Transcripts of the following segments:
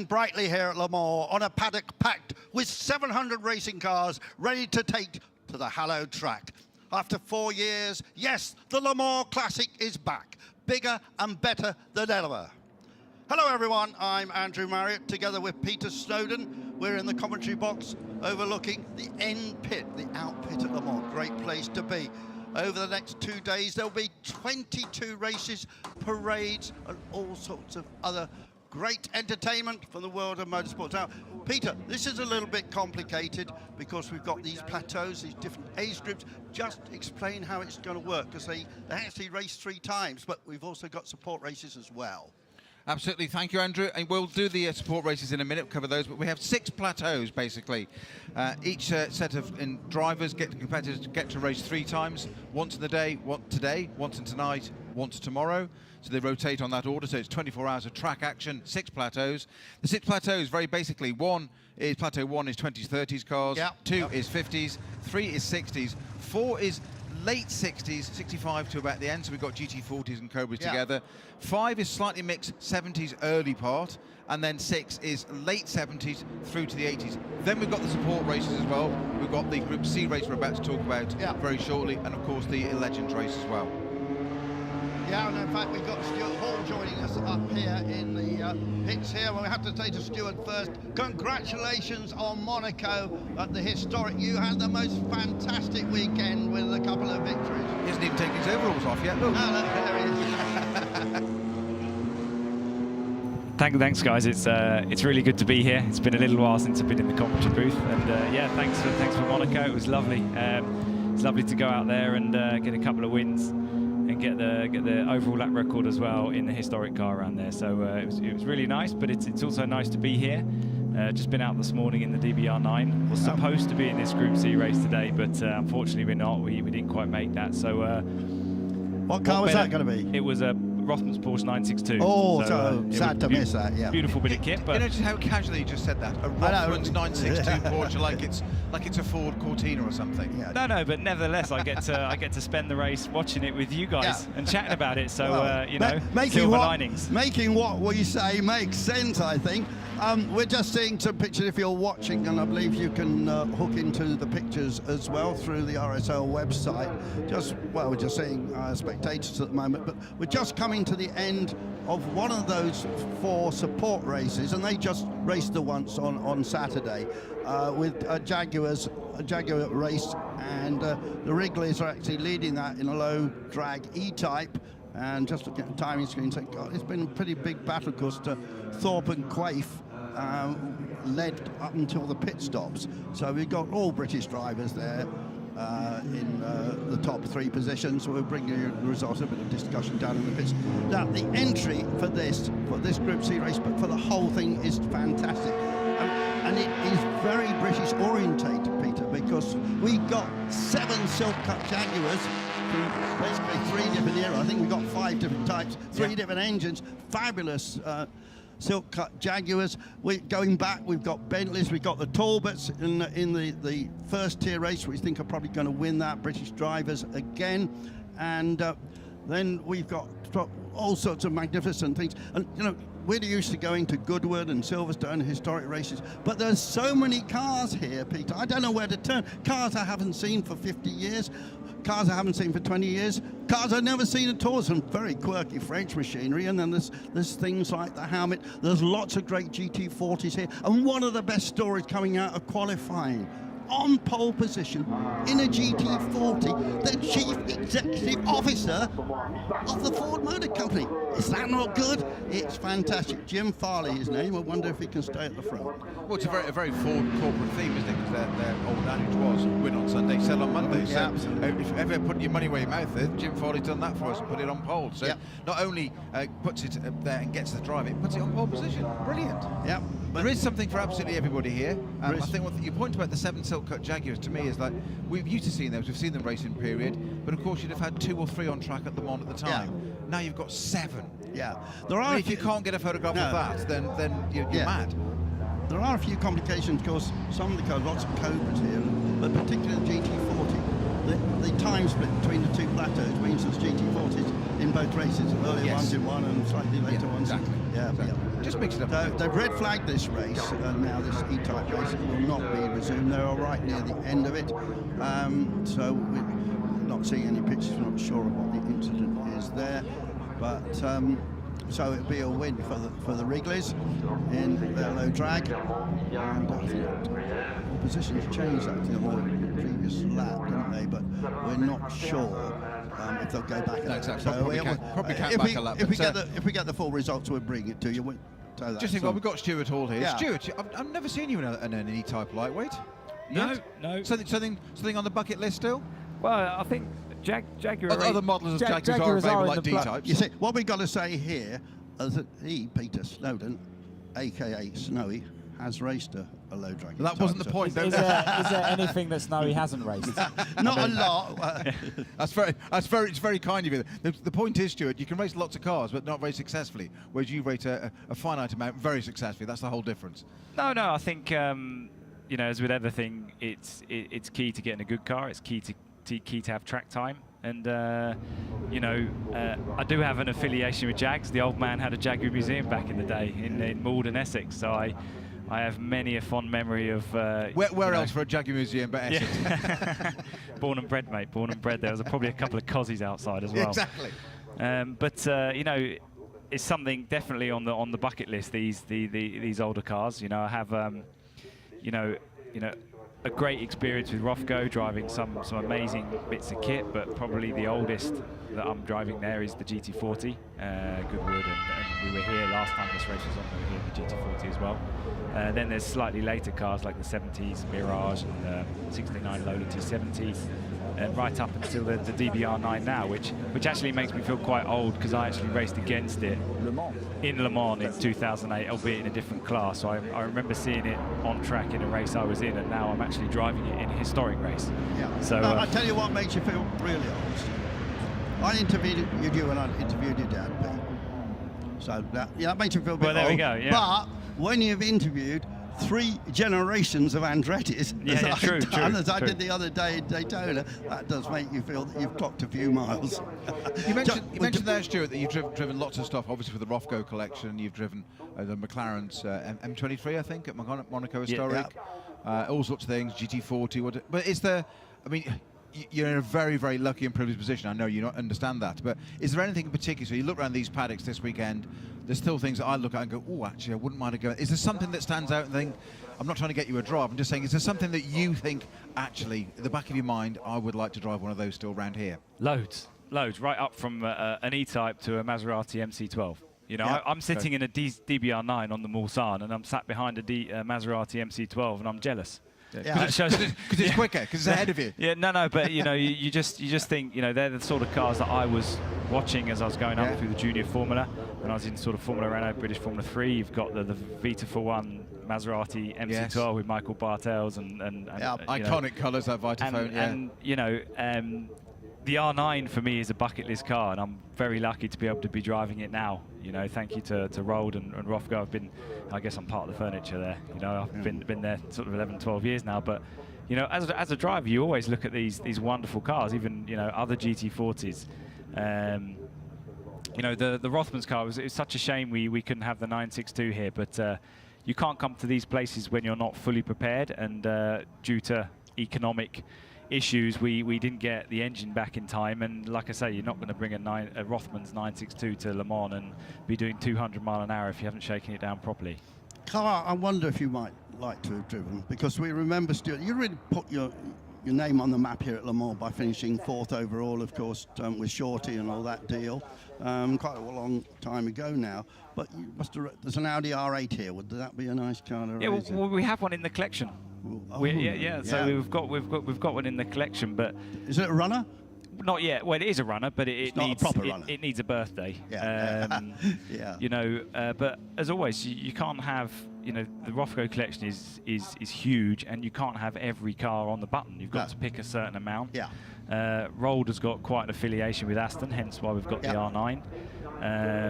Brightly here at Le Mans on a paddock packed with 700 racing cars ready to take to the hallowed track. After 4 years, yes, the Le Mans Classic is back, bigger and better than ever. Hello everyone, I'm Andrew Marriott, together with Peter Snowden. We're in the commentary box overlooking the end pit, the out pit at Le Mans. Great place to be. Over the next 2 days, there'll be 22 races, parades, and all sorts of other great entertainment from the world of motorsports. Now, Peter, this is a little bit complicated because we've got these plateaus, these different age groups. Just explain how it's going to work, because they actually race 3 times, but we've also got support races as well. Absolutely, thank you, Andrew. And we'll do the support races in a minute, cover those, but we have 6 plateaus, basically. Each set of drivers, competitors get to race 3 times, once in the day, once today, once in tonight, once tomorrow. So they rotate on that order, so it's 24 hours of track action, 6 plateaus. The 6 plateaus, very basically, plateau 1 is 20s, 30s cars, 2 is 50s, 3 is 60s, 4 is late 60s, 65 to about the end, so we've got GT40s and Cobras together. 5 is slightly mixed 70s early part, and then 6 is late 70s through to the 80s. Then we've got the support races as well. We've got the Group C race we're about to talk about very shortly, and of course the Legends race as well. Yeah, and in fact we've got Stuart Hall joining us up here in the pits here. Well, we have to say to Stuart first, congratulations on Monaco at the historic. You had the most fantastic weekend with a couple of victories. He hasn't even taken his overalls off yet, look. No, look, there he is. Thanks, guys. It's really good to be here. It's been a little while since I've been in the commentary booth, and yeah, thanks for Monaco. It was lovely. It's lovely to go out there and get a couple of wins and get the overall lap record as well in the historic car around there. So it was really nice, but it's also nice to be here. Just been out this morning in the DBR9. Was supposed to be in this Group C race today, but unfortunately we're not. We didn't quite make that. So what car was that going to be? It was a Rothman's Porsche 962. Oh, so sad to miss that. Yeah, beautiful bit of kit. But you know just how casually you just said that, a Rothman's 962 Porsche, like it's a Ford Cortina or something. Yeah. No, but nevertheless, I get to spend the race watching it with you guys and chatting about it. So well, you know, silver linings. Making what we say makes sense, I think. We're just seeing some pictures if you're watching, and I believe you can hook into the pictures as well through the RSL website. We're just seeing spectators at the moment, but we're just coming to the end of one of those 4 support races, and they just raced the once on Saturday with a Jaguar race, and the Wrigleys are actually leading that in a low drag E-type. And just looking at the timing screen, saying, God, it's been a pretty big battle, because Thorpe and Quaife led up until the pit stops. So we've got all British drivers there in the top 3 positions. We'll bring you the results, a bit of discussion down in the pits. Now, the entry for this Group C race, but for the whole thing, is fantastic. And it is very British orientated, Peter, because we got 7 silk cut Jaguars, basically 3 different eras. I think we've got 5 different types, 3 different engines, fabulous silk cut Jaguars. We're going back, we've got Bentleys, we've got the Talbots in the first tier race, which we think are probably going to win that, British drivers again. And then we've got all sorts of magnificent things. And you know, we're used to going to Goodwood and Silverstone historic races, but there's so many cars here, Peter. I don't know where to turn. Cars I haven't seen for 50 years, cars I haven't seen for 20 years, cars I've never seen at all. Some very quirky French machinery, and then there's things like the Helmet. There's lots of great GT40s here, and one of the best stories coming out of qualifying, on pole position in a GT40, the chief executive officer of the Ford Motor Company. Is that not good? It's fantastic. Jim Farley, his name. I wonder if he can stay at the front. Well, it's a very Ford corporate theme, isn't it? Because their old adage was, win on Sunday, sell on Monday. So if you ever put your money where your mouth is, Jim Farley's done that for us and put it on pole. So not only puts it there and gets the drive, it puts it on pole position. Brilliant. Yeah. There is something for absolutely everybody here. I think what your point about the 7 silk cut Jaguars to me is like, we've used to seeing those, we've seen them racing period, but of course you'd have had 2 or 3 on track at the Mans at the time. Now you've got 7. Yeah. If you can't get a photograph of that, then you're mad. There are a few complications, because some of the cars, lots of Cobras here, but particularly the GT40, the time split between the 2 plateaus means that GT40s in both races, earlier Yes. ones in one and slightly later ones. exactly. Yeah, Exactly. yeah. Just mix it up. So they've red flagged this race, and now this E-Type race will not be resumed. They're all right near the end of it. So we're not seeing any pictures, we're not sure of what the incident is there. But so it'll be a win for the Wrigley's in their low drag. And I think the positions changed actually on the previous lap, didn't they? But we're not sure if they'll go back. No, exactly. So Probably can't back a lap. if we get the full results, we'll bring it to you. So Just think, well, we've got Stuart Hall here. Yeah. Stuart, I've never seen you in an E-Type lightweight. No, Yet? no. Something on the bucket list still? Well, I think Jaguar. Other models of Jaguars are available like D-types. You see, what we've got to say here is that Peter Snowden, aka Snowy, has raced a low drag. That wasn't the point. Is there anything that Snowy hasn't raced? Not a lot. It's very kind of you. The point is, Stuart, you can race lots of cars, but not very successfully. Whereas you rate a finite amount very successfully. That's the whole difference. No, I think as with everything, it's key to getting a good car. It's key to have track time. And I do have an affiliation with Jags. The old man had a Jaguar museum back in the day in Malden, Essex. So I have many a fond memory of. Where else for a Jaguar museum but Essex? Yeah. Born and bred, mate. Born and bred. There was probably a couple of Cozzies outside as well. Exactly. It's something definitely on the bucket list. These older cars. I have a great experience with Rothko, driving some amazing bits of kit, but probably the oldest that I'm driving there is the GT40 Goodwood, and we were here last time this race was on. We were here in the GT40 as well. Then there's slightly later cars like the 70s Mirage and the 69 Lola 270, and right up until the DBR9 now, which actually makes me feel quite old because I actually raced against it in Le Mans in 2008, albeit in a different class. So I remember seeing it on track in a race I was in, and now I'm actually driving it in a historic race. Yeah. So I tell you what makes you feel really old. I interviewed you and I interviewed your dad, Pete. So that makes you feel a bit Well, there old. we go, yeah. But when you've interviewed 3 generations of Andretti's, as I did the other day in Daytona, that does make you feel that you've clocked a few miles. You mentioned there, Stuart, that you've driven lots of stuff, obviously for the Rothko collection. You've driven the McLaren's M23, I think, at Monaco Historic. All sorts of things, GT40. But is there, you're in a very, very lucky and privileged position. I know you don't understand that, but is there anything in particular? So you look around these paddocks this weekend, there's still things that I look at and go, oh, actually, I wouldn't mind going. Is there something that stands out and think, I'm not trying to get you a drive, I'm just saying, is there something that you think, actually, at the back of your mind, I would like to drive one of those still around here? Loads, right up from an E-Type to a Maserati MC12. I'm sitting in a DBR9 on the Mulsanne, and I'm sat behind a Maserati MC12, and I'm jealous. Because it's quicker, because it's ahead of you. Yeah, no, but you just think they're the sort of cars that I was watching as I was going up through the junior Formula. When I was in sort of Formula Renault, British Formula 3, you've got the Vita for One Maserati MC12 with Michael Bartels and iconic colours, that Vitaphone. And the R9 for me is a bucket list car, and I'm very lucky to be able to be driving it now. Thank you to Rold and Rothko. I guess I'm part of the furniture there. I've been there sort of 11, 12 years now. But as a driver, you always look at these wonderful cars, even other GT40s. The Rothmans car it was such a shame we couldn't have the 962 here, but you can't come to these places when you're not fully prepared, and due to economic issues, we didn't get the engine back in time, and like I say, you're not going to bring a Rothmans 962 to Le Mans and be doing 200 mile an hour if you haven't shaken it down properly. Carl, I wonder if you might like to have driven, because we remember, Stuart, you really put your name on the map here at Le Mans by finishing 4th overall, of course, with Shorty and all that deal, quite a long time ago now. But you must have, there's an Audi R8 here. Would that be a nice car to race? Yeah, well, we have one in the collection. So we've got one in the collection, but is it a runner? Not yet. Well, it is a runner, but it needs a proper runner. It needs a birthday. Yeah. But as always, you can't have the Rothko collection is huge, and you can't have every car on the button. You've got to pick a certain amount. Yeah. Rold has got quite an affiliation with Aston, hence why we've got the R9.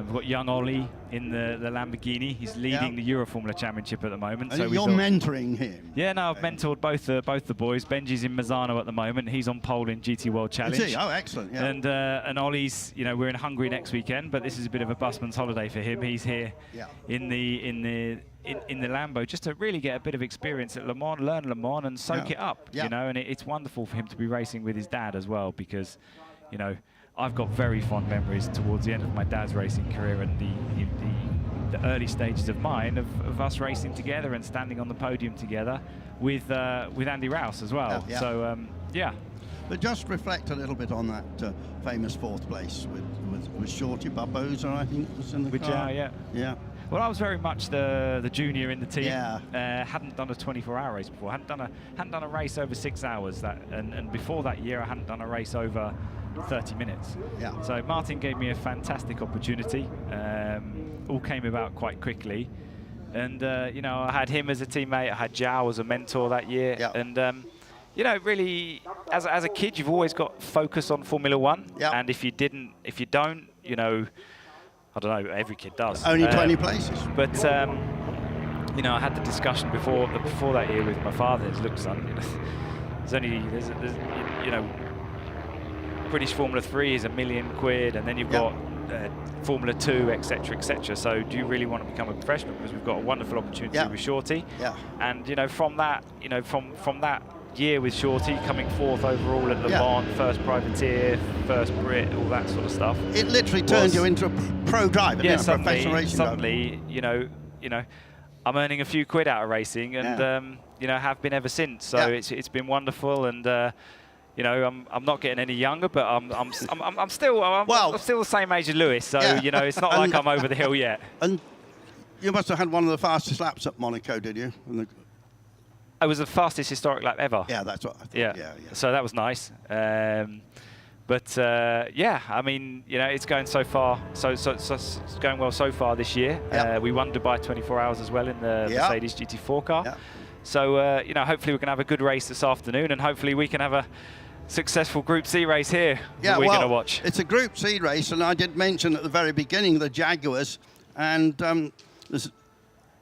We've got young Ollie in the Lamborghini. He's leading the Euroformula Championship at the moment. And so you're mentoring him? Yeah, no, I've mentored both the boys. Benji's in Mazzano at the moment. He's on pole in GT World Challenge. Is he? Oh, excellent. Yeah. And Ollie's, we're in Hungary next weekend, but this is a bit of a busman's holiday for him. He's here in the Lambo just to really get a bit of experience at Le Mans, learn Le Mans, and soak it up. And it's wonderful for him to be racing with his dad as well, because I've got very fond memories towards the end of my dad's racing career and the early stages of mine of us racing together and standing on the podium together with Andy Rouse as well. So But just reflect a little bit on that famous 4th place with Shorty Barbosa, I think, was in the car. Yeah. Well, I was very much the junior in the team. Hadn't done a 24-hour race before. Hadn't done a race over 6 hours. And before that year, I hadn't done a race over 30 minutes. So Martin gave me a fantastic opportunity. All came about quite quickly. And, I had him as a teammate. I had Zhao as a mentor that year. And, really, as a kid, you've always got focus on Formula One. And if you don't, I don't know, every kid does. Only 20 places. But, I had the discussion before that year with my father. Look, son, there's British Formula 3 is £1 million, and then you've got Formula 2, etc., etc. So do you really want to become a professional? Because we've got a wonderful opportunity with Shorty. And, from that, from that year with Shorty, coming 4th overall at Le Mans, first privateer, first Brit, all that sort of stuff. It literally turned you into a pro driver, a professional racing suddenly, I'm earning a few quid out of racing, and have been ever since. So it's been wonderful, and I'm not getting any younger, but I'm still the same age as Lewis. So it's not like I'm over the hill yet. And you must have had one of the fastest laps at Monaco, did you? It was the fastest historic lap ever. Yeah, that's what I thought. Yeah. So that was nice. But I mean, it's going so far. So it's going well so far this year. We won Dubai 24 Hours as well in the Mercedes GT4 car. So hopefully we can have a good race this afternoon, and hopefully we can have a successful Group C race here that we're going to watch. It's a Group C race, and I did mention at the very beginning the Jaguars, and there's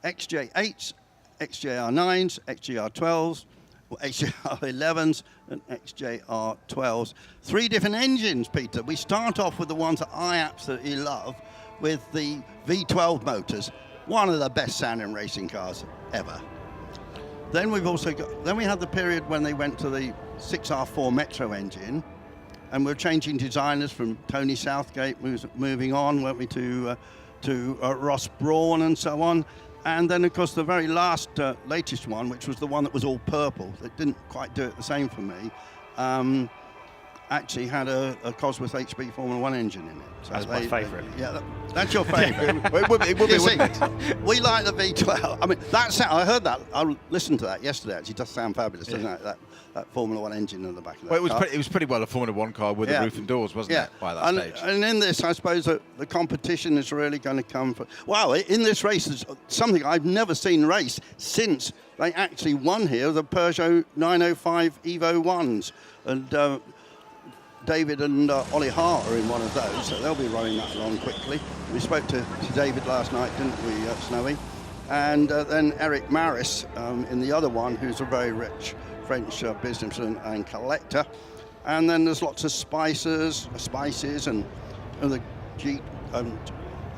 XJ8s, XJR9s, XJR12s, XJR11s, and XJR12s. 3 different engines, Peter. We start off with the ones that I absolutely love, with the V12 motors. One of the best sounding racing cars ever. Then we've also got, then we had the period when they went to the 6R4 Metro engine, and we're changing designers from Tony Southgate, moving on, weren't we, to Ross Brawn and so on. And then, of course, the very last, latest one, which was the one that was all purple, that didn't quite do it the same for me, actually had a Cosworth HB Formula 1 engine in it. So that's my favourite. That's your favourite. it would be, wouldn't it? We like the V12. I mean, I heard that. I listened to that yesterday, actually. It does sound fabulous, doesn't it? That Formula 1 engine in the back of that car. It was pretty well a Formula 1 car with the roof and doors, wasn't it, by that stage? And in this, I suppose that the competition is really going to come for... Wow, in this race, there's something I've never seen race since they actually won here, the Peugeot 905 Evo 1s. And David and Ollie Hart are in one of those, so they'll be running that along quickly. We spoke to David last night, didn't we, Snowy? And then Eric Maris in the other one, who's a very rich French businessman and collector. And then there's lots of spices and the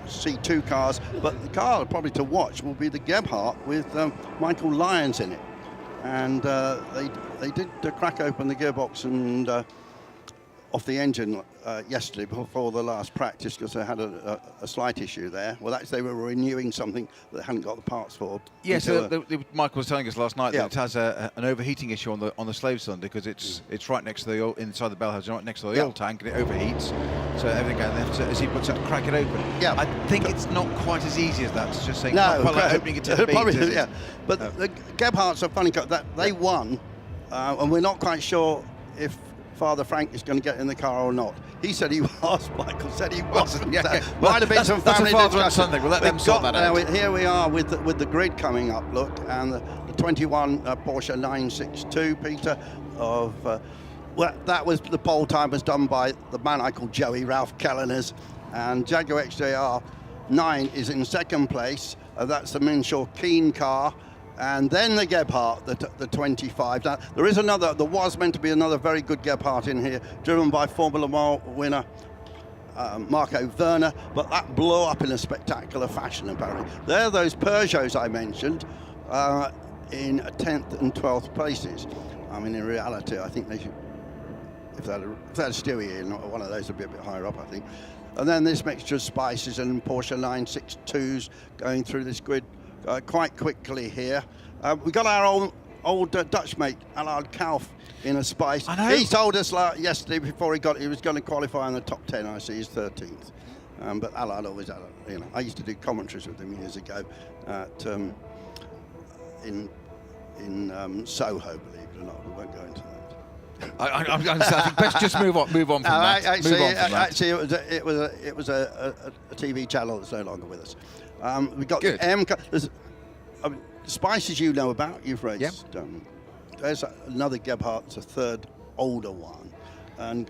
C2 cars. But the car probably to watch will be the Gebhardt with Michael Lyons in it. And they did crack open the gearbox and off the engine yesterday before the last practice, because they had a slight issue there. Well, actually, they were renewing something that they hadn't got the parts for. Yeah, so Michael was telling us last night that it has an overheating issue on the slave cylinder, because it's right next to the oil, inside the bell house, right next to the oil tank, and it overheats. So everything as he puts it, to crack it open. Yeah, I think it's not quite as easy as that. It's just saying, not quite like opening it to the beat. But the Gebhardt's a funny car. They won, and we're not quite sure if Father Frank is going to get in the car or not. He said he was. Michael said he wasn't. Might have been some family discussion. We'll let them sort that out. Here we are with the grid coming up. Look, and the 21 Porsche 962, Peter, of Well, that was the pole time was done by the man I call Joey, Ralph Kelleners, and Jaguar XJR 9 is in second place. That's the Minshaw Keen car, and then the Gebhardt, the 25. Now, there was meant to be another very good Gebhardt in here, driven by Formula One winner Marco Werner, but that blew up in a spectacular fashion, apparently. They're those Peugeots I mentioned in 10th and 12th places. I mean, in reality, I think they should, if they had Stewie in, one of those would be a bit higher up, I think. And then this mixture of Spices and Porsche 962s going through this grid quite quickly here. We got our old Dutch mate, Allard Kalf, in a Spice. I know. He told us yesterday before he was going to qualify in the top 10. I see he's 13th. But Allard always had I used to do commentaries with him years ago at in Soho, believe it or not. We won't go into that. I think best just move on from that. Actually, it was a TV channel that's no longer with us. We got Good. the M. Spices you know about, you've raced. Yep. There's another Gebhardt, it's a third older one, and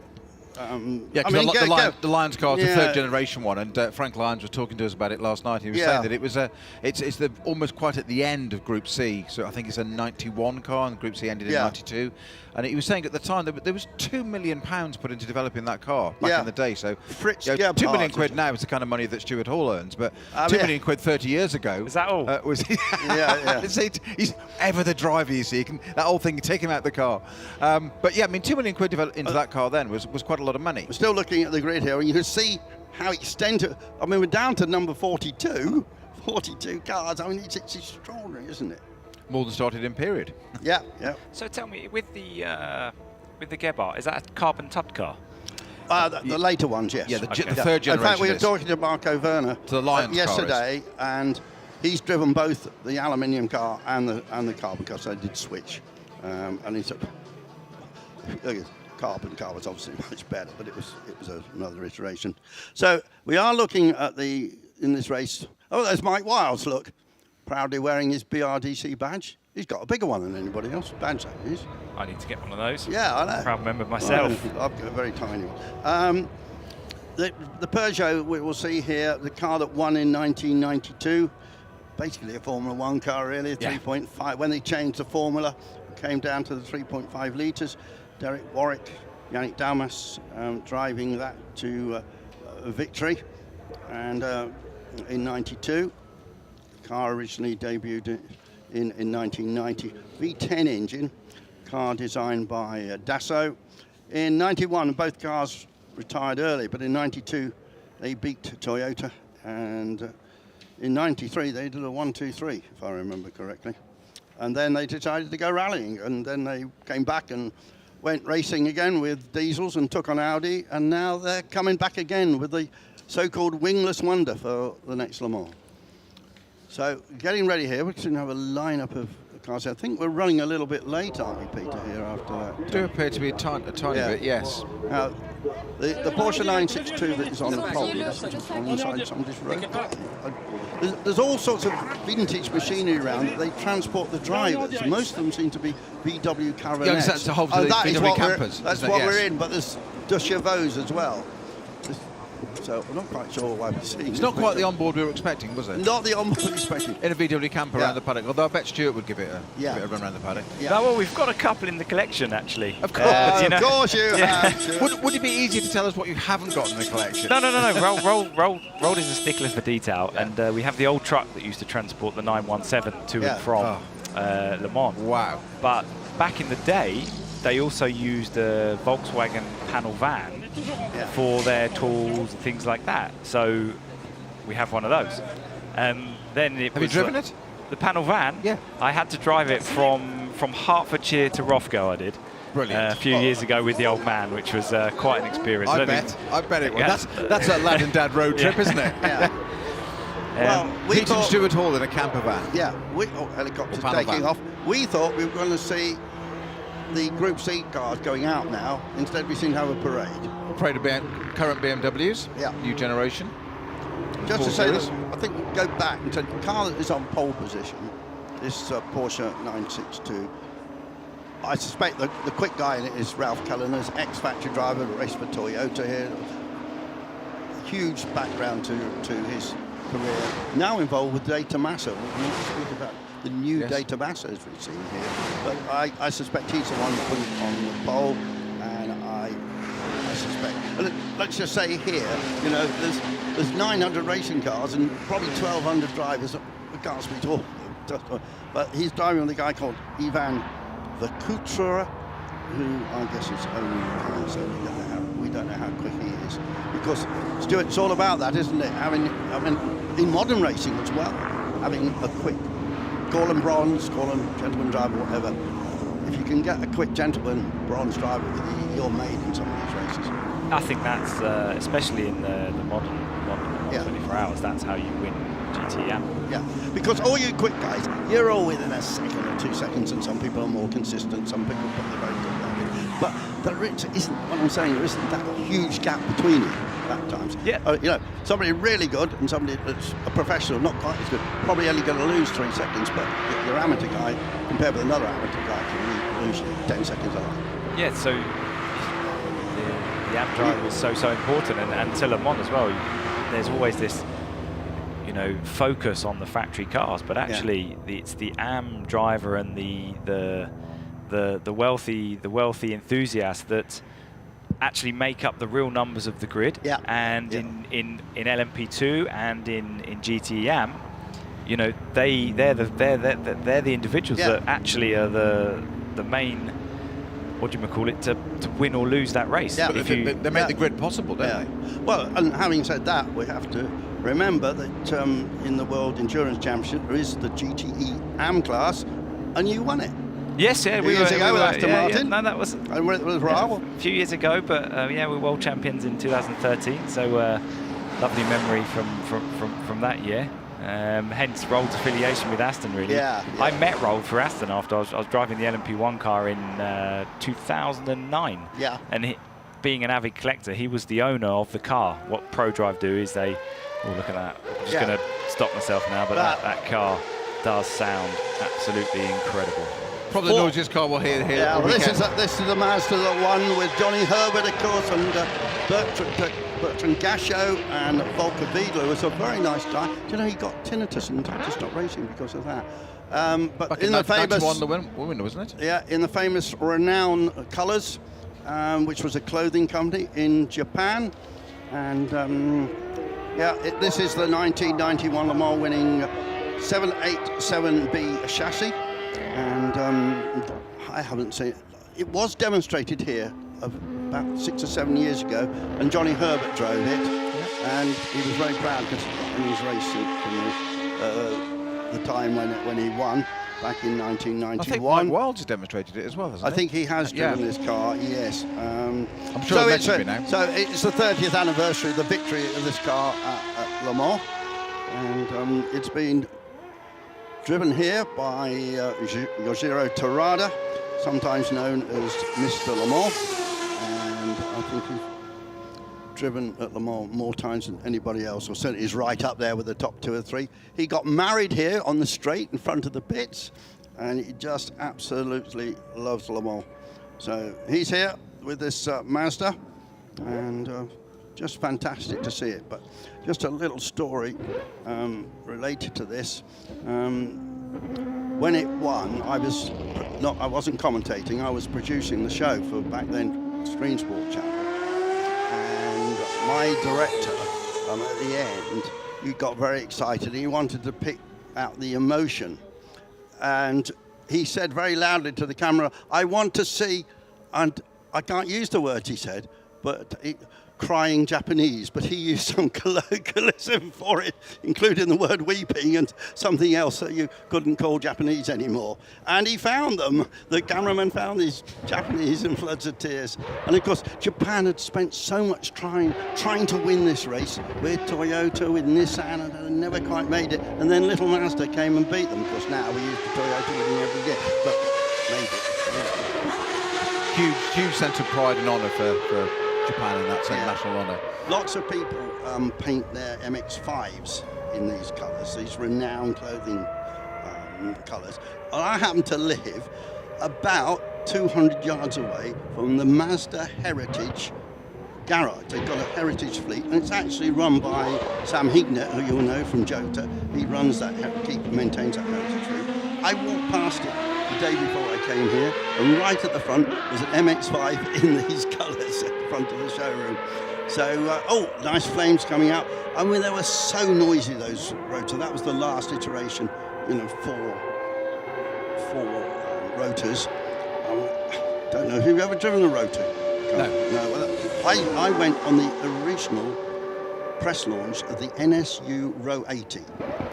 the Lions car is the Yeah. third generation one, and Frank Lyons was talking to us about it last night. He was saying that it was it's almost quite at the end of Group C. So I think it's a 91 car, and Group C ended in 92. And he was saying at the time that there was £2 million put into developing that car back in the day. So Fritz £2 million Gebhardt now is the kind of money that Stuart Hall earns, but £2 million 30 years ago. Is that all? Was Yeah. He's ever the driver, you see. That whole thing, take him out the car. But yeah, I mean, £2 million into that car then was quite a lot of money. We're still looking at the grid here, and you can see how extensive. I mean, we're down to number 42. 42 cars. I mean, it's extraordinary, isn't it? More than started in period. Yeah. So tell me, with the Gebhardt, is that a carbon tub car? The later ones, yes. Yeah, the Okay. third generation. In fact, we were is. talking to Marco Werner To the Lions yesterday, and he's driven both the aluminium car and the carbon car, so they did switch. And he said, carbon car was obviously much better, but it was another iteration. So we are looking at in this race. Oh, there's Mike Wiles. Look, proudly wearing his BRDC badge. He's got a bigger one than anybody else. Badge that is. I need to get one of those. Yeah, I know. Proud member myself. I've got a very tiny one. The Peugeot we will see here, the car that won in 1992, basically a Formula One car, really, a 3.5. When they changed the formula, it came down to the 3.5 litres. Derek Warwick, Yannick Dalmas driving that to victory. And in 92, the car originally debuted in 1990. V10 engine, car designed by Dassault. In 91, both cars retired early, but in 92, they beat Toyota. And in 93, they did a 1-2-3, if I remember correctly. And then they decided to go rallying, and then they came back and went racing again with diesels and took on Audi, and now they're coming back again with the so-called wingless wonder for the next Le Mans. So getting ready here, we can have a lineup of cars. I think we're running a little bit late, aren't we, Peter, here after that? Do appear to be a tiny bit, yes. Now, the Porsche 962 that is on the pole, that's just on the side of somebody's road. There's all sorts of vintage machinery around that they transport the drivers. Most of them seem to be VW Caravanets. Yeah, that's the whole VW campers. That's what we're in, but there's deux chevaux as well. So we're not quite sure why we're seeing. It's not quite the onboard we were expecting, was it? Not the onboard we were expecting. In a VW camper around the paddock, although I bet Stuart would give it a run around the paddock. Yeah. No, well, we've got a couple in the collection, actually. Of course. Of course you have. Would it be easier to tell us what you haven't got in the collection? No. Roll is a stickler for detail, and we have the old truck that used to transport the 917 to and from Le Mans. Wow. But back in the day, they also used a Volkswagen panel van for their tools and things like that. So we have one of those. Then Have you driven it? The panel van? Yeah. I had to drive it from Hertfordshire to Rothgo, I did. Brilliant. A few years ago with the old man, which was quite an experience. I bet it was. Yeah. That's a lad and dad road trip, isn't it? Yeah. Well, we Pete and thought, Stuart Hall in a camper van. yeah, helicopters Panel taking van. off. We thought we were going to see the Group C cars going out now. Instead, we seem to have a parade. Parade of current BMWs, new generation. Just to 4 say Series. this, I think we'll go back and say the car that is on pole position, this Porsche 962, I suspect the quick guy in it is Ralph Culliner's ex-factory driver, raced for Toyota here. Huge background to his career. Now involved with Data Massa. We'll speak about the new Data Massa as we've seen here. But I suspect he's the one who put it on the pole, and I suspect. And let's just say here, you know, there's 900 racing cars and probably 1,200 drivers. We can't speak to all of them, but he's driving with a guy called Ivan Vakutra, who I guess is only Ukraine, so we don't know how quick he is. Because, Stuart, it's all about that, isn't it? In modern racing as well, having a quick, call him bronze, call him gentleman driver, whatever. If you can get a quick gentleman bronze driver with you, you're made in some of these races. I think that's, especially in the modern 24 hours, that's how you win GTM. Yeah, because all you quick guys, you're all within a second or 2 seconds, and some people are more consistent, some people put the very good back in. But there isn't, what I'm saying, there isn't that huge gap between you at times. Yeah. You know, somebody really good and somebody that's a professional, not quite as good, probably only going to lose 3 seconds, but your amateur guy, compared with another amateur guy, can lose 10 seconds a lot. Yeah, so the AM driver is so important, and to Le Mans as well, there's always this, you know, focus on the factory cars, but actually it's the AM driver and the wealthy enthusiasts that actually make up the real numbers of the grid. Yeah. And in LMP2 and in GTEM, you know, they're the individuals that actually are the main, what do you call it, to win or lose that race. Yeah, but they make the grid possible, don't they? Well, and having said that, we have to remember that in the World Endurance Championship there is the GTE AM class, and you won it. Yes, yeah, years ago with Aston Martin. No, that was and with Raul. A few years ago, but yeah, we were world champions in 2013. So lovely memory from that year. Hence Roll's affiliation with Aston, really. Yeah. I met Roll for Aston after I was driving the LMP1 car in 2009. Yeah. And being an avid collector, he was the owner of the car. What ProDrive do is they, oh, look at that. I'm just going to stop myself now, but that car does sound absolutely incredible. Probably the noisiest car we'll hear here. Yeah, well, this is the Mazda that won with Johnny Herbert, of course, and Bertrand Gachot and Volker Wiedler, who was a very nice guy. Do you know, he got tinnitus and had to stop racing because of that. But in the famous, won the winner, wasn't it? Yeah, in the famous Renown Colors, which was a clothing company in Japan, and this is the 1991 Le Mans winning 787B chassis. And I haven't seen it. It was demonstrated here about 6 or 7 years ago, and Johnny Herbert drove it, and he was very proud because in his race from the time when he won back in 1991. I think Mike Wilds has demonstrated it as well, hasn't he? I think he has driven this car, yes. I'm sure so it's now. So it's the 30th anniversary of the victory of this car at Le Mans, and it's been driven here by Yojiro Terada, sometimes known as Mr. Le Mans, and I think he's driven at Le Mans more times than anybody else, or certainly is right up there with the top 2 or 3. He got married here on the straight in front of the pits, and he just absolutely loves Le Mans. So he's here with this Mazda, and just fantastic to see it. But just a little story related to this. When it won, I wasn't commentating. I was producing the show for back then Screen Sport Channel, and my director at the end, he got very excited. He wanted to pick out the emotion, and he said very loudly to the camera, "I want to see," and I can't use the words he said, but crying Japanese, but he used some colloquialism for it, including the word weeping and something else that you couldn't call Japanese anymore. And he found them. The cameraman found these Japanese in floods of tears. And of course, Japan had spent so much trying to win this race with Toyota, with Nissan, and they never quite made it. And then little Mazda came and beat them. Of course, now we use the Toyota winning every year, but made it. Huge sense of pride and honour for Japan in that sense, national honour. Lots of people paint their MX-5s in these colours, these renowned clothing colours. And I happen to live about 200 yards away from the Mazda Heritage garage. They've got a heritage fleet, and it's actually run by Sam Hignett, who you'll know from Jota. He runs that, maintains that heritage fleet. I walked past it the day before I came here, and right at the front was an MX-5 in these colours at the front of the showroom. So, oh, nice flames coming out. I mean, they were so noisy, those rotors. That was the last iteration, you know, four rotors. Don't know if you've ever driven a rotor. No. Well, I went on the original press launch of the NSU Row 80,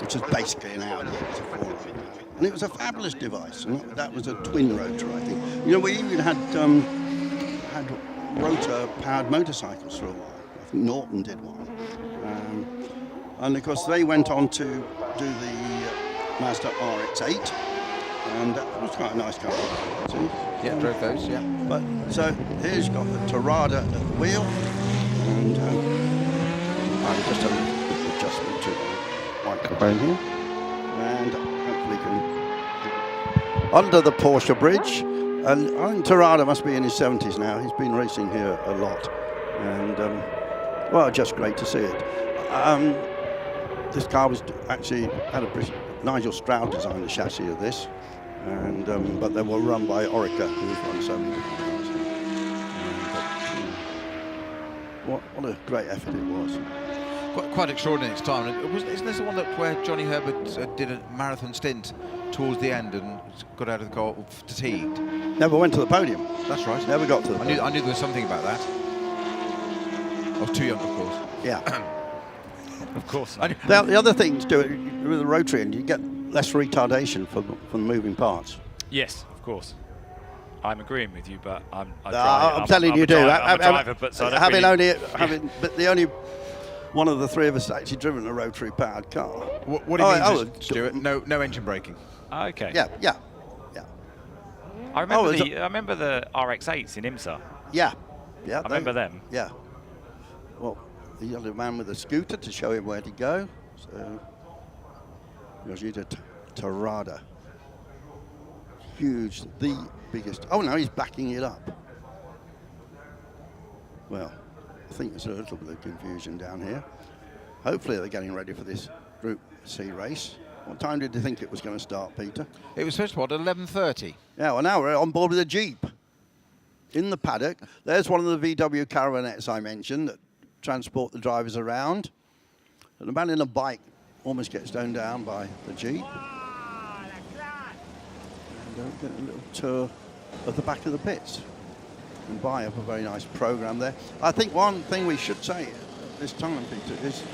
which was basically an Audi. It was a 4-line. And it was a fabulous device. And that was a twin rotor, I think. You know, we even had rotor-powered motorcycles for a while. I think Norton did one. And of course, they went on to do the Mazda RX-8. And that was quite a nice car. Yeah, drove those, yeah. But so here's got the Tarada at the wheel, and I'm just a little adjustment to the microphone here, and hopefully can under the Porsche bridge. And I think Tarada must be in his 70s now. He's been racing here a lot, and well, just great to see it. This car was actually had a British, Nigel Stroud designed the chassis of this. And but they were run by Orica, who's run so many different cars. What a great effort it was. Quite extraordinary in its time. Isn't this the one where Johnny Herbert did a marathon stint towards the end and got out of the car fatigued? Never went to the podium. That's right. Never got to the podium. I knew there was something about that. I was too young, of course. Yeah. Of course. The other thing to do it with the rotary end, you get less retardation from moving parts. Yes, of course. I'm agreeing with you, but I'm telling you, do. I'm a driver, but so I don't but the only one of the three of us actually driven a rotary-powered car. What do you mean, Stuart? No engine braking. Okay. Yeah. I remember the RX-8s in IMSA. Yeah. I remember them. Yeah. Well, the young man with a scooter to show him where to go. So, because you did Tarada. Huge, the biggest. Oh no, he's backing it up. Well, I think there's a little bit of confusion down here. Hopefully they're getting ready for this Group C race. What time did you think it was going to start, Peter? It was supposed to be, 11:30. Yeah, well now we're on board with a Jeep. In the paddock, there's one of the VW Caravanets I mentioned that transport the drivers around. And the man in a bike almost gets stoned down by the Jeep. And get a little tour of the back of the pits. And buy up a very nice program there. I think one thing we should say at this time, Peter, is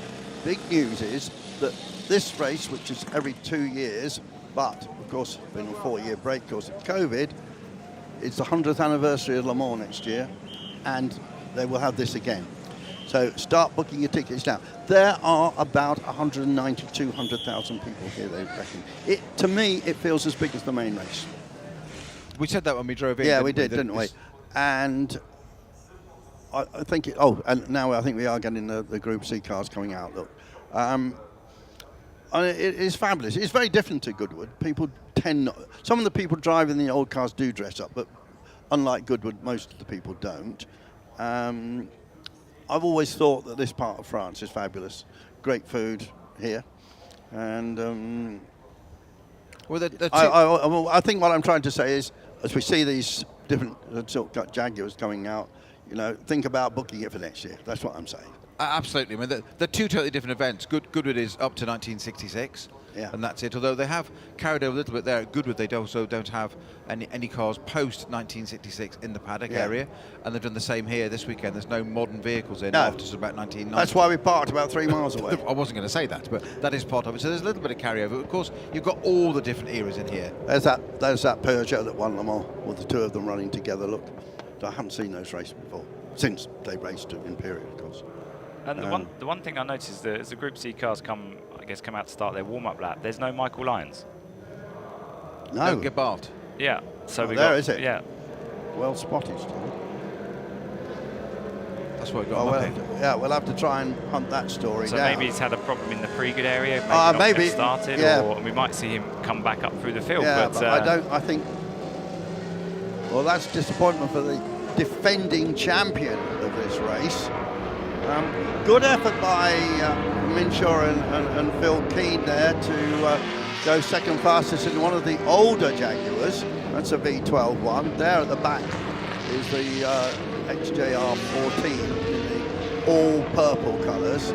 big news is that this race, which is every 2 years, but of course been on a 4-year break because of COVID, it's the 100th anniversary of Le Mans next year, and they will have this again. So start booking your tickets now. There are about 190,000 to 200,000 people here, they reckon. To me, it feels as big as the main race. We said that when we drove in. Yeah, we did, didn't we? And I think and now I think we are getting the Group C cars coming out. Look, it is fabulous. It's very different to Goodwood. People some of the people driving the old cars do dress up, but unlike Goodwood, most of the people don't. I've always thought that this part of France is fabulous. Great food here, and well, I think what I'm trying to say is, as we see these different Jaguars coming out, you know, think about booking it for next year. That's what I'm saying. Absolutely. I mean, they're two totally different events. Goodwood is up to 1966, and that's it. Although they have carried over a little bit there at Goodwood, they also don't have any cars post 1966 in the paddock area, and they've done the same here this weekend. There's no modern vehicles in after about 1990. That's why we parked about 3 miles away. I wasn't going to say that, but that is part of it. So there's a little bit of carryover. Of course, you've got all the different eras in here. There's that Peugeot that won Le Mans, with the two of them running together. Look, I haven't seen those races before since they raced at Imperial, of course. And the one thing I noticed is that as the Group C cars come out to start their warm-up lap, there's no Michael Lyons. No. Gebhardt. Yeah. So is it? Yeah. Well spotted, Steve. That's what we got. We'll have to try and hunt that story so down. maybe he's had a problem in the pre-good area. Maybe not started, or we might see him come back up through the field. Yeah, but I think Well, that's disappointment for the defending champion of this race. Good effort by Minshaw and Phil Keane there to go second fastest in one of the older Jaguars. That's a V12 one. There at the back is the XJR 14 in the all purple colours.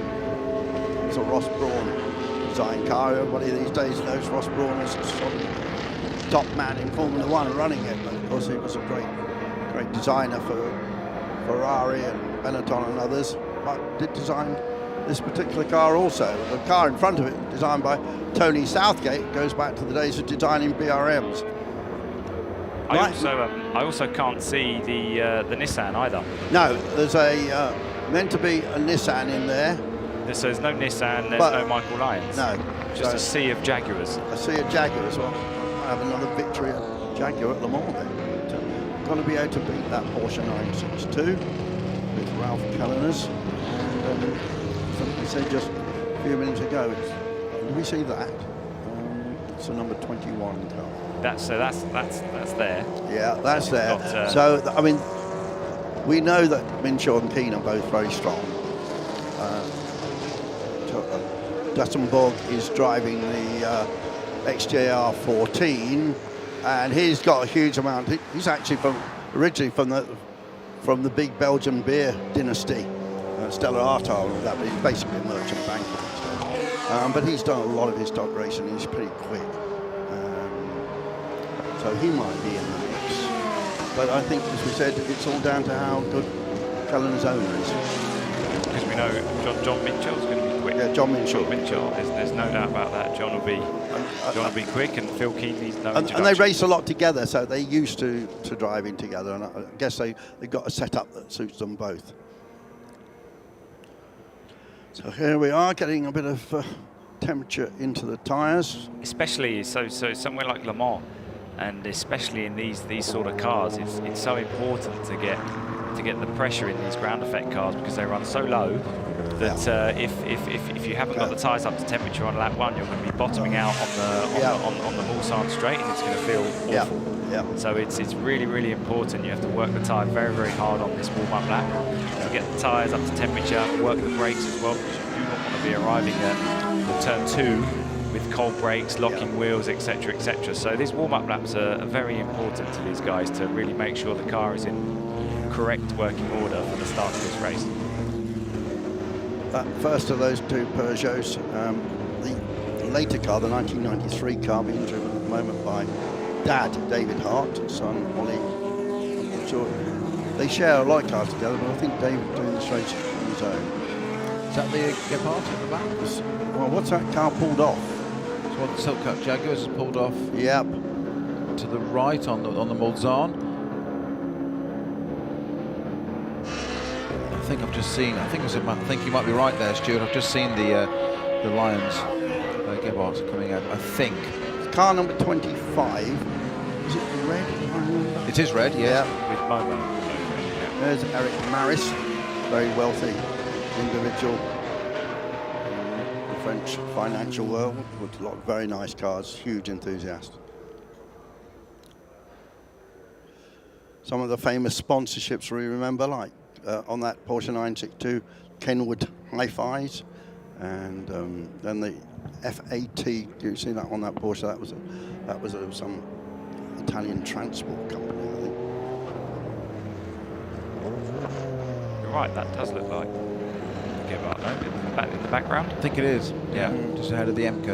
It's a Ross Brawn design car. Everybody these days knows Ross Brawn is sort of top man in Formula One running it, but of course he was a great designer for Ferrari and Benetton and others, but did design this particular car also. The car in front of it, designed by Tony Southgate, goes back to the days of designing BRMs. I also can't see the Nissan either. No, there's meant to be a Nissan in there. So there's no Nissan, there's no Michael Lyons. No. Just so a sea of Jaguars. A sea of Jaguars. Well, I have another victory at Jaguar at Le Mans then. But, going to be able to beat that Porsche 962 with Ralph Culliners. And somebody said just a few minutes ago, did we see that? It's a number 21 car. That's there. Yeah, that's there. Got, so, I mean, we know that Minshaw and Keane are both very strong. Dussenborg is driving the XJR 14, and he's got a huge amount. He's actually originally from the big Belgian beer dynasty, Stella Artois, that, but he's basically a merchant banker. But he's done a lot of his stock racing. He's pretty quick, so he might be in the mix. But I think, as we said, it's all down to how good Cullen's owner is. Because we know John Mitchell's going to be quick. Yeah, John Mitchell. There's no doubt about that. John will be quick, and Phil Keane needs no introduction. And they race a lot together, so they're used to driving together. And I guess they've got a setup that suits them both. So here we are, getting a bit of temperature into the tyres. Especially so somewhere like Le Mans, and especially in these sort of cars, it's so important to get the pressure in these ground effect cars, because they run so low that if you haven't got the tyres up to temperature on lap 1, you're going to be bottoming out on the Mulsanne straight, and it's going to feel awful. Yeah. So it's really, really important. You have to work the tyre very, very hard on this warm-up lap to get the tyres up to temperature, work the brakes as well, because you do not want to be arriving at turn 2 with cold brakes, locking wheels, etc., etc. So these warm-up laps are very important to these guys to really make sure the car is in correct working order for the start of this race. That first of those two Peugeots, the later car, the 1993 car, being driven at the moment by Dad, David Hart, son, Ollie. I'm not sure. They share a lot of cars together, but I think David's doing this race on his own. Is that the Gepard at the back? Well, what's that car pulled off? It's one of the Silk Cut Jaguars is pulled off. Yep. To the right on the Mulsanne. I think I've just seen. I think you might be right there, Stuart. I've just seen the Lions Gepard coming out. I think. Car number 25. Is it red? It is red, yes. Yeah. With Momo. There's Eric Maris, very wealthy individual in the French financial world, with a lot of very nice cars, huge enthusiast. Some of the famous sponsorships we remember, like on that Porsche 962, Kenwood Hi-Fis, and then the FAT. You see that on that Porsche? That was some Italian transport company, I think. You're right, that does look like Gepard, no? In the background. I think it is. Yeah, just ahead of the MK.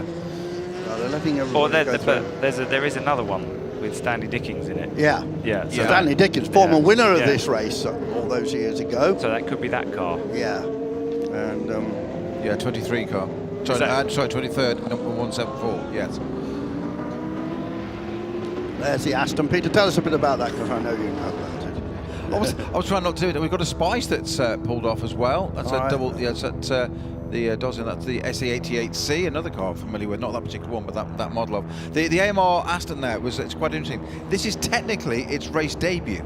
They're letting everyone go through. There is another one with Stanley Dickens in it. Yeah. Yeah. So Stanley Dickens, former winner of Yeah. this race all those years ago. So that could be that car. Yeah. And Yeah, 23 car. Sorry, 23rd, number 174. Yes. there's the Aston. Peter, tell us a bit about that, because I know you know about it. I was trying not to. We've got a Spice that's pulled off as well. That's a double. Yeah, that's the Dodson. That's the SE88C, another car I'm familiar with. Not that particular one, but that model of the AMR Aston. There it's quite interesting. This is technically its race debut,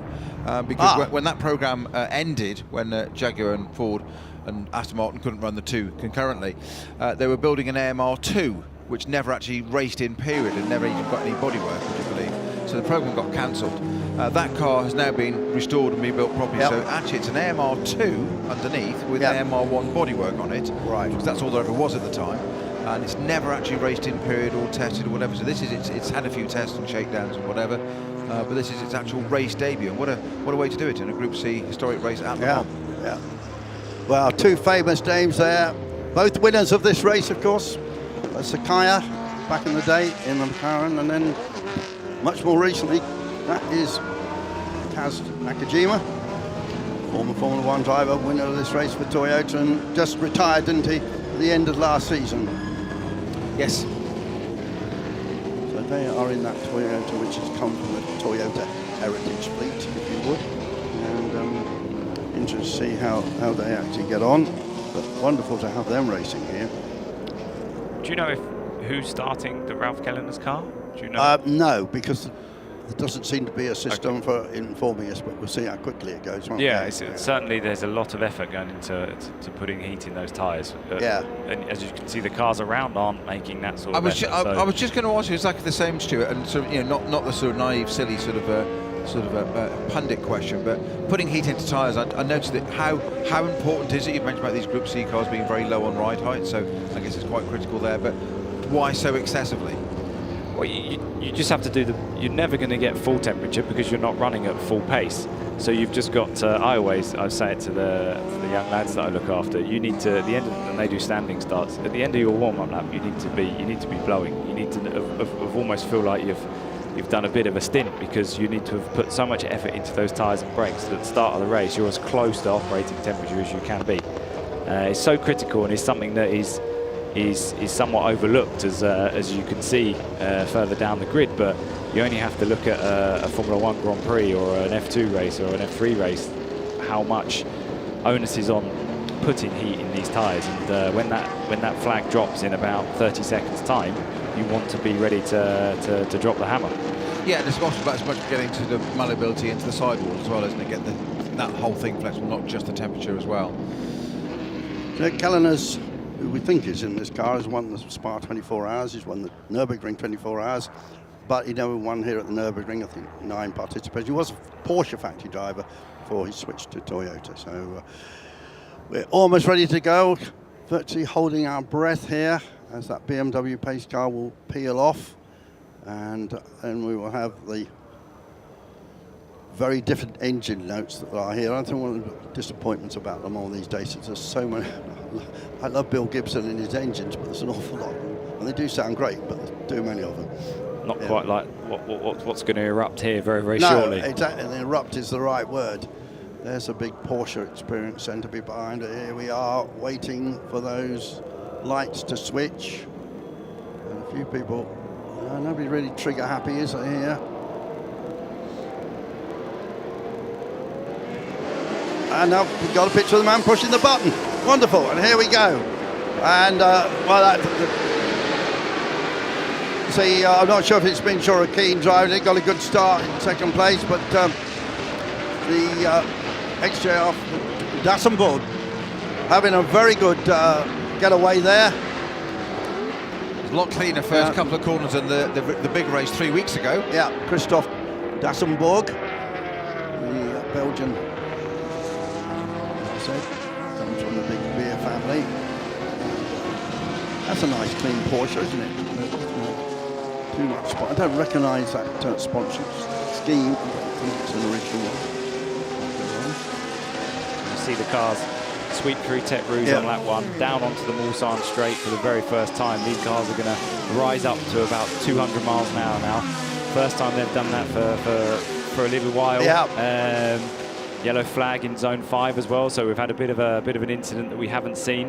because when that program ended, when Jaguar and Ford and Aston Martin couldn't run the two concurrently, they were building an AMR2, which never actually raced in period and never even got any bodywork, would you believe? So the program got cancelled. That car has now been restored and rebuilt properly. Yep. So actually, it's an AMR2 underneath with Yep. AMR1 bodywork on it. Right. Because that's all there ever was at the time. And it's never actually raced in period or tested or whatever. So this is it's had a few tests and shakedowns and whatever. But this is its actual race debut. And what a way to do it in a Group C historic race at Le Mans. Yeah. Well, two famous names there. Both winners of this race, of course. Sakaya back in the day in the McLaren, and then much more recently, that is Kaz Nakajima, former Formula One driver, winner of this race for Toyota, and just retired, didn't he, at the end of last season? Yes. So they are in that Toyota, which has come from the Toyota Heritage Fleet, if you would. And interesting to see how they actually get on. But wonderful to have them racing here. Do you know who's starting the Ralph Kellerner's car? Do you know? No, because there doesn't seem to be a system for informing us, but we'll see how quickly it goes. Won't Yeah, we? certainly there's a lot of effort going into putting heat in those tyres. Yeah. And as you can see, the cars around aren't making that sort of effort. I was just going to ask you exactly the same, Stuart, and sort of, not the sort of naive, silly sort of a pundit question, but putting heat into tyres, I noticed that how important is it? You've mentioned about these Group C cars being very low on ride height, so I guess it's quite critical there, but why so excessively? Well, you just have to you're never going to get full temperature because you're not running at full pace. So you've just got I say it to the young lads that I look after, you need to, at the end of, and they do standing starts, at the end of your warm-up lap, you need to be blowing. You need to have almost feel like you've done a bit of a stint, because you need to have put so much effort into those tyres and brakes that at the start of the race you're as close to operating temperature as you can be. It's so critical, and it's something that is somewhat overlooked, as you can see further down the grid. But you only have to look at a Formula One Grand Prix or an F2 race or an F3 race, how much onus is on putting heat in these tyres. And when that flag drops in about 30 seconds time, you want to be ready to drop the hammer. Yeah, and it's also about as much getting to the malleability into the sidewall as well, isn't it? Get that whole thing flexible, not just the temperature as well. Kellerner's, who we think is in this car, has won the Spa 24 Hours, he's won the Nürburgring 24 Hours, but he never won here at the Nürburgring. I think 9 participants. He was a Porsche factory driver before he switched to Toyota. So we're almost ready to go, virtually holding our breath here as that BMW pace car will peel off, and then we will have the very different engine notes that are here. I think one of the disappointments about them all these days is there's so many. I love Bill Gibson and his engines, but there's an awful lot, and they do sound great, but there's too many of them. Not quite like what's going to erupt here very no, shortly. Exactly, and erupt is the right word. There's a big Porsche Experience Centre behind it. Here we are waiting for those lights to switch, and a few people, nobody really trigger happy, is it here? And now we've got a picture of the man pushing the button. Wonderful, and here we go. And see, I'm not sure if it's been Shora Keen driving it, got a good start in second place, but the XJR Dassenburg having a very good getaway there. It's a lot cleaner first couple of corners than the big race 3 weeks ago. Yeah, Christoph Dassenburg, the Belgian, comes from the big beer family. That's a nice clean Porsche, isn't it? Too much. I don't recognise that sponsorship scheme. I think it's an original one. You see the cars sweep through Tech Rouge on lap 1, down onto the Mulsanne straight for the very first time. These cars are going to rise up to about 200 miles an hour now. First time they've done that for a little while. Yeah. Yellow flag in zone 5 as well, so we've had a bit of an incident that we haven't seen.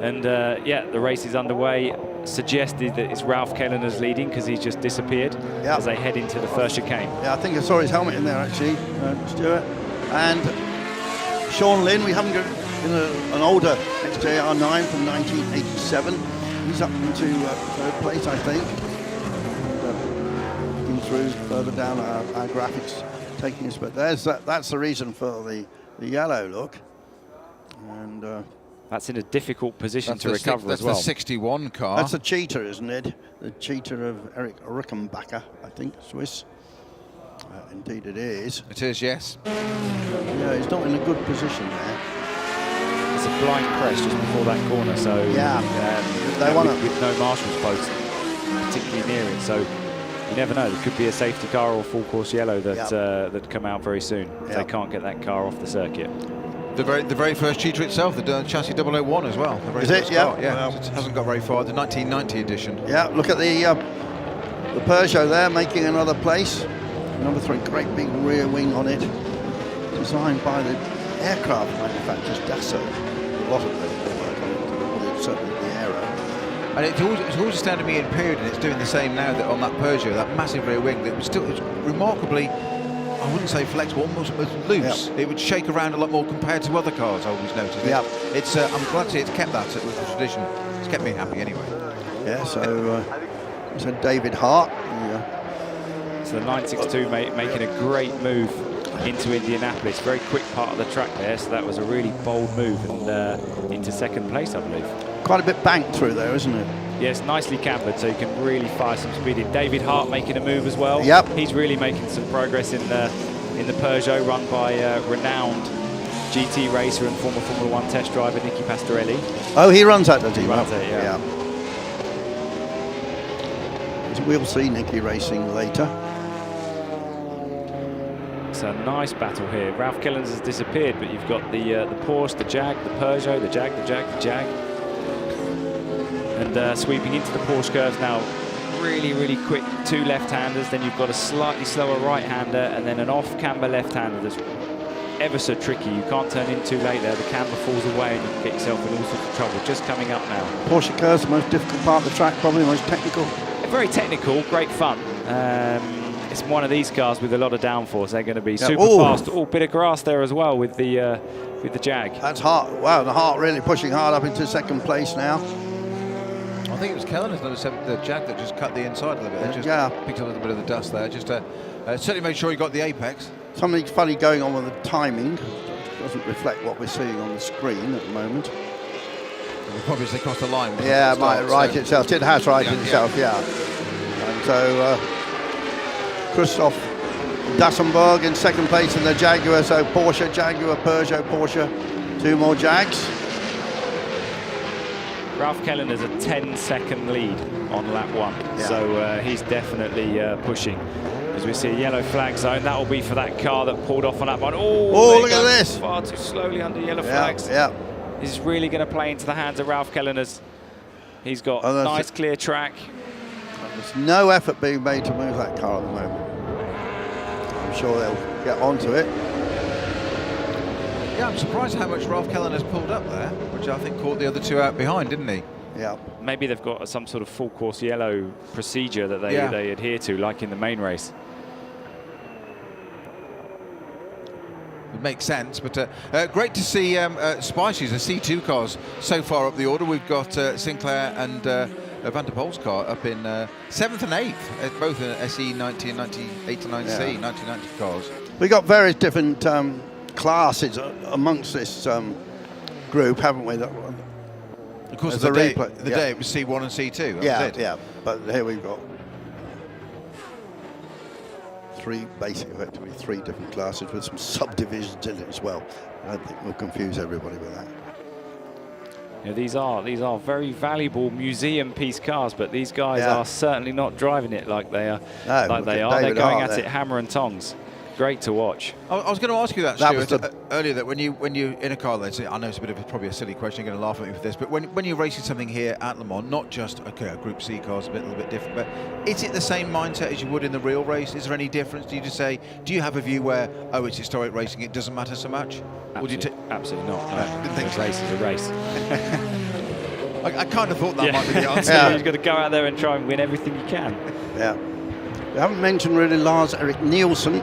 And yeah, the race is underway. Suggested that it's Ralph Kellerner's leading because he's just disappeared as they head into the first chicane. Yeah, I think I saw his helmet in there actually, Stuart. And Sean Lynn, we haven't got an older XJR 9 from 1987. He's up into third place, I think. Looking through further down our graphics, taking us, but that's the reason for the yellow look. And that's in a difficult position to recover as well. That's the 61 car. That's a cheater, isn't it? The cheater of Eric Rickenbacker, I think, Swiss. Indeed it is. It is, yes. Yeah, he's not in a good position there. It's a blind crest just before that corner, so they want with no marshals post particularly near it, so you never know. There could be a safety car or full course yellow that that come out very soon if they can't get that car off the circuit. The very first cheater itself, the chassis 001 as well. The very Is it? first Yeah. car. Yeah. Well, It hasn't got very far. The 1990 edition. Yeah, look at the Peugeot there making another place. Number 3, great big rear wing on it. Designed by the aircraft manufacturers, Dassault. A lot of them work on it, certainly the Aero. And it's always astounded me in period, and it's doing the same now that on that Peugeot, that massive rear wing, that was still remarkably, I wouldn't say flexible, almost loose. Yep. It would shake around a lot more compared to other cars, I always noticed. Yep. It's I'm glad to see it's kept that with the tradition. It's kept me happy anyway. Yeah, so David Hart. So the 962 making a great move into Indianapolis. Very quick part of the track there, so that was a really bold move and into second place, I believe. Quite a bit banked through there, isn't it? Yes, nicely cambered, so you can really fire some speed in. David Hart making a move as well. Yep. He's really making some progress in the Peugeot, run by renowned GT racer and former Formula 1 test driver Nicky Pastorelli. Oh, he runs that, does he? He runs it, yeah. We'll see Nicky racing later. It's a nice battle here. Ralph Kellens has disappeared, but you've got the Porsche, the Jag, the Peugeot, the Jag, the Jag, the Jag. And sweeping into the Porsche curves now. Really, really quick 2 left-handers. Then you've got a slightly slower right-hander and then an off-camber left-hander that's ever so tricky. You can't turn in too late there. The camber falls away and you can get yourself in all sorts of trouble. Just coming up now. Porsche curves, the most difficult part of the track, probably the most technical. Very technical, great fun. It's one of these cars with a lot of downforce. They're going to be super fast. Oh, bit of grass there as well with the Jag. That's Hart. Wow, the Hart really pushing hard up into second place now. I think it was Kellner's number 7, the Jag, that just cut the inside a little bit. They just picked up a little bit of the dust there. Just certainly made sure he got the apex. Something funny going on with the timing. It doesn't reflect what we're seeing on the screen at the moment. Probably as they crossed the line. Yeah, it might right itself. It has righted itself, yeah. And so Christoph Dassenberg in second place in the Jaguar. So Porsche, Jaguar, Peugeot, Porsche. 2 more Jags. Ralph Kellen has a 10-second lead on lap 1. Yeah. So he's definitely pushing. As we see a yellow flag zone, that will be for that car that pulled off on lap 1. Oh, look at this. Far too slowly under yellow flags. Yeah. This is really going to play into the hands of Ralph Kelleners. He's got a nice clear track. There's no effort being made to move that car at the moment. I'm sure they'll get onto it. Yeah, I'm surprised how much Ralph Kellen has pulled up there, which I think caught the other 2 out behind, didn't he? Yeah. Maybe they've got some sort of full course yellow procedure that they adhere to, like in the main race. It makes sense, but great to see Spices, the C2 cars, so far up the order. We've got Sinclair and Van der Poel's car up in 7th and 8th, both in SE 90 and 98 to 90C, 1990 cars. We got various different classes amongst this group, haven't we? That one. Of course, the day it was C1 and C2. Yeah. But here we've got 3 effectively 3 different classes with some subdivisions in it as well. I don't think we'll confuse everybody with that. Yeah, these are very valuable museum piece cars, but these guys are certainly not driving it like they are. No, They're going at it hammer and tongs. Great to watch. I was going to ask you that, Stuart, earlier, that when you're in a car, let's say, I know it's probably a silly question, you're going to laugh at me for this, but when you're racing something here at Le Mans, not just a Group C car's a little bit different, but is it the same mindset as you would in the real race? Is there any difference? Do you just say, do you have a view where, oh, it's historic racing, it doesn't matter so much? Absolutely not. No. Didn't think so. Race is a race. I kind of thought that might be the answer. You've got to go out there and try and win everything you can. Yeah. We haven't mentioned really Lars Erik Nielsen,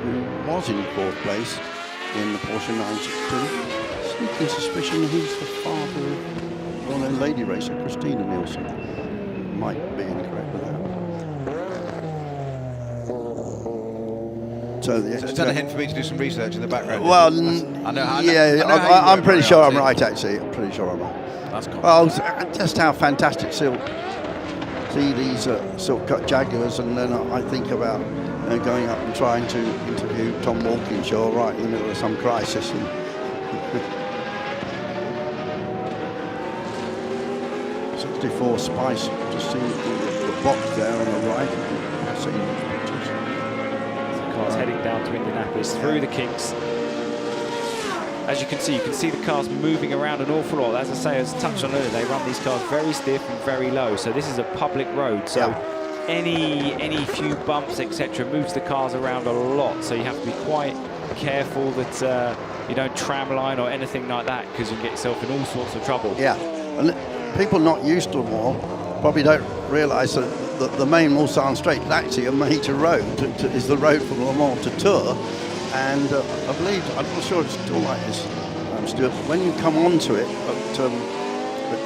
who was in 4th place in the Porsche 962. Sneaking suspicion he's the father of well-known lady racer Christina Nielsen. Might be incorrect with that. So is that a hint for me to do some research in the background? Well, I'm pretty sure I'm right, actually. I'm pretty sure I'm right. That's cool. Well, just how fantastic see these silk cut Jaguars, and then I think about going up and trying to interview Tom Walkinshaw right in the middle of some crisis. 64 Spice, just see the box there on the right. I've seen those pictures. The car's heading down to Indianapolis through the kinks. As you can see the cars moving around an awful lot. As I say, as touched on earlier, they run these cars very stiff and very low. So this is a public road. So any few bumps, etc., moves the cars around a lot. So you have to be quite careful that you don't tramline or anything like that, because you can get yourself in all sorts of trouble. Yeah, and people not used to them all probably don't realise that the main Mulsanne Straight is actually a major road. Is the road from Le Mans to Tours. And I believe, I'm not sure it's still like this, Stuart, but when you come onto it at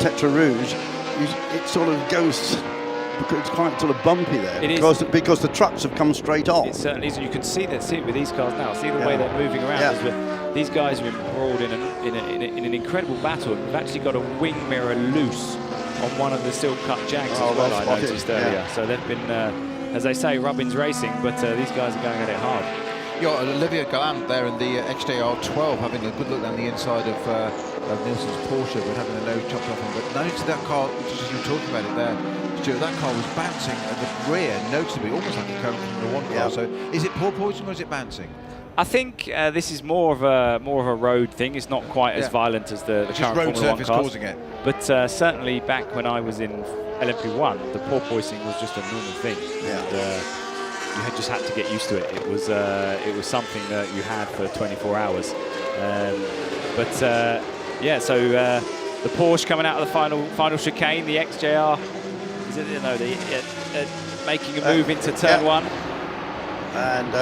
Tetra Rouge, it sort of goes, because it's quite sort of bumpy there. Because the trucks have come straight on. It certainly is, and you can see it with these cars now. See the way they're moving around. These guys are embroiled in an incredible battle. We've actually got a wing mirror loose on one of the silk-cut Jags as well, I noticed earlier. So they've been, as they say, Rubbins racing, but these guys are going at it hard. You got Olivia Gallant there in the XJR 12 having a good look down the inside of Nielsen's Porsche, but having a nose chopped off him. But notice that car, just as you were talking about it there, Stuart, that car was bouncing at the rear noticeably, almost like it came from the one car. So is it porpoising or is it bouncing? I think this is more of a road thing. It's not quite as violent as the current Formula 1 cars. Causing it. But certainly back when I was in LMP1, the porpoising was just a normal thing. And, you just had to get used to it. It was something that you had for 24 hours. Yeah, so the Porsche coming out of the final chicane, the XJR, is it, making a move into turn one. And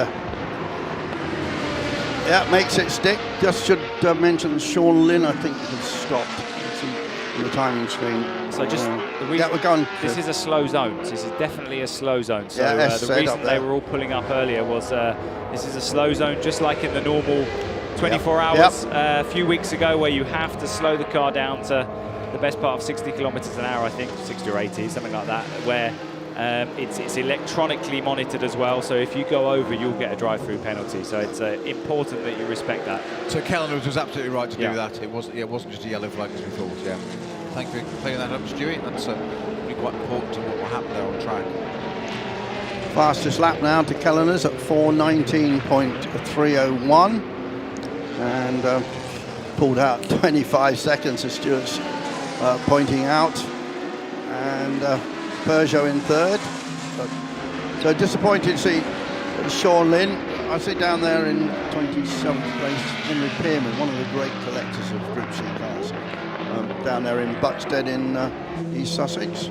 makes it stick. Just should mention Sean Lynn, I think, has stopped. On the timing screen. So just the reason, we're going. This is a slow zone. This is definitely a slow zone. So the reason they were all pulling up earlier was this is a slow zone, just like in the normal 24 hours a few weeks ago, where you have to slow the car down to the best part of 60 kilometers an hour, I think, 60 or 80, something like that, where it's electronically monitored as well. So if you go over, you'll get a drive-through penalty. So it's important that you respect that. So Kellner was absolutely right to do that. It wasn't just a yellow flag as we thought. Yeah. Thank you for clearing that up, Stewie. That's really quite important to what will happen there on track. Fastest lap now to Kellner's at 4:19.301, and pulled out 25 seconds, as Stuart's pointing out, and Peugeot in third. So disappointed to see Sean Lynn. I see down there in 27th place Henry Pearman, one of the great collectors of Group C cars, down there in Buxted in East Sussex.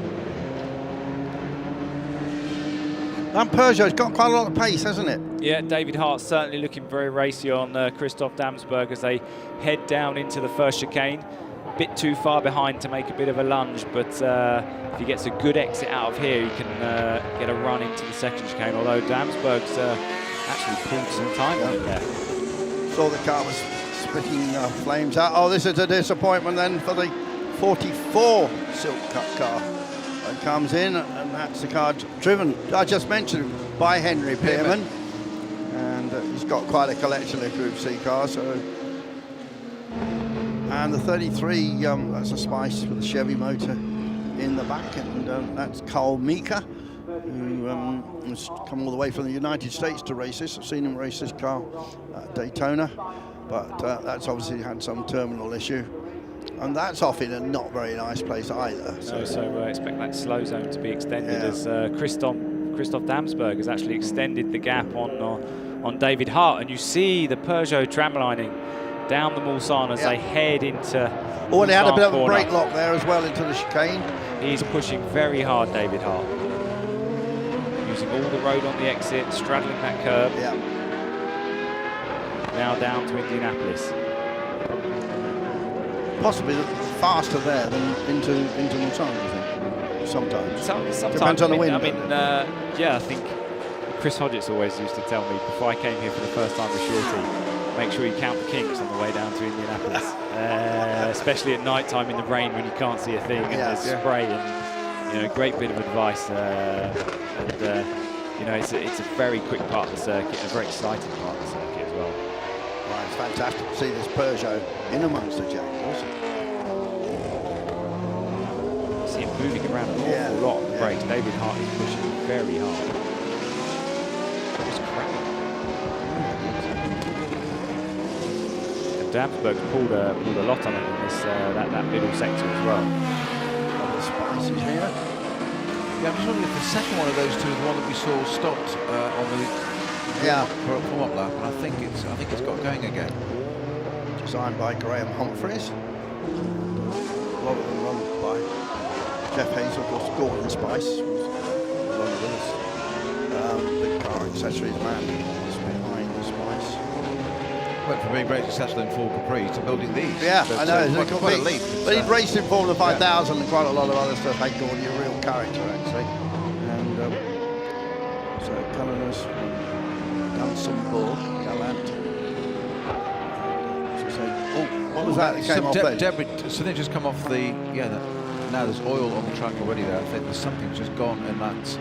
That Peugeot's got quite a lot of pace, hasn't it? Yeah, David Hart's certainly looking very racy on Christoph Damsberg as they head down into the first chicane. A bit too far behind to make a bit of a lunge, but if he gets a good exit out of here, he can get a run into the second chicane, although Damsberg's actually pulled some time on it there. Saw the car was spitting flames out. Oh, this is a disappointment then for the 44 Silk Cut car. That comes in, and that's the car driven, I just mentioned, by Henry Pearman. And he's got quite a collection of Group C cars. So. And the 33, that's a Spice with a Chevy motor in the back, and that's Carl Mika, who has come all the way from the United States to race this. I've seen him race this car at Daytona, but that's obviously had some terminal issue. And that's off in a not very nice place either. So expect that slow zone to be extended as Christoph Damsberg has actually extended the gap on David Hart. And you see the Peugeot tramlining down the Mulsanne as they head into and they had a bit of a brake lock there as well into the chicane. He's pushing very hard, David Hart. Using all the road on the exit, straddling that curb. Yeah. Now down to Indianapolis. Possibly faster there than into Mulsanne, I think. Sometimes. Sometimes. Depends on the wind. I think Chris Hodgetts always used to tell me before I came here for the first time with Shorty, make sure you count the kinks on the way down to Indianapolis, especially at night time in the rain when you can't see a thing and there's spray. And great bit of advice. you know, it's a very quick part of the circuit, a very exciting part of the circuit as well. Right, it's fantastic to see this Peugeot in amongst the Jaguars. See him moving around an awful lot on the brakes. David Hart is pushing very hard. It's cracking. And Damsberg pulled a lot on it in this that middle sector as well. Other spices here. Yeah, I'm just wondering if the second one of those two is the one that we saw stopped on the from up lap, and I think it's got going again. Designed by Graham Humphreys. A lot of them run by Jeff Hazel, of course. Gordon Spice was along with us. Big car accessories man is behind the Spice. Went from being very successful in Ford Capri to building these. Yeah, But, I know. quite a leap. But he'd raced in Formula 5000 and quite a lot of other stuff. Made Gordon a real character, actually. And so Cullen's done some ball, Gallant. What was that came off there? Debris, something just come off the, now there's oil on the track already there. I think there's something's just gone, and that's,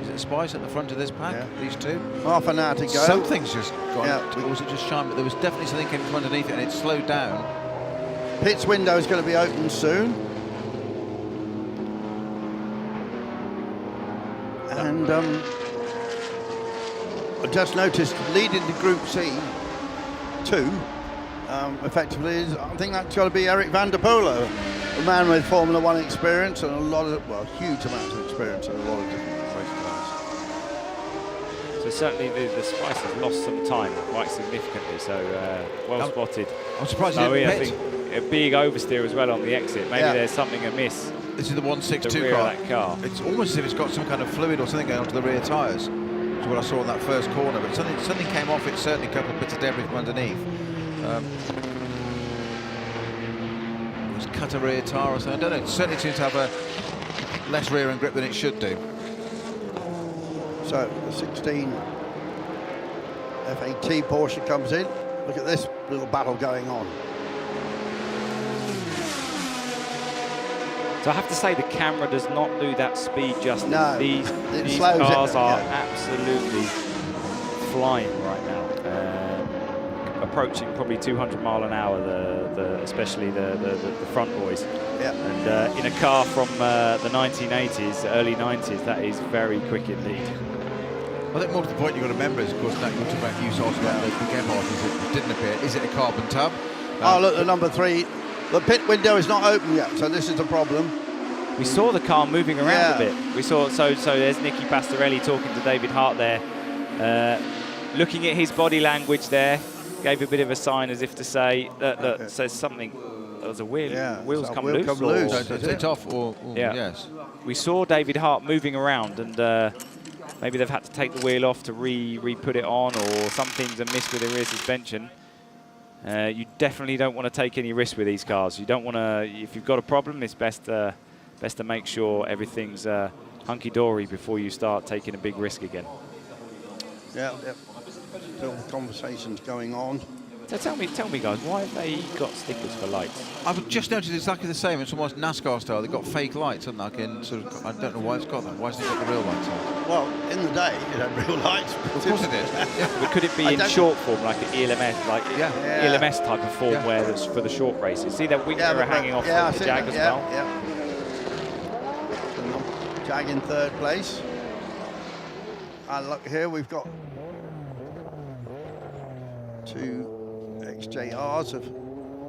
is it Spice at the front of this pack, these two? Half an hour to go. Something's just gone, Yeah. or was it just shine? But there was definitely something came from underneath it, and it slowed down. Pits window is going to be open soon. And I just noticed leading the Group C2 effectively is, I think that's got to be Eric van der Polo, a man with Formula 1 experience and a lot of, well, huge amounts of experience in a lot of different race cars. So certainly the Spice has lost some time quite significantly, so well spotted. I'm surprised I he didn't think pit. a big oversteer as well on the exit. Maybe there's something amiss. This is the 162 the rear car. of that car. It's almost as if it's got some kind of fluid or something going onto the rear tyres, which is what I saw in that first corner. But something came off it, certainly a couple of bits of debris from underneath. It was cut a rear tyre or something. I don't know. It certainly seems to have a less rear end grip than it should do. So the 16 FAT Porsche comes in. Look at this little battle going on. So I have to say the camera does not do that speed justice. No, These slows cars it, are absolutely flying right now. Approaching probably 200 mile an hour, especially the front boys. Yeah. And in a car from the 1980s, early 90s, that is very quick indeed. I think more to the point you've got to remember is, of course, that you're talking about use also about the big MRs, it didn't appear. Is it a carbon tub? Oh, look, the number 3. The pit window is not open yet, so this is a problem. We saw the car moving around a bit. We saw, so there's Nicky Pastorelli talking to David Hart there, looking at his body language there, gave a bit of a sign as if to say that says something. There's a wheel, wheels so come wheel loose. come loose. So it's off, or yes. We saw David Hart moving around, and maybe they've had to take the wheel off to re-put it on, or something's amiss with the rear suspension. You definitely don't want to take any risks with these cars. You don't want to. If you've got a problem, it's best to make sure everything's hunky-dory before you start taking a big risk again. Yeah. Still conversations going on. So tell me, guys, why have they got stickers for lights? I've just noticed exactly the same. It's almost NASCAR style. They've got fake lights, haven't they? Like in sort of, I don't know why it's got them. Why hasn't it got the real lights on? Well, in the day, it had real lights. Of course it did. But could it be in short form, like an ELMS, like ELMS type of form, where it's for the short races? See that wing mirror hanging off the Jag as well? Yeah. Jag in 3rd place. And look here, we've got 2 XJRs of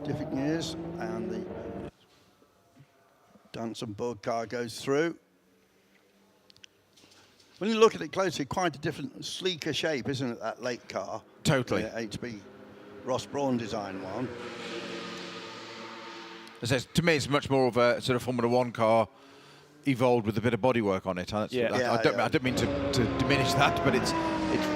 different years, and the Dunstan-Bug car goes through. When you look at it closely, quite a different, sleeker shape, isn't it, that late car? Totally. The HB Ross Brawn design one. To me, it's much more of a sort of Formula 1 car evolved with a bit of bodywork on it. I don't mean to diminish that, but it's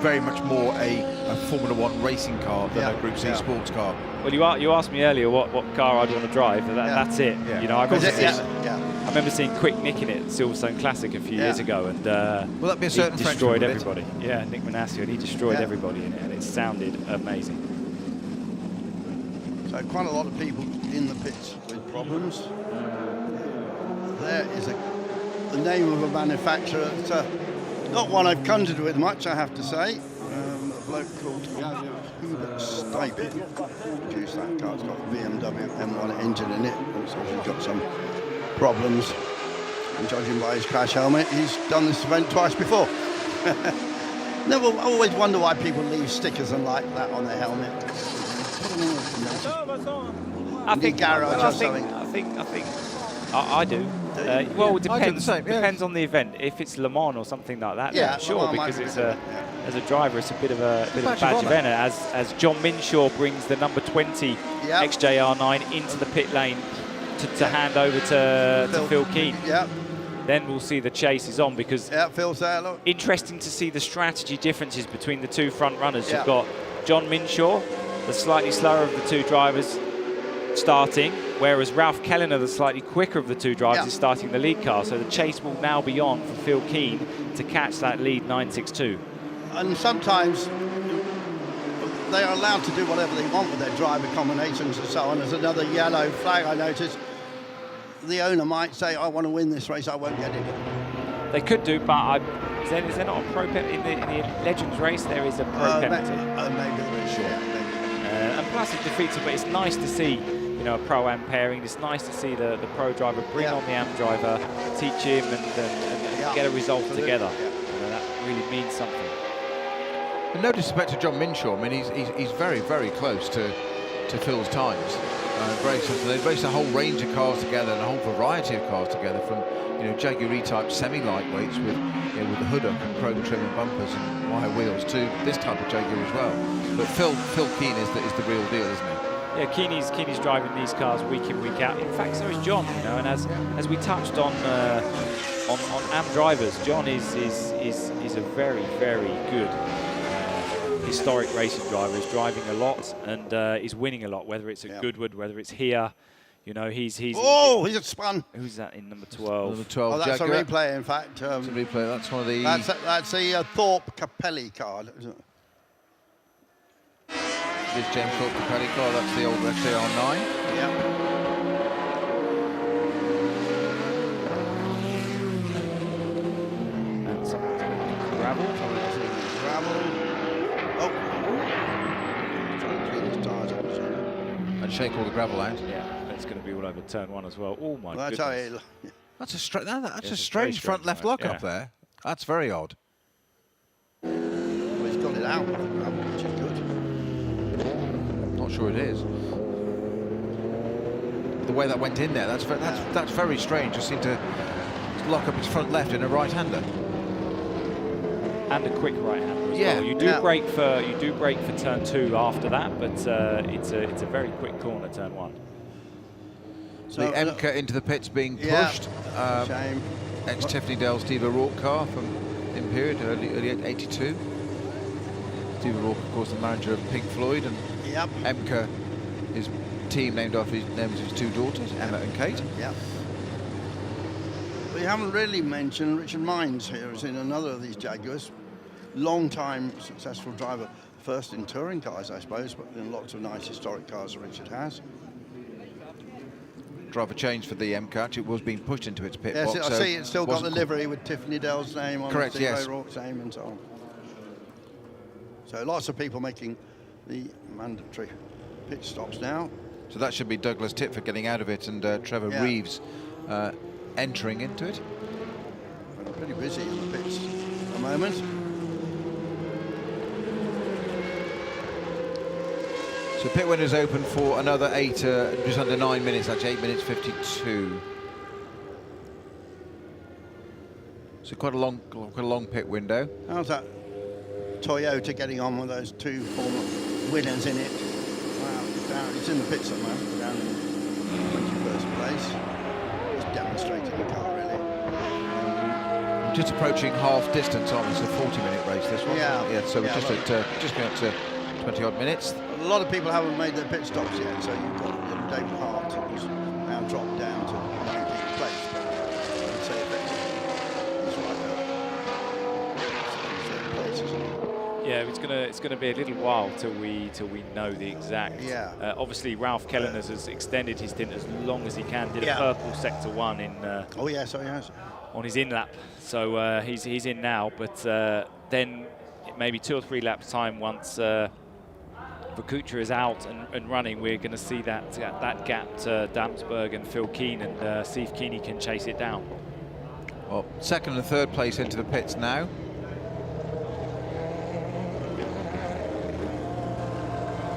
very much more a Formula 1 racing car than a Group C sports car. Well, you asked me earlier what car I'd want to drive. That's it. Yeah. You know, I remember seeing Quick Nick in it at Silverstone Classic a few years ago, and will that be a certain he destroyed everybody. Yeah, Nick Manasio, and he destroyed everybody in it, and it sounded amazing. So quite a lot of people in the pits with problems. There is the name of a manufacturer. Not one I've conjured with much, I have to say. A bloke called Hubert Staple produced that car. It's got a BMW M1 engine in it. Looks like he's got some problems. And judging by his crash helmet, he's done this event twice before. I always wonder why people leave stickers and like that on their helmet. I think I do. Well, it depends. Depends on the event. If it's Le Mans or something like that, yeah, then sure, because it's as a driver, it's a bit of a badge of honor. As John Minshaw brings the number 20 XJR9 into the pit lane to hand over to Phil Keane. Then we'll see the chase is on, because Phil's there, look. Interesting to see the strategy differences between the two front runners. You've got John Minshaw, the slightly slower of the two drivers, starting, whereas Ralph Kellner, the slightly quicker of the two drivers, is starting the lead car. So the chase will now be on for Phil Keane to catch that lead 962. And sometimes they are allowed to do whatever they want with their driver combinations and so on. There's another yellow flag I noticed. The owner might say, I want to win this race, I won't get it. They could do, but is there not a pro penalty in the Legends race? There is a pro penalty. Maybe there is, and plus it defeats it, but it's nice to see, you know, a pro-am pairing. It's nice to see the pro driver bring on the am driver, teach him and get a result together. You know, that really means something. And no disrespect to John Minshaw, I mean, he's very, very close to Phil's times. They've raced a whole range of cars together and a whole variety of cars together, from Jaguar E-type semi-lightweights with with the hood up and chrome trim and bumpers and wire wheels to this type of Jaguar as well. But Phil Keane is the real deal, isn't he? Yeah, Keeney's driving these cars week in, week out. In fact, so is John. And as we touched on AM drivers, John is a very, very good historic racing driver. He's driving a lot and he's winning a lot, whether it's at Goodwood, whether it's here. He's a spun. Who's that in number 12? Number 12. Oh, that's Jaguar. a replay, in fact. That's a replay. That's one of the. That's the Thorpe Capelli card, isn't it? This James Thorpe Capelli car. That's the old XJR9. Yeah. And some gravel. Oh. Trying to clean his tyres up. And shake all the gravel out. Yeah, it's going to be all over turn one as well. Oh my goodness. That's a strange front left lock up there. That's very odd. Well, he's got it out, which is good. Not sure it is. The way that went in there, that's very strange. Just seemed to lock up his front left in a right-hander. And a quick right-hander as well. You do brake for turn 2 after that, but it's a very quick corner, turn 1. So the MK into the pits being pushed. Shame. Ex-Tiffany Dale Steve O'Rourke car from Imperial, early 82. Steve O'Rourke, of course, the manager of Pink Floyd, and MK, his team named after his two daughters, Emma and Kate. Yeah. We haven't really mentioned Richard Mines here, who's in another of these Jaguars. Long-time successful driver, first in touring cars, I suppose, but in lots of nice historic cars that Richard has. Driver change for the MCAT. It was being pushed into its pit box. Yes, I see it's still got the livery with Tiffany Dell's name on it, Steve O'Rourke's name and so on. So lots of people making the mandatory pit stops now. So that should be Douglas Titford getting out of it and Trevor Reeves entering into it. We're pretty busy in the pits at the moment. So pit windows open for another 8, just under 9 minutes. That's 8 minutes 52. So quite a long pit window. How's that Toyota getting on with those two former winners in it? Wow, it's in the pits at the moment, down in 21st place. Just demonstrating the car, really. Just approaching half distance, aren't we? It's a 40-minute race, this one. Yeah. So we're just going up to 20-odd minutes. A lot of people haven't made their pit stops yet, so you've got little David Hart, who's now dropped down to 19th place. But I would say effectively he's right there. Third place, isn't he? Yeah, it's gonna be a little while till we know the exact. Yeah. Obviously, Ralph Kellner has extended his stint as long as he can. Did a purple sector 1 in. Oh yes, he has. on his in lap. So he's in now, but then maybe 2 or 3 laps time once Kuchar is out and running, we're going to see that gap to Damsberg and Phil Keen, and see if Keeney can chase it down. Well, second and third place into the pits now.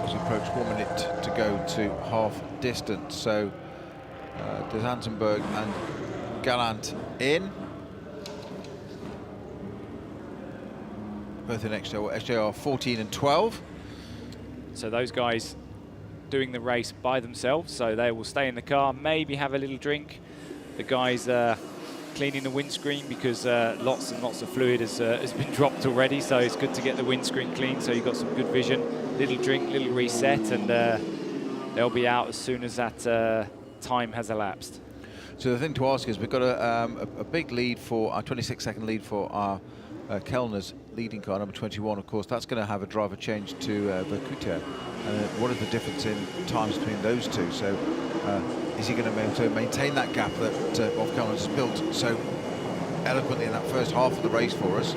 As we approach 1 minute to go to half distance, so De Zantenberg and Gallant in. Both in XJR 14 and 12. So those guys doing the race by themselves, so they will stay in the car, maybe have a little drink. The guys cleaning the windscreen, because lots and lots of fluid has been dropped already, so it's good to get the windscreen clean so you've got some good vision. Little drink, little reset, and they'll be out as soon as that time has elapsed. So the thing to ask is, we've got a big lead for our 26-second lead for our Kellner's leading car, number 21. Of course, that's going to have a driver change to Kuchar. What is the difference in times between those two? So is he going to be able to maintain that gap that Bob Kellner's built so eloquently in that first half of the race for us?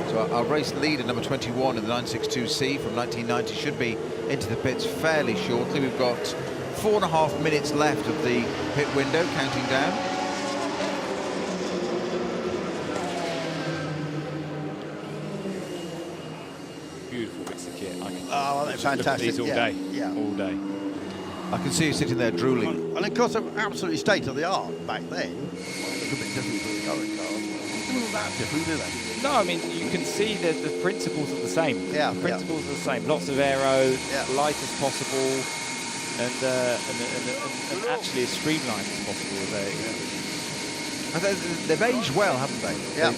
So our race leader, number 21 in the 962C from 1990, should be into the pits fairly shortly. We've got 4.5 minutes left of the pit window, counting down. Beautiful bits of kit. Oh, that's fantastic. These all day. Yeah. All day. I can see you sitting there drooling. And of course, absolutely state of the art back then. A little bit different to the current cars. Not that different, do they? No, I mean, you can see that the principles are the same. Yeah. The principles are the same. Lots of aero, Yeah. light as possible, and actually as streamlined as possible. They've aged well, haven't they? Yeah.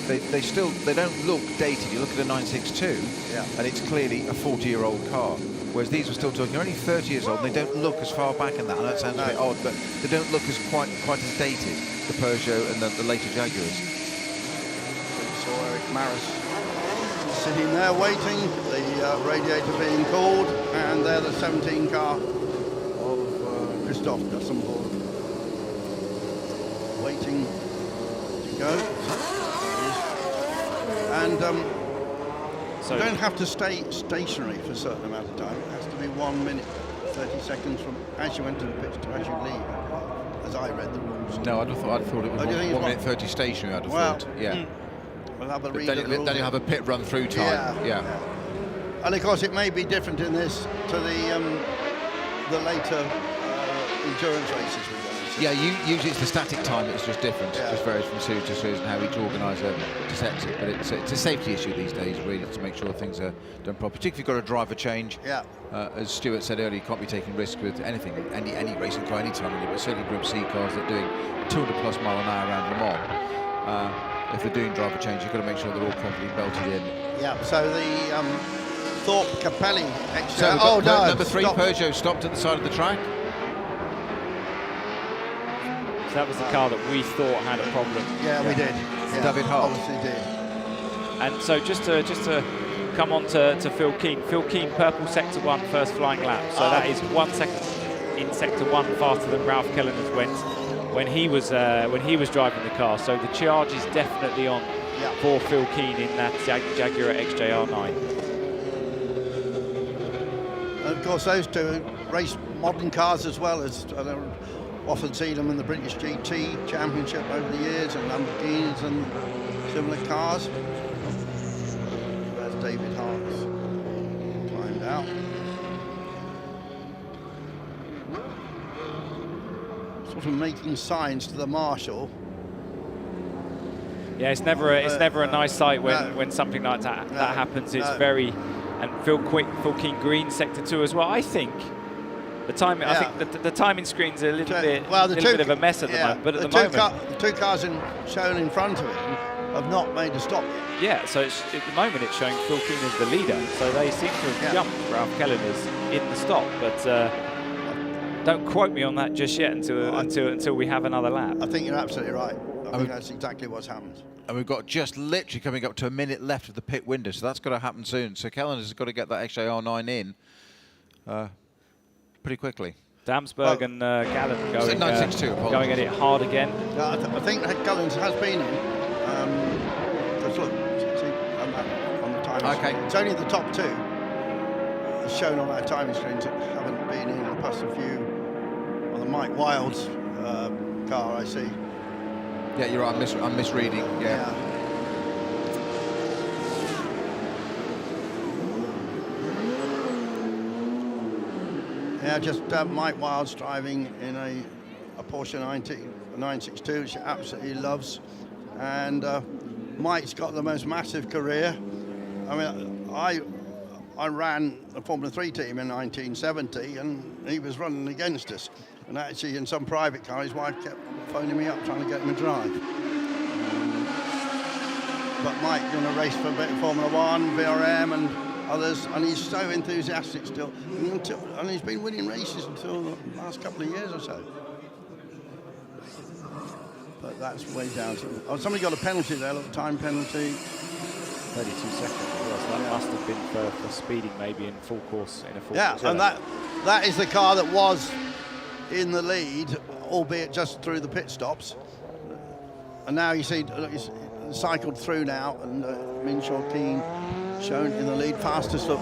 They don't look dated. You look at a 962, Yeah. and it's clearly a 40-year-old car. Whereas these were still talking, they're only 30 years old, and they don't look as far back in that. And that sounds a bit odd, but they don't look as quite as dated, the Peugeot and the later Jaguars. So Eric Maris sitting there waiting, the radiator being called, and they're the 17 car of Christoph Gassenborg. Waiting to go. And So you don't have to stay stationary for a certain amount of time. It has to be 1 minute, 30 seconds from as you enter the pitch to as you leave, as I read the rules. No, I'd have thought it was do you think 1 it's minute 30 stationary, I'd have Well, thought. Yeah. We'll have a But read then, of the rules. then you'll have a pit run through time. Yeah. And of course, it may be different in this to the later endurance races we're going to see. Yeah, usually it's the static time that's just different. Yeah. It just varies from series to series and how each organiser sets it. But it's a safety issue these days, really, to make sure things are done properly. Particularly if you've got a driver change. Yeah. As Stuart said earlier, you can't be taking risks with anything, any racing car, any time, really, but certainly Group C cars that are doing 200+ mile an hour around Le Mans. If they're doing driver change, you've got to make sure they're all properly belted in. Yeah. So the Thorpe Capelli extra. So no, number 3 stop. Peugeot stopped at the side of the track. So that was the car that we thought had a problem. Yeah, we did. Yeah, David Hart. obviously did. And so just to come on to Phil Keen. Phil Keen, purple sector 1, first flying lap. So that is 1 second in sector 1 faster than Ralph Kellerner's went when he was driving the car. So the charge is definitely on for Phil Keen in that Jaguar XJR9. And of course, those two race modern cars as well, as I often see them in the British GT Championship over the years, and Lamborghinis and similar cars. There's David Hart's climbed out. Sort of making signs to the marshal. Yeah, it's never a nice sight when something like that happens. It's very, and Phil Keen green sector 2 as well. I think the time I think the timing screen's a little bit of a mess at the moment. But at the moment, the two cars shown in front of him have not made a stop. Yeah, so at the moment it's showing Phil Keen as the leader. So they seem to have jumped Ralph Kellerner's in the stop, but. Don't quote me on that just yet until we have another lap. I think you're absolutely right. I think that's exactly what's happened. And we've got just literally coming up to a minute left of the pit window, so that's got to happen soon. So Kellerner's got to get that XJR9 in pretty quickly. Damsberg and Gallen going, 962, going at it hard again. I think Gullens has been in. Because look, see, on the timing Okay. screen. It's only the top two shown on our timing screens that haven't been in, plus a few on the Mike Wild's car, I see. Yeah, you're right. I'm misreading. Yeah. Yeah, just Mike Wild's driving in a Porsche 962, which he absolutely loves. And Mike's got the most massive career. I mean, I ran a Formula 3 team in 1970, and he was running against us. And actually, in some private car, his wife kept phoning me up trying to get him a drive. But Mike going to race for a bit of Formula 1, VRM, and others, and he's so enthusiastic still. And he's been winning races until the last couple of years or so. But that's way down to... Oh, somebody got a penalty there, a little time penalty. 32 seconds. Well, so that must have been for speeding, maybe in full course, in a full course. Yeah, and that is the car that was in the lead, albeit just through the pit stops. And now you see, look, he's cycled through now, and Minshaw Keane shown in the lead, fastest look,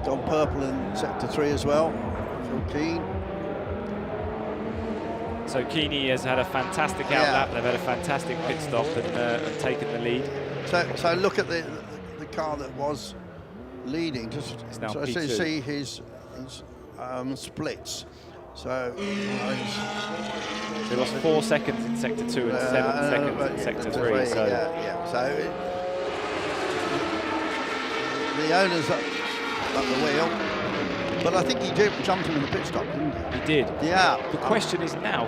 gone purple in sector 3 as well. Phil Keane. So Keeney has had a fantastic outlap. They've had a fantastic pit stop and taken the lead. So look at the car that was leading. Just now so P2. see his splits. So they lost 4 seconds in sector 2 and 7 seconds in sector 3. So So the owner's up the wheel, but I think he jumped him in the pit stop, didn't he? he did. Yeah. The question is now,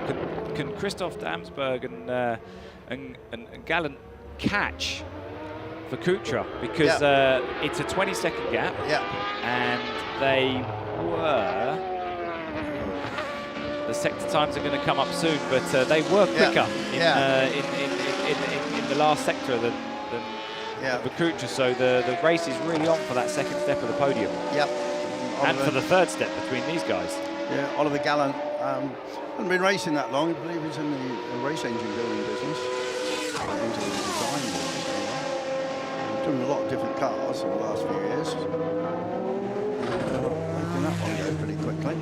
can Christoph Damsberg and Gallen catch for Kutra? Because it's a 20-second gap. Yeah. And they were... The sector times are going to come up soon, but they were quicker in the last sector than Kutra. So the race is really on for that second step of the podium. Yep. And for the third step between these guys. Yeah, Oliver Gallen hasn't been racing that long. I believe he's in the race engine building business. Into the design business. He's doing a lot of different cars in the last few years. Making that one go pretty quickly.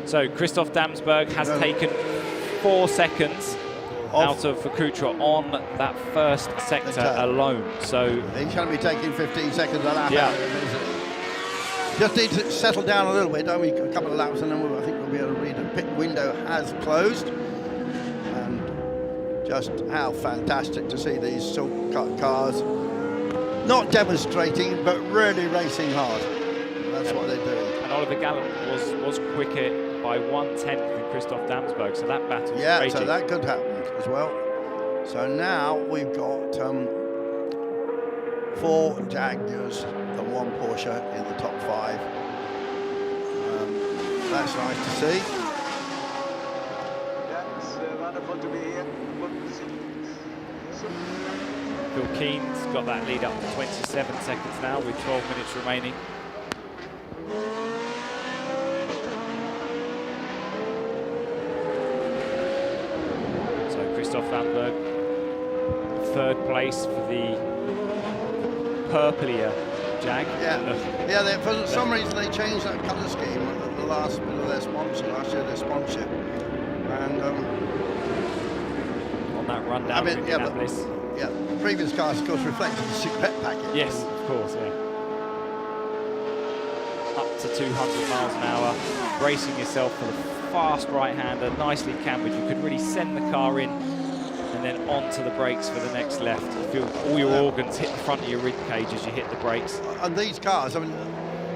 So Christoph Damsberg has taken 4 seconds out of Kutra on that first sector alone. So he's going to be taking 15 seconds a lap. Yeah. Just need to settle down a little bit, don't we? A couple of laps, and then I think we'll be able to read the pit window has closed. And just how fantastic to see these shortcut cars not demonstrating, but really racing hard. That's what they're doing. And Oliver Gallen was quicker by 1/10 than Christoph Damsberg, so that battle's raging. So that could happen as well. So now we've got 4 Jaguars and 1 Porsche in the top 5. That's nice to see. Yeah, it's wonderful to be here. Phil Keene's got that lead up to 27 seconds now with 12 minutes remaining. Christoph Damsberg, 3rd place for the purplier Jag. For some reason they changed that colour scheme at the last bit of their sponsor, last year, their sponsorship. And on that run down to Indianapolis. The previous cars, of course, reflected the cigarette package. Yes, of course, Up to 200 miles an hour, bracing yourself for the fast right-hander, nicely cambered. You could really send the car in and then onto the brakes for the next left. You feel all your organs hit the front of your rib cage as you hit the brakes. And these cars, I mean,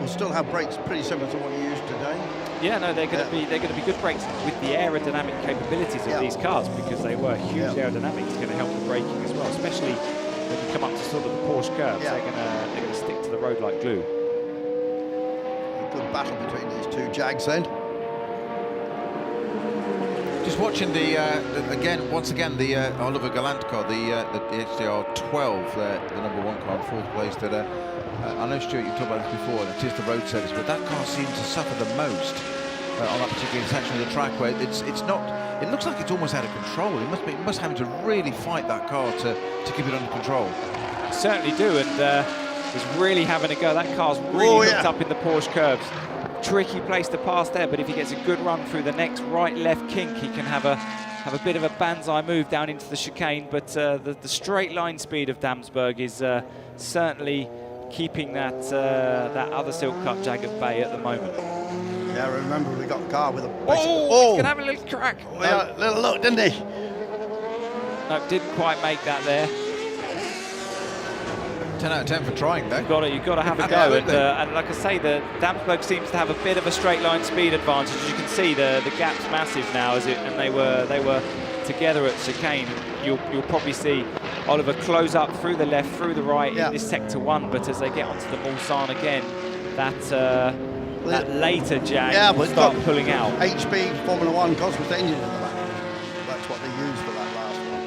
will still have brakes pretty similar to what you use today. Yeah, no, they're going to be good brakes with the aerodynamic capabilities of these cars, because they were huge aerodynamics, going to help the braking as well, especially when you come up to sort of the Porsche curves. They're going to stick to the road like glue. A good battle between these 2 Jags then. Just watching once again, the Oliver Gallant car, the HDR 12, the number 1 car in 4th place. That I know, Stuart, you've talked about this before. It is the road surface, but that car seems to suffer the most on that particular section of the track, where it's not. It looks like it's almost out of control. It must have to really fight that car to keep it under control. Certainly do, and he's really having a go. That car's really hooked up in the Porsche curves. Tricky place to pass there, but if he gets a good run through the next right-left kink, he can have a bit of a banzai move down into the chicane. But the straight line speed of Damsberg is certainly keeping that other Silk Cup Jag at bay at the moment. Yeah, remember we got a car with a... He's gonna have a little crack. Yeah, little look, didn't he? No, didn't quite make that there. 10 out of 10 for trying, though. You've got to have a go, and like I say, the Damsberg seems to have a bit of a straight line speed advantage. As you can see, the gap's massive now, and they were together at chicane. You'll probably see Oliver close up through the left, through the right in this sector 1. But as they get onto the Mulsanne again, that later Jag will start pulling out. HB Formula 1 Cosworth engine in the back. That's what they used for that last one.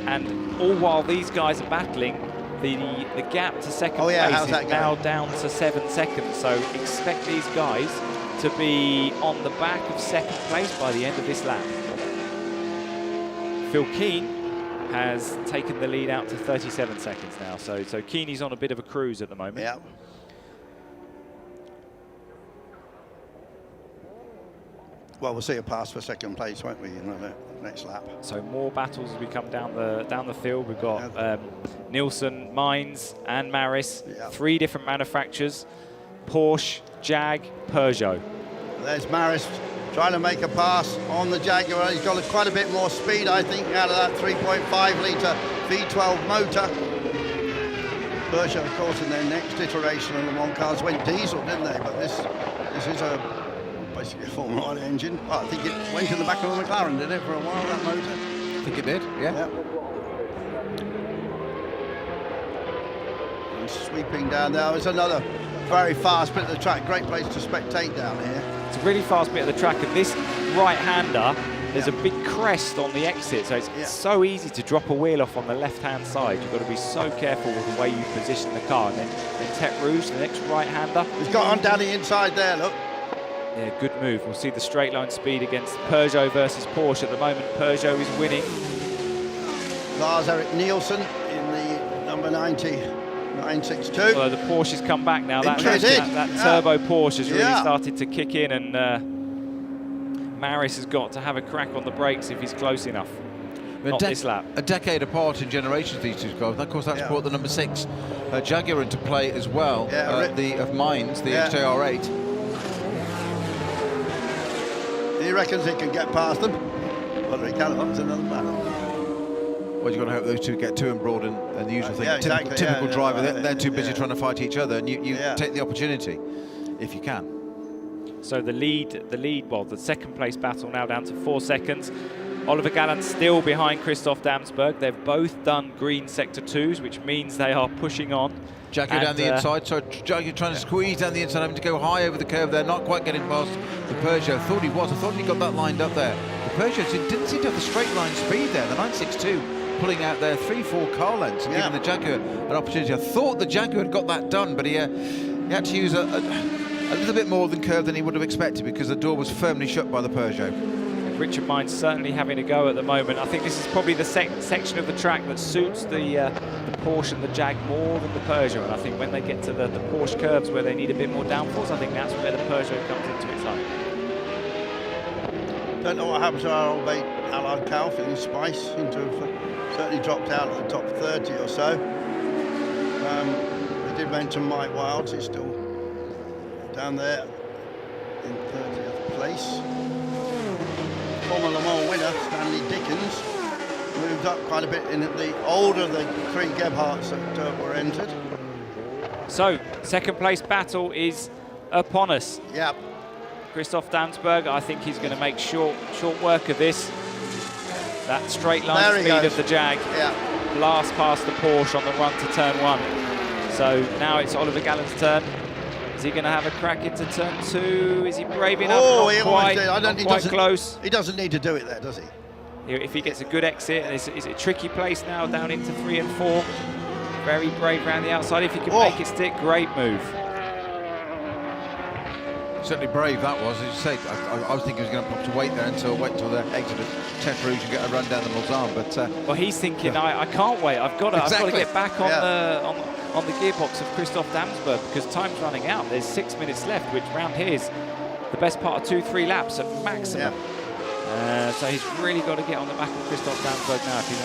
And all while these guys are battling, the gap to second place is now down to 7 seconds. So expect these guys to be on the back of second place by the end of this lap. Phil Keane has taken the lead out to 37 seconds now. So Keeney's on a bit of a cruise at the moment. Yeah. Well, we'll see a pass for second place, won't we, in the next lap? So more battles as we come down the field. We've got Nielsen, Mines, and Maris. 3 different manufacturers: Porsche, Jag, Peugeot. There's Maris trying to make a pass on the Jaguar. He's got quite a bit more speed, I think, out of that 3.5-litre V12 motor. Peugeot, of course, in their next iteration of the 1 cars went diesel, didn't they? But this is basically a Formula 1 engine. Well, I think it went in the back of the McLaren, did it, for a while, that motor? I think it did, yeah. And sweeping down there. It's another very fast bit of the track. Great place to spectate down here. It's a really fast bit of the track, and this right-hander, there's a big crest on the exit, so it's so easy to drop a wheel off on the left-hand side. You've got to be so careful with the way you position the car. And then Tete Rouge, the next right-hander. He's got on down the inside there, look. Yeah, good move. We'll see the straight line speed against Peugeot versus Porsche. At the moment, Peugeot is winning. Lars-Erik Nielsen in the number 962. Although the Porsche's come back now. That turbo Porsche has really started to kick in, and Maris has got to have a crack on the brakes if he's close enough. Not this lap. A decade apart in generations, these 2 cars. And of course, that's brought the number 6 Jaguar into play as well. Of Mines, the HJR8. He reckons he can get past them. Whether he can or not is another matter. Well, you've got to hope those 2 get too embroiled and the usual thing. Exactly, typical driver, they're too busy trying to fight each other, and you take the opportunity if you can. So the second place battle now down to 4 seconds. Oliver Gallant still behind Christoph Damsberg. They've both done green sector 2s, which means they are pushing on. Jaguar down the inside, so Jaguar trying to squeeze down the inside, having to go high over the curve there, not quite getting past the Peugeot. I thought he got that lined up there. The Peugeot didn't seem to have the straight line speed there. The 962 pulling out there 3-4 car lengths and giving the Jaguar an opportunity. I thought the Jaguar had got that done, but he had to use a little bit more than curve than he would have expected, because the door was firmly shut by the Peugeot. Richard Mines certainly having a go at the moment. I think this is probably the section of the track that suits the Porsche and the Jag more than the Peugeot. And I think when they get to the Porsche curves where they need a bit more downforce, I think that's where the Peugeot comes into its own. Don't know what happens to our old mate Allard Kauf in his Spice. Seems to have certainly dropped out of the top 30 or so. We did mention Mike Wilds. He's still down there in 30th place. Former Le Mans winner, Stanley Dickens, moved up quite a bit in the older of the 3 Gebhardts that were entered. So, second place battle is upon us. Yep. Christoph Damsberg, I think he's going to make short work of this. That straight line speed of the Jag. Blast past the Porsche on the run to turn 1. So now it's Oliver Gallant's turn. Is he going to have a crack into turn 2? Is he brave enough? Oh, Not he quite, almost did. I don't. not He quite doesn't. close. He doesn't need to do it there, does he? If he gets a good exit, and it's a tricky place now, down into 3 and 4. Very brave around the outside. If he can make it stick, great move. Certainly brave that was. As you say, I was thinking he was going to pop to wait there until the exit of Tete Rouge and get a run down the Mulsanne, but well, he's thinking, I can't wait. I've got to get back on the gearbox of Christoph Damsberg because time's running out. There's 6 minutes left, which round here is the best part of 2-3 laps at maximum. So he's really got to get on the back of Christoph Damsberg now if he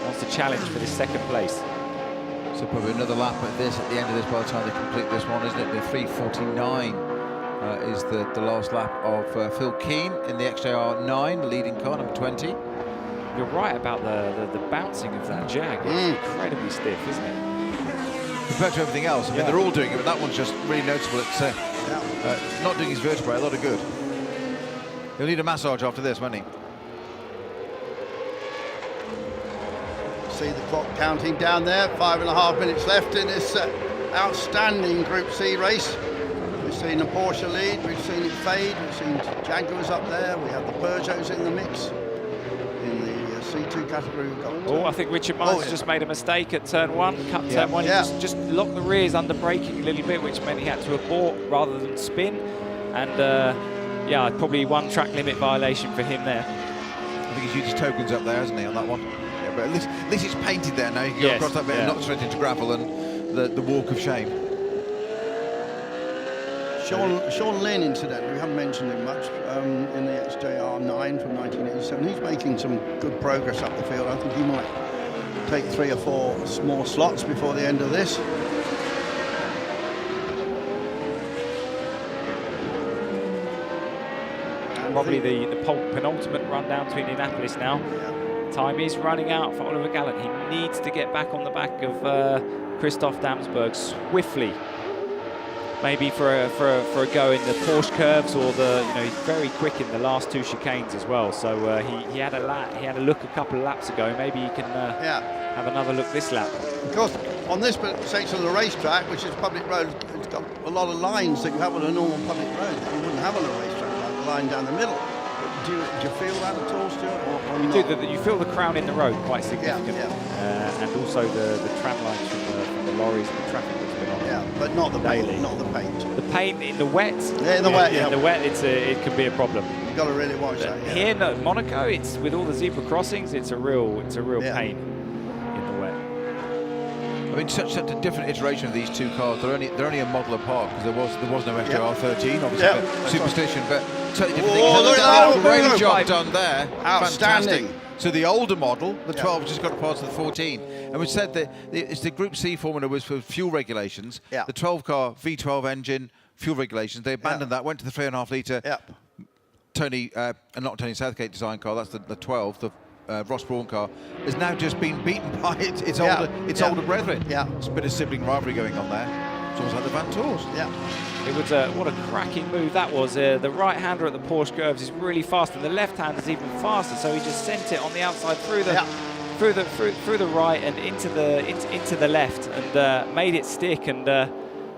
wants to challenge for this second place. So probably another lap at the end of this by the time they complete this one, isn't it? The 3:49 is the last lap of Phil Keane in the XJR 9, the leading car, number 20. You're right about the bouncing of that Jag. It's incredibly stiff, isn't it? Compared to everything else, I mean, they're all doing it, but that one's just really noticeable. It's not doing his vertebrae a lot of good. He'll need a massage after this, won't he? See the clock counting down there. 5.5 minutes left in this outstanding Group C race. We've seen the Porsche lead, we've seen it fade, we've seen Jaguars up there, we have the Peugeots in the mix. In the C2 category we've got... I think Richard Marks just made a mistake at turn 1, cut turn 1. He just locked the rears under braking a little bit, which meant he had to abort rather than spin. And probably 1 track limit violation for him there. I think he's used his tokens up there, hasn't he, on that one? Yeah, but at least it's painted there now. You can go across that bit and not straight into gravel and the walk of shame. Sean Lynn, incidentally, we haven't mentioned him much, in the XJR 9 from 1987. He's making some good progress up the field. I think he might take 3 or 4 more slots before the end of this. Probably the penultimate run down to Indianapolis now. Time is running out for Oliver Gallant. He needs to get back on the back of Christoph Damsberg swiftly. Maybe for a go in the Porsche curves, or he's very quick in the last 2 chicanes as well. So he had a look a couple of laps ago. Maybe he can have another look this lap. Of course, on this section of the racetrack, which is public road, it's got a lot of lines that you have on a normal public road that you wouldn't have on a racetrack, like the line down the middle. Do you feel that at all, Stuart? You do. You feel the crown in the road quite significant, and also the tram lines from the lorries and the traffic that's been on. Yeah, but not the paint. Not the paint. The paint in the wet. Yeah, in the wet. In the wet, it can be a problem. You've got to really watch that. Yeah. Here in Monaco, it's with all the zebra crossings, it's a real pain in the wet. I mean, such a different iteration of these 2 cars. They're only a model apart because there was no XJR 13, obviously, Superstition, but totally different things. Look at that! Great job done there. Outstanding. Fantastic. So the older model, the 12, just got past the 14, and we said that it's the Group C formula was for fuel regulations. The 12 car V12 engine fuel regulations. They abandoned that, went to the 3.5 litre. Not Tony Southgate design car. That's the 12. The Ross Brawn car has now just been beaten by its older brethren. It's a bit of sibling rivalry going on there. It's almost like the Van Tours. It was what a cracking move that was. The right-hander at the Porsche curves is really fast, and the left-hander is even faster. So he just sent it on the outside through the right and into the left, and made it stick. And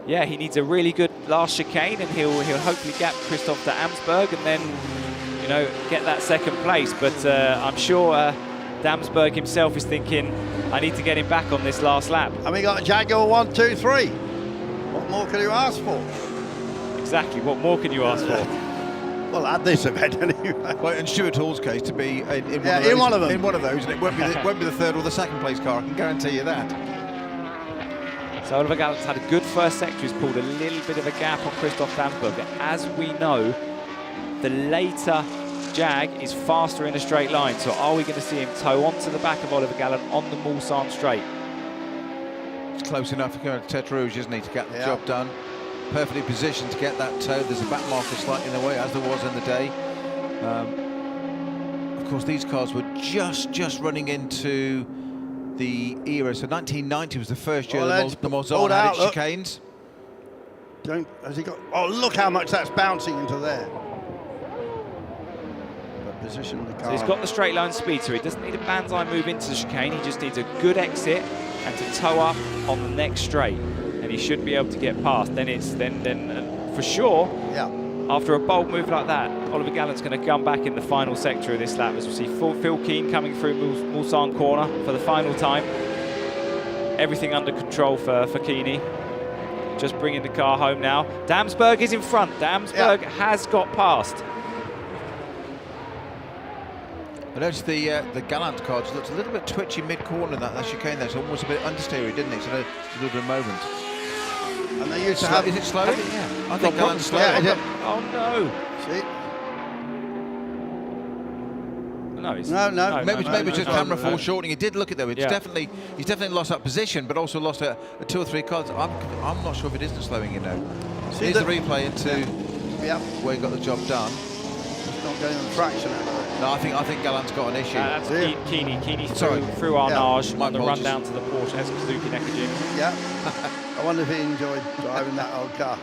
he needs a really good last chicane, and he'll hopefully gap Christoph to Damsberg, and then get that second place. But I'm sure Damsberg himself is thinking, I need to get him back on this last lap. And we got a Jaguar 1, 2, 3. What more can you ask for? Exactly, what more can you ask for? Well, at this event anyway. Well, in Stuart Hall's case, to be in one of those, and it won't be the 3rd or the 2nd place car, I can guarantee you that. So Oliver Gallant's had a good first sector. He's pulled a little bit of a gap on Christoph Damsberg. As we know, the later Jag is faster in a straight line. So are we going to see him tow onto the back of Oliver Gallant on the Mulsanne straight? It's close enough for going to Tete Rouge, isn't he, to get the job done. Perfectly positioned to get that tow. There's a back marker slightly in the way, as there was in the day. Of course, these cars were just running into the era. So 1990 was the first year the Mulsanne had its chicanes. Has he got? Oh, look how much that's bouncing into there. But position the car. So he's got the straight line speed, so he doesn't need a banzai move into the chicane. He just needs a good exit and to tow up on the next straight. and he should be able to get past. Then it's for sure. Yeah. After a bold move like that, Oliver Gallant's going to come back in the final sector of this lap. As we see Phil Keane coming through Mulsanne corner for the final time. Everything under control for Keane. Just bringing the car home now. Damsberg is in front. Damsberg has got past. I noticed the Gallant car just looked a little bit twitchy mid-corner, that chicane there. It's almost a bit understeery, didn't it? So a little bit of moment. And they used to have... Is it slowing? Yeah. I think Gallant's slowing. Yeah, Oh no! See? No, it's No. Maybe it's just camera no. foreshortening. It did look at though. It's Yeah. he's definitely lost that position, but also lost a 2 or 3 cars. I'm not sure if it isn't slowing you now. See Here's the replay into Yeah. where he got the job done. It's not going on the traction out of it. No, I think Gallant's got an issue. That's Yeah. Keane Sorry. through Arnage My on the apologies. run down to the Porsche Suzuki Nekajim. Yeah. I wonder if he enjoyed driving that old car.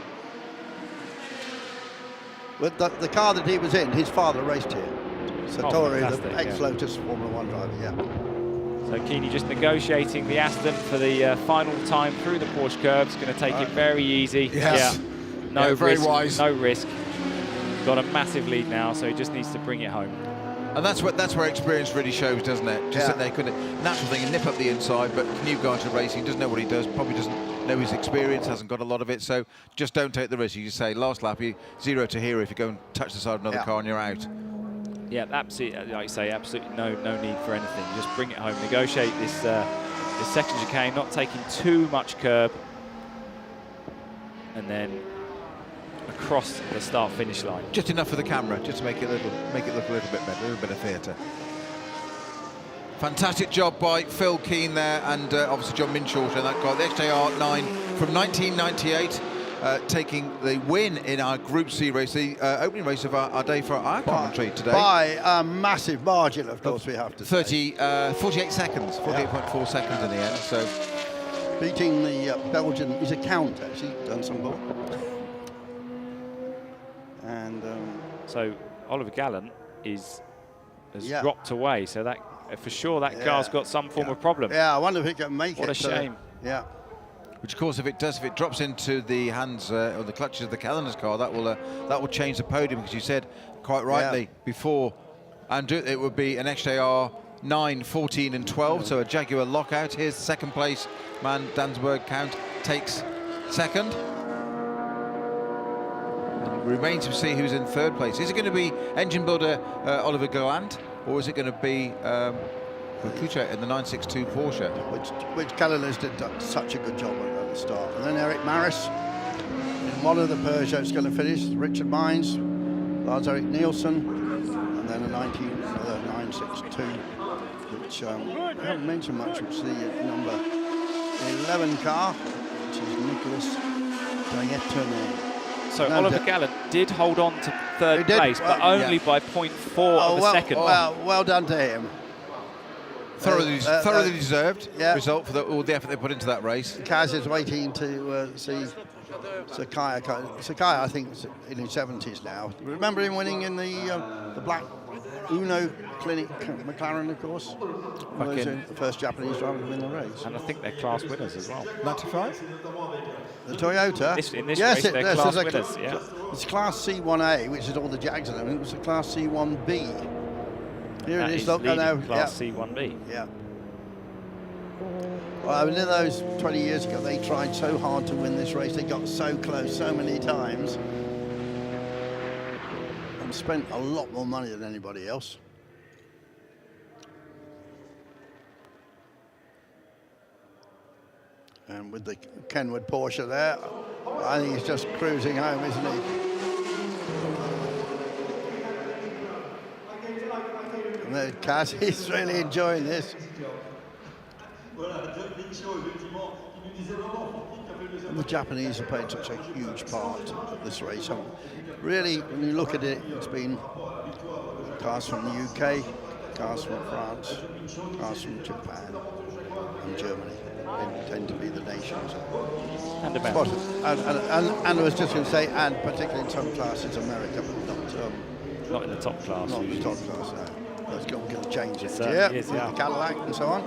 With the car that he was in, his father raced here. Satori, fantastic, the ex-Lotus Formula 1 driver, yeah. So Keane just negotiating the Aston for the final time through the Porsche curves. Going to take it very easy. Yes. Yeah. No Yeah, very risk. wise. No risk. Got a massive lead now, so he just needs to bring it home. And that's where experience really shows, doesn't it? Just sit there, couldn't natural thing, and nip up the inside. But new guy to racing, doesn't know what he does, probably doesn't know his experience, hasn't got a lot of it. So just don't take the risk. You just say last lap, you 0 to hero if you go and touch the side of another car and you're out. Yeah, absolutely. Like you say, absolutely no need for anything. Just bring it home. Negotiate this second chicane, not taking too much curb, and then across the start-finish line. Just enough for the camera, just to make it look a little bit better, a little bit of theatre. Fantastic job by Phil Keane there, and obviously John Minshorter in that car. The XJR 9 from 1998, taking the win in our Group C race, the opening race of our day for our commentary today. By a massive margin, of course, we have to 48 seconds, 48.4 seconds in the end. So beating the Belgian, he's a count actually, done some ball. And So Oliver Gallant has Yeah. dropped away. So that for sure that car's got some form of problem. yeah, I wonder if he can make it. What a shame. Yeah. which of course, if it drops into the hands or the clutches of the Callender's car, that will change the podium, because you said quite rightly before, Andrew, it would be an XJR 9, 14 and 12, so a Jaguar lockout. Here's second place man, Dansberg count, takes second. And it remains to see who's in third place. Is it going to be engine builder Oliver Gallant, or is it going to be Kucha in the 962 Porsche? Which Callender's did such a good job at the start. And then Eric Maris in one of the Peugeot's going to finish. Richard Mines, Lars-Erik Nielsen, and then another 962, which I haven't mentioned much, which is the number 11 car, which is Nicolas Dieterme. So Oliver Gallant did hold on to third place, but only by 0.4 of a second. Well done to him. Thoroughly deserved result for all the effort they put into that race. Kaz is waiting to see Sakai. Sakai, I think, is in his 70s now. Remember him winning in the black Uno Clinic McLaren, of course? He was the first Japanese driver to win the race. And I think they're class winners as well. 95? The Toyota? In this race, they're class winners, yeah. It's Class C1A, which is all the Jags in them. It was a Class C1B. Here That it is is, look, leading Class C1B. Yeah. Well, I mean, in those 20 years ago, they tried so hard to win this race. They got so close so many times. And spent a lot more money than anybody else. And with the Kenwood Porsche there, I think he's just cruising home, isn't he? And then Kaz, he's really enjoying this. And the Japanese have played such a huge part of this race. So really, when you look at it, it's been cars from the UK, cars from France, cars from Japan and Germany. They tend to be the nations. And America. And I was just going to say, and particularly in some classes, America, but not in the top class. Not in the top class, no. That's going to change it. Yeah, with the Cadillac and so on.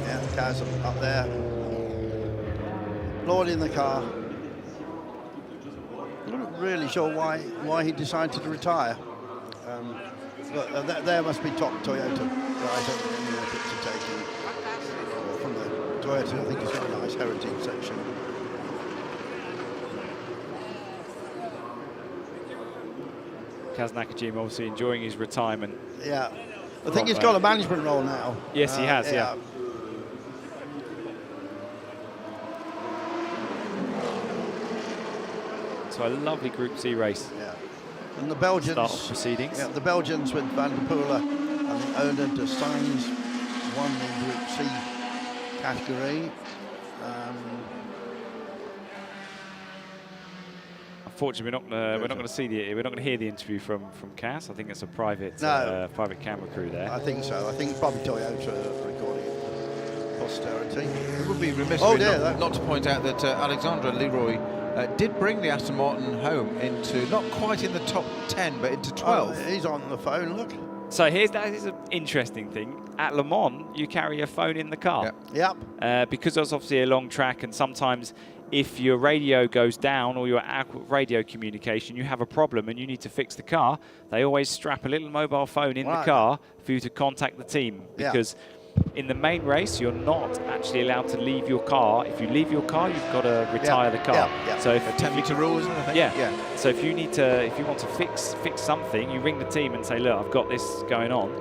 Yeah. Kaz up there. Lord in the car. I'm not really sure why he decided to retire. But there must be top Toyota guys in the picture taking. From the Toyota, I think it's got a nice heritage section. Kaz Nakajima obviously enjoying his retirement. Yeah. I think he's got a management role now. Yes, he has, yeah. So a lovely Group C race. Yeah. And the Belgians. Start of proceedings. Yeah, the Belgians with Van der Poel and the owner de Sainz won the Group C category. Unfortunately, we're not going to hear the interview from Kaz. I think it's a private private camera crew there. I think so. I think Bobby Toyota recording it. Posterity. It would be remiss not to point out that Alexandre Leroy did bring the Aston Martin home into, not quite in the top 10, but into 12. Oh, he's on the phone, look. So that is an interesting thing. At Le Mans, you carry your phone in the car. Yep. Because there's obviously a long track, and sometimes if your radio goes down or your radio communication, you have a problem and you need to fix the car, they always strap a little mobile phone in the car for you to contact the team. Because in the main race, you're not actually allowed to leave your car. If you leave your car, you've got to retire the car. So if 10-meter rule, isn't it? I think? Yeah. So if you want to fix something, you ring the team and say, look, I've got this going on.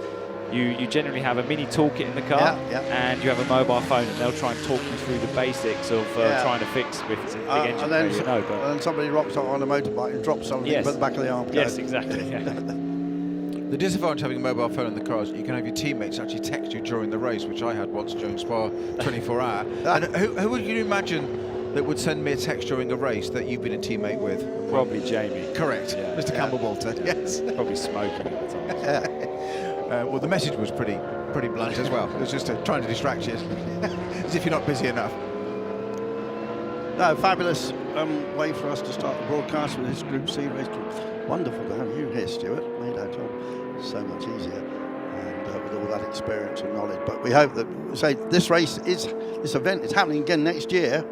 You generally have a mini toolkit in the car, and you have a mobile phone, and they'll try and talk you through the basics of trying to fix if it's a big engine failure. And then somebody rocks up on a motorbike and drops something at the back of the arm. Yes, exactly. Yeah. The disadvantage of having a mobile phone in the car is you can have your teammates actually text you during the race, which I had once during Spa 24-hour. And who would you imagine that would send me a text during a race that you've been a teammate with? Probably Jamie. Correct. Yeah. Mr. Campbell-Walter. Yes. Probably smoking at the time. Well, the message was pretty blunt as well. It was just trying to distract you, as if you're not busy enough. No, fabulous way for us to start the broadcast with this Group C race. Wonderful to have you here, Stuart. Made our job so much easier, and with all that experience and knowledge. But we hope that, say, this event is happening again next year.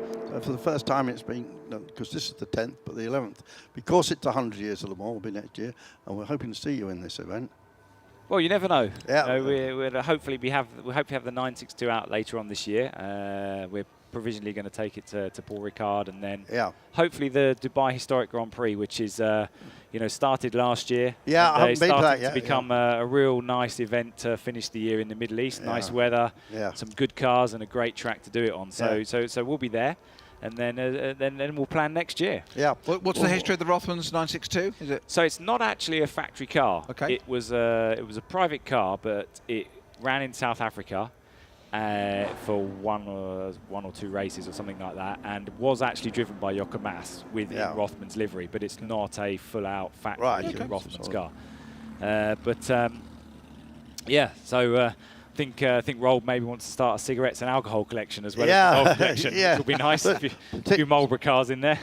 For the first time it's been, because this is the 10th, but the 11th. Because it's 100 years of Le Mans, will be next year, and we're hoping to see you in this event. Well, you never know. Yeah. We'll hopefully we hope to have the 962 out later on this year. We're provisionally going to take it to Paul Ricard, and then hopefully the Dubai Historic Grand Prix, which is started last year. Yeah, I haven't been to that yet. To become a real nice event to finish the year in the Middle East. Nice weather, some good cars, and a great track to do it on. So we'll be there. And then we'll plan next year. Yeah. What's the history of the Rothmans 962? Is it? So it's not actually a factory car. Okay. It was a private car, but it ran in South Africa for one or two races or something like that, and was actually driven by Jocke Mass with Rothmans livery, but it's not a full-out factory Rothmans car. So. I think Roll maybe wants to start a cigarettes and alcohol collection as well as a golf collection. It would be nice if a few Marlboro cars in there.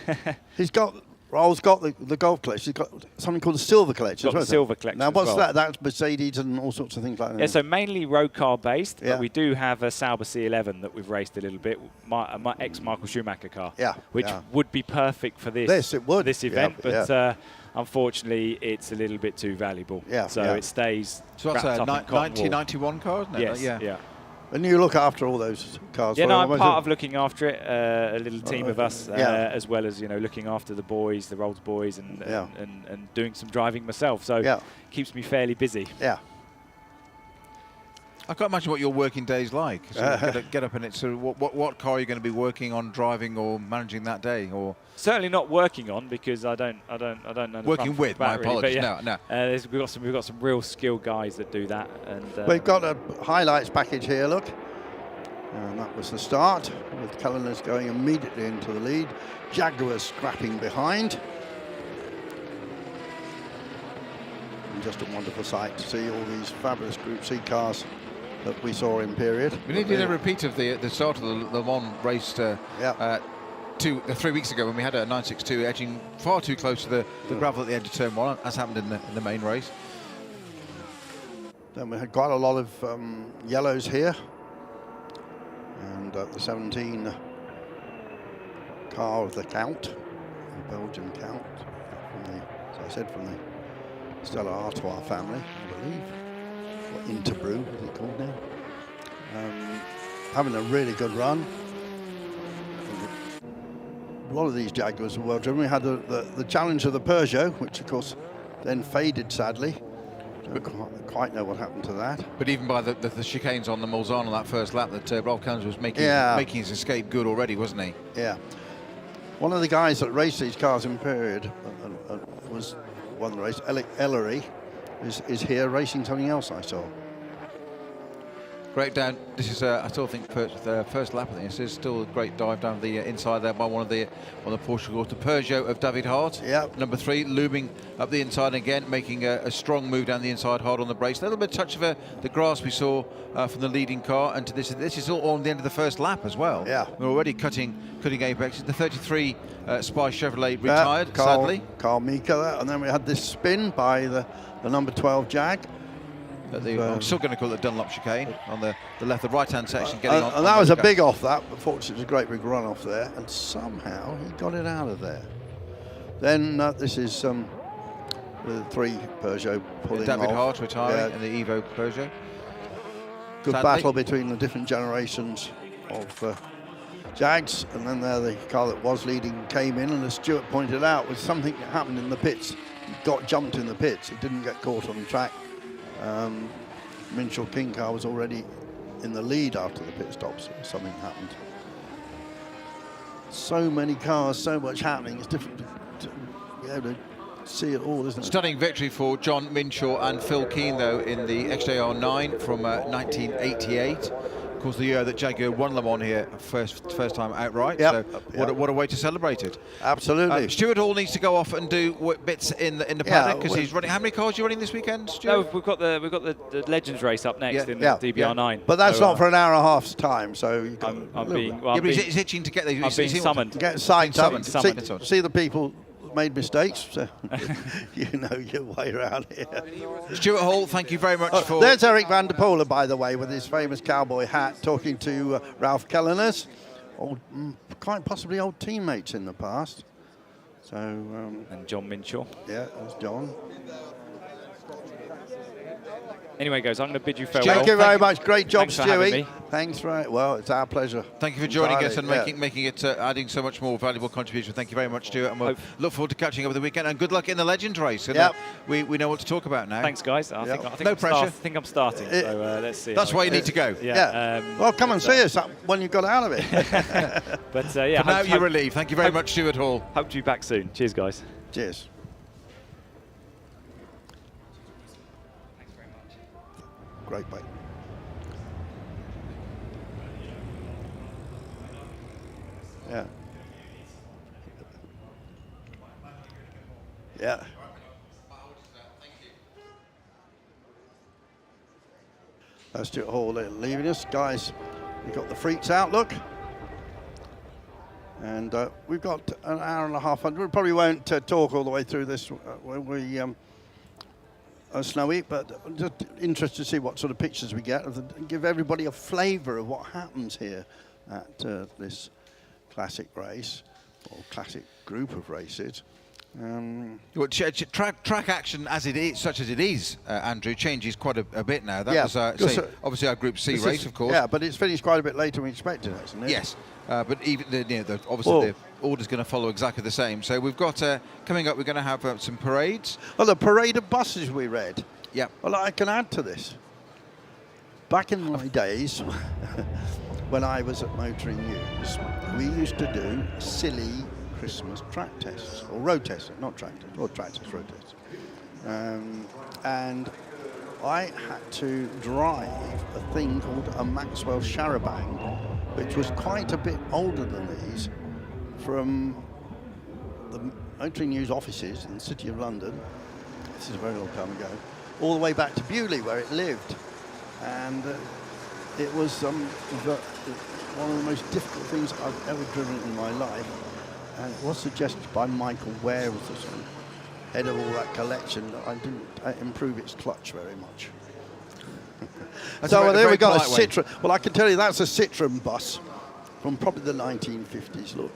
Roll's got the golf collection. He's got something called the silver collection. Got the silver collection. Now, what's that? That's Mercedes and all sorts of things like that. Yeah, so mainly road car based, but we do have a Sauber C11 that we've raced a little bit, my ex-Michael Schumacher car, which would be this event, but unfortunately, it's a little bit too valuable. It stays. So that's a 1991 car, isn't it? Yes, yeah. And you look after all those cars. Yeah, I'm part of looking after it. A little team of us, as well as looking after the boys, the Rolls boys, and doing some driving myself. So keeps me fairly busy. Yeah. I can't imagine what your working day's like. So get up and it's what car are you going to be working on, driving or managing that day, or certainly not working on, because I don't know. Working with, my apologies. No. We've got some real skilled guys that do that, and we've got a highlights package here. Look, and that was the start with Culliners going immediately into the lead. Jaguar scrapping behind. And just a wonderful sight to see all these fabulous Group C cars that we saw in period. We needed a repeat of the start of the Le Mans race 3 weeks ago, when we had a 962 edging far too close to the gravel at the end of turn one, as happened in the main race. Then we had quite a lot of yellows here. And the 17 car of the Count, the Belgian Count, from the, as I said, from the Stella Artois family, I believe, or Interbrew, is it called now? Having a really good run. A lot of these Jaguars were well driven. We had the challenge of the Peugeot, which of course then faded sadly. Don't quite know what happened to that. But even by the chicanes on the Mulsanne on that first lap, that Rolf Kellens was making his escape good already, wasn't he? Yeah. One of the guys that raced these cars in period was won the race. Ellery is here racing something else I saw. Great down. This is, I still think, the first lap. I think this is still a great dive down the inside there by one of the Portugals, the Peugeot of David Hart. Yep. Number 3, looming up the inside again, making a strong move down the inside, hard on the brakes. A little bit touch of the grass we saw from the leading car, and to this is all on the end of the first lap as well. Yeah. We're already cutting apex. The 33 Spy Chevrolet retired, sadly. Carl Mika, and then we had this spin by the number 12 Jag. I'm still going to call it the Dunlop chicane on the left, the right-hand section. Getting on, and that was a big off that, but fortunately it was a great big run off there, and somehow he got it out of there. Then this is the 3 Peugeot pulling David off. Hart retiring in the Evo Peugeot. Good Sadly. battle between the different generations of Jags, and then there the car that was leading came in, and as Stuart pointed out, was something that happened in the pits. He got jumped in the pits. He didn't get caught on the track. Minchell King car was already in the lead after the pit stops. Something happened. So many cars, so much happening. It's different to be able to see it all, isn't it? Stunning victory for John Minshaw and Phil Keane, though, in the XJR 9 from 1988. Of course, the year that Jaguar won Le Mans here, first time outright. Yep. So what a way to celebrate it. Absolutely. Stuart Hall needs to go off and do bits in the paddock, because he's running. How many cars are you running this weekend, Stuart? No, we've got the Legends race up next in the DBR 9. But that's so, not for an hour and a half's time, so you I'm being well, but he's itching to get there. I'm being summoned. get psyched up. Summoned. See the people made mistakes, so you know your way around here. Stuart Hall, thank you very much for... There's Eric van der Poel, by the way, with his famous cowboy hat, talking to Ralph Kellens, quite possibly old teammates in the past. So And John Minshaw. yeah, there's John. Anyway, guys, I'm going to bid you farewell. Thank you very much. Great job, Thanks for having Stewie. me. Thanks, right. Well, it's our pleasure. Thank you for joining us and Entirely, making it adding so much more valuable contribution. Thank you very much, Stuart, and we'll look forward to catching up over the weekend. And good luck in the Legends race. And, we know what to talk about now. Thanks, guys. I think No I'm pressure. I think I'm starting. So let's see. That's why you need to go. Yeah. Well, come and see us when you got out of it. But yeah, For now, you're relieved. Thank you very much, Stuart Hall. Hope to be back soon. Cheers, guys. Cheers. Great bike. Yeah. Yeah. That's Stuart Hall leaving us. Guys, we've got the Freaks Outlook. And we've got an hour and a half. We probably won't talk all the way through this when we snowy, but I'm just interested to see what sort of pictures we get, give everybody a flavour of what happens here at this classic race, or classic group of races. Well, track action, as it is, such as it is, Andrew, changes quite a bit now. That was obviously our Group C race, of course. Yeah, but it's finished quite a bit later than we expected, hasn't it? Yes, but even obviously the order's going to follow exactly the same. So we've got coming up, we're going to have some parades. Well, the parade of buses we read. Yeah. Well, I can add to this. Back in my days, when I was at Motoring News, we used to do silly Christmas track tests, or road tests, not track tests, or track tests, road tests. And I had to drive a thing called a Maxwell Charabanc, which was quite a bit older than these, from the Motoring News offices in the City of London, this is a very long time ago, all the way back to Bewley, where it lived. And it was one of the most difficult things I've ever driven in my life. And it was suggested by Michael Ware, was the sort of head of all that collection, that I didn't improve its clutch very much. That's So a there very we got a polite way. Citroen. Well, I can tell you that's a Citroen bus from probably the 1950s. Look,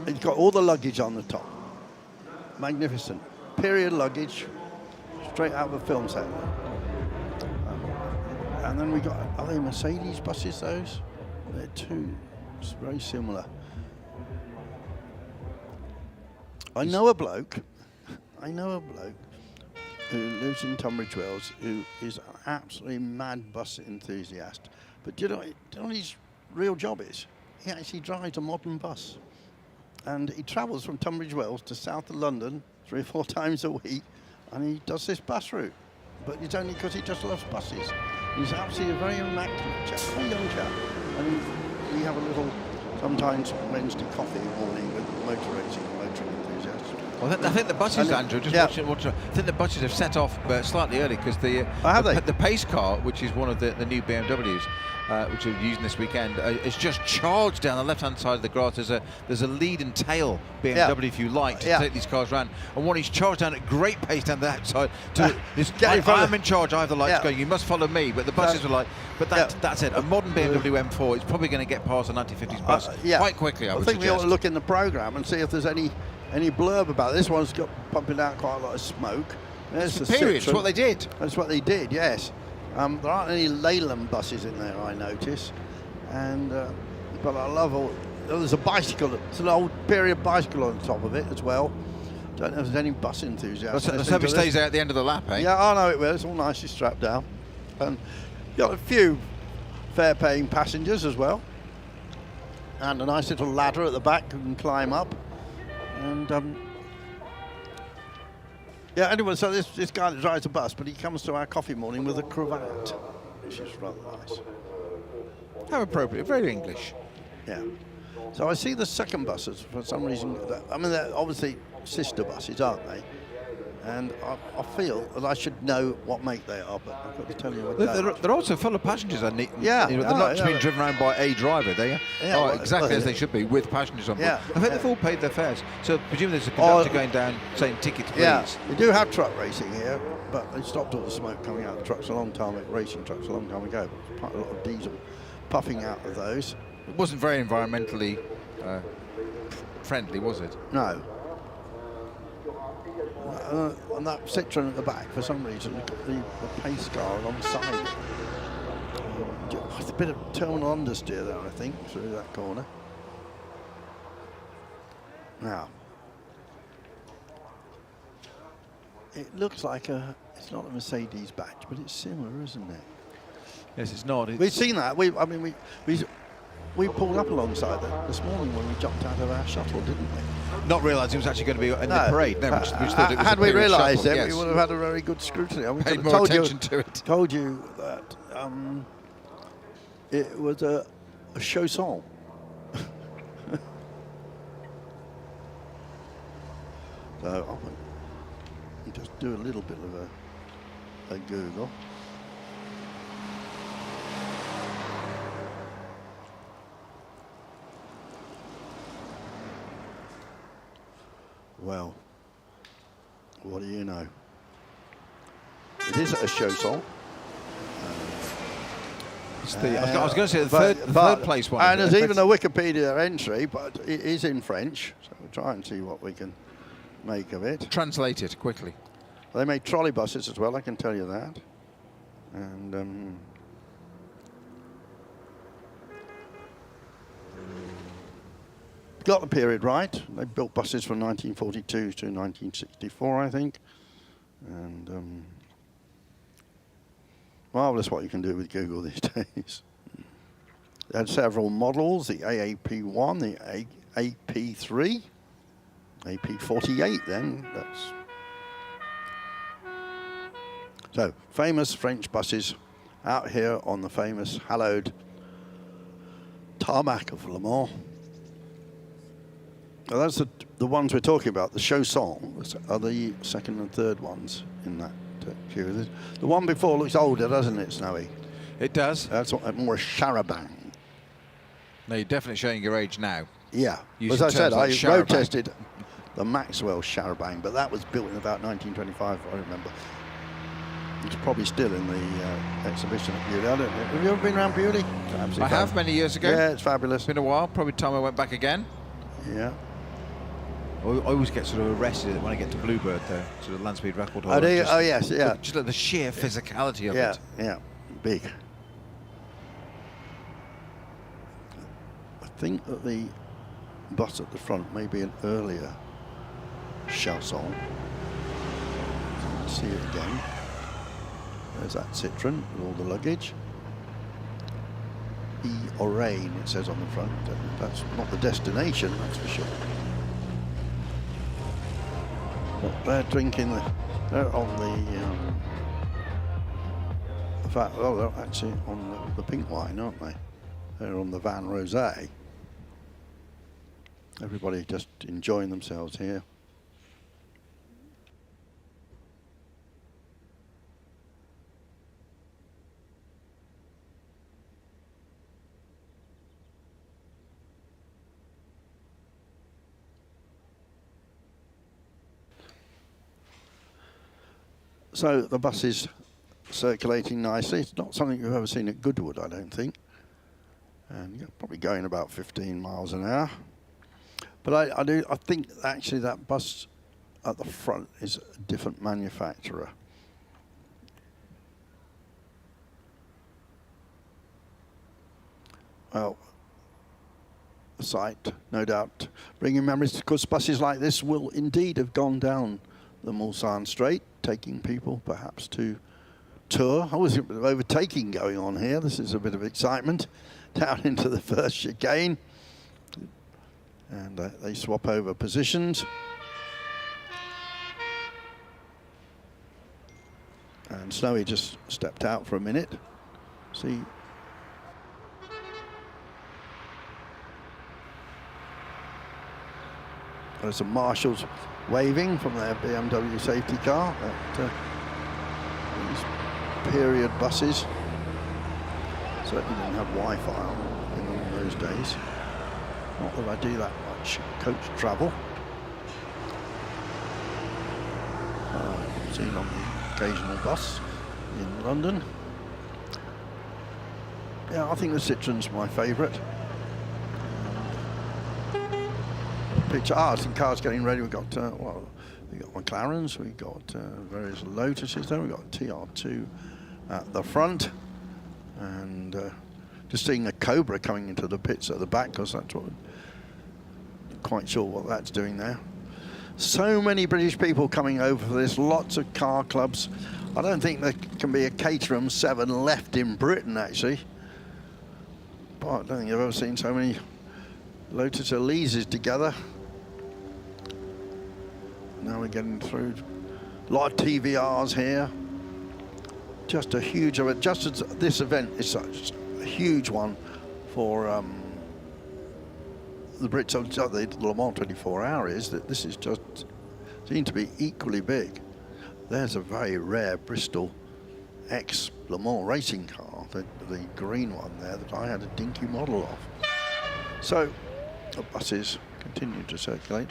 it's got all the luggage on the top. Magnificent. Period luggage, straight out of a film set. And then we got, are they Mercedes buses, those? They're two, it's very similar. I know a bloke who lives in Tunbridge Wells who is an absolutely mad bus enthusiast. But do you know what his real job is? He actually drives a modern bus. And he travels from Tunbridge Wells to south of London 3 or 4 times a week, and he does this bus route. But it's only because he just loves buses. He's absolutely a very immaculate chap, a young chap. And we have a little, sometimes Wednesday coffee morning with motor racing and motoring enthusiasts. Well, I think the buses, And Andrew, just yeah. watch. I think the buses have set off slightly early because have they? the pace car, which is one of the new BMWs, which we're using this weekend, is just charged down the left-hand side of the grass. There's a lead and tail BMW, if you like, to take these cars around. And one is charged down at great pace down the outside. I'm in charge. I have the lights going. You must follow me. But the buses are like, that's it. A modern BMW M4 is probably going to get past a 1950s bus quite quickly. I would think suggest. we ought to look in the programme and see if there's any blurb about it. This one's got pumping out quite a lot of smoke. There's the Superior. It's Citroen. what they did. That's what they did, yes. There aren't any Leyland buses in there, I notice. And but I love all. There's a bicycle. It's an old period bicycle on the top of it as well. Don't know if there's any bus enthusiasts. Let's hope it stays there at the end of the lap, eh? Yeah, I know it will. It's all nicely strapped down. And got a few fare-paying passengers as well. And a nice little ladder at the back you can climb up. And yeah, anyway, so this guy that drives a bus, but he comes to our coffee morning with a cravat, which is rather nice. How appropriate. Very English. Yeah. So I see the second buses for some reason. I mean, they're obviously sister buses, aren't they? And I feel that I should know what make they are, but I've got to tell you what They're also full of passengers. They're Yeah. not just being driven around by a driver. Exactly as they yeah. should be, with passengers on board. Yeah. I think they've all paid their fares. So presumably there's a conductor going down saying tickets, please. Yeah, we do have truck racing here, but they stopped all the smoke coming out of the trucks a long time ago, racing trucks a long time ago. Quite a lot of diesel puffing out of those. It wasn't very environmentally friendly, was it? No. And that Citroen at the back, for some reason, we've got the pace car alongside. It's a bit of terminal understeer there, I think, through that corner. Now, it looks like it's not a Mercedes badge, but it's similar, isn't it? Yes, it's not. We've seen that. We pulled up alongside that this morning when we jumped out of our shuttle, didn't we? Not realising it was actually going to be in the parade. No, we thought it was had a we period realised shuttle, it, yes. we would have had a very good scrutiny. I mean, Paid more attention to it. Told you that it was a chausson. So I'll just do a little bit of a Google. Well, what do you know? It is a chausson. I was going to say the third place one. And there's even a Wikipedia entry, but it is in French. So we'll try and see what we can make of it. Translate it quickly. They made trolley buses as well, I can tell you that. And got the period right. They built buses from 1942 to 1964, I think. And marvellous what you can do with Google these days. They had several models, the AAP1, the AP3, AP48 then. So, famous French buses out here on the famous hallowed tarmac of Le Mans. Now that's the ones we're talking about. The chaussons are the second and third ones in that queue. The one before looks older, doesn't it, Snowy? It does. That's more a charabanc. No, you're definitely showing your age now. Yeah. Using As I said, terms like I charabanc. road tested the Maxwell charabanc, but that was built in about 1925, if I remember. It's probably still in the exhibition at Beaulieu. I don't know. Have you ever been around Beaulieu? I have many years ago. Yeah, it's fabulous. It's been a while. Probably time I went back again. Yeah. I always get sort of arrested when I get to Bluebird, though. Sort of land speed record holder. Oh, do you? Oh, yes, yeah. Just like the sheer physicality of yeah, it. Yeah, big. I think that the bus at the front may be an earlier Chausson. See it again. There's that Citroen with all the luggage. ERL, it says on the front. That's not the destination, that's for sure. But they're drinking. They're on the fact. Well, they're actually on the pink wine, aren't they? They're on the Van Rosé. Everybody just enjoying themselves here. So the bus is circulating nicely. It's not something you've ever seen at Goodwood, I don't think. And you're probably going about 15 miles an hour. But I think actually that bus at the front is a different manufacturer. Well, the site, no doubt, bringing memories, because buses like this will indeed have gone down the Mulsanne Strait, taking people perhaps to tour. I was a bit of overtaking going on here. This is a bit of excitement. Down into the first chicane. And they swap over positions. And Snowy just stepped out for a minute. See. There's some marshals waving from their BMW safety car at these period buses. Certainly didn't have Wi-Fi in them in those days. Not that I do that much coach travel. Seen on the occasional bus in London. Yeah, I think the Citroen's my favourite. Picture some cars getting ready. We've got we've got McLarens, we've got various Lotuses there. We've got TR2 at the front, and just seeing a Cobra coming into the pits at the back, because that's what. Quite sure what that's doing there. So many British people coming over for this. Lots of car clubs. I don't think there can be a Caterham 7 left in Britain actually. But I don't think I've ever seen so many Lotus Elises together. Now we're getting through a lot of TVRs here. Just a huge event. Just as this event is such a huge one for the Brits, the Le Mans 24 Hour is that this is just seemed to be equally big. There's a very rare Bristol ex-Le Mans racing car, the green one there that I had a dinky model of. So the buses continue to circulate.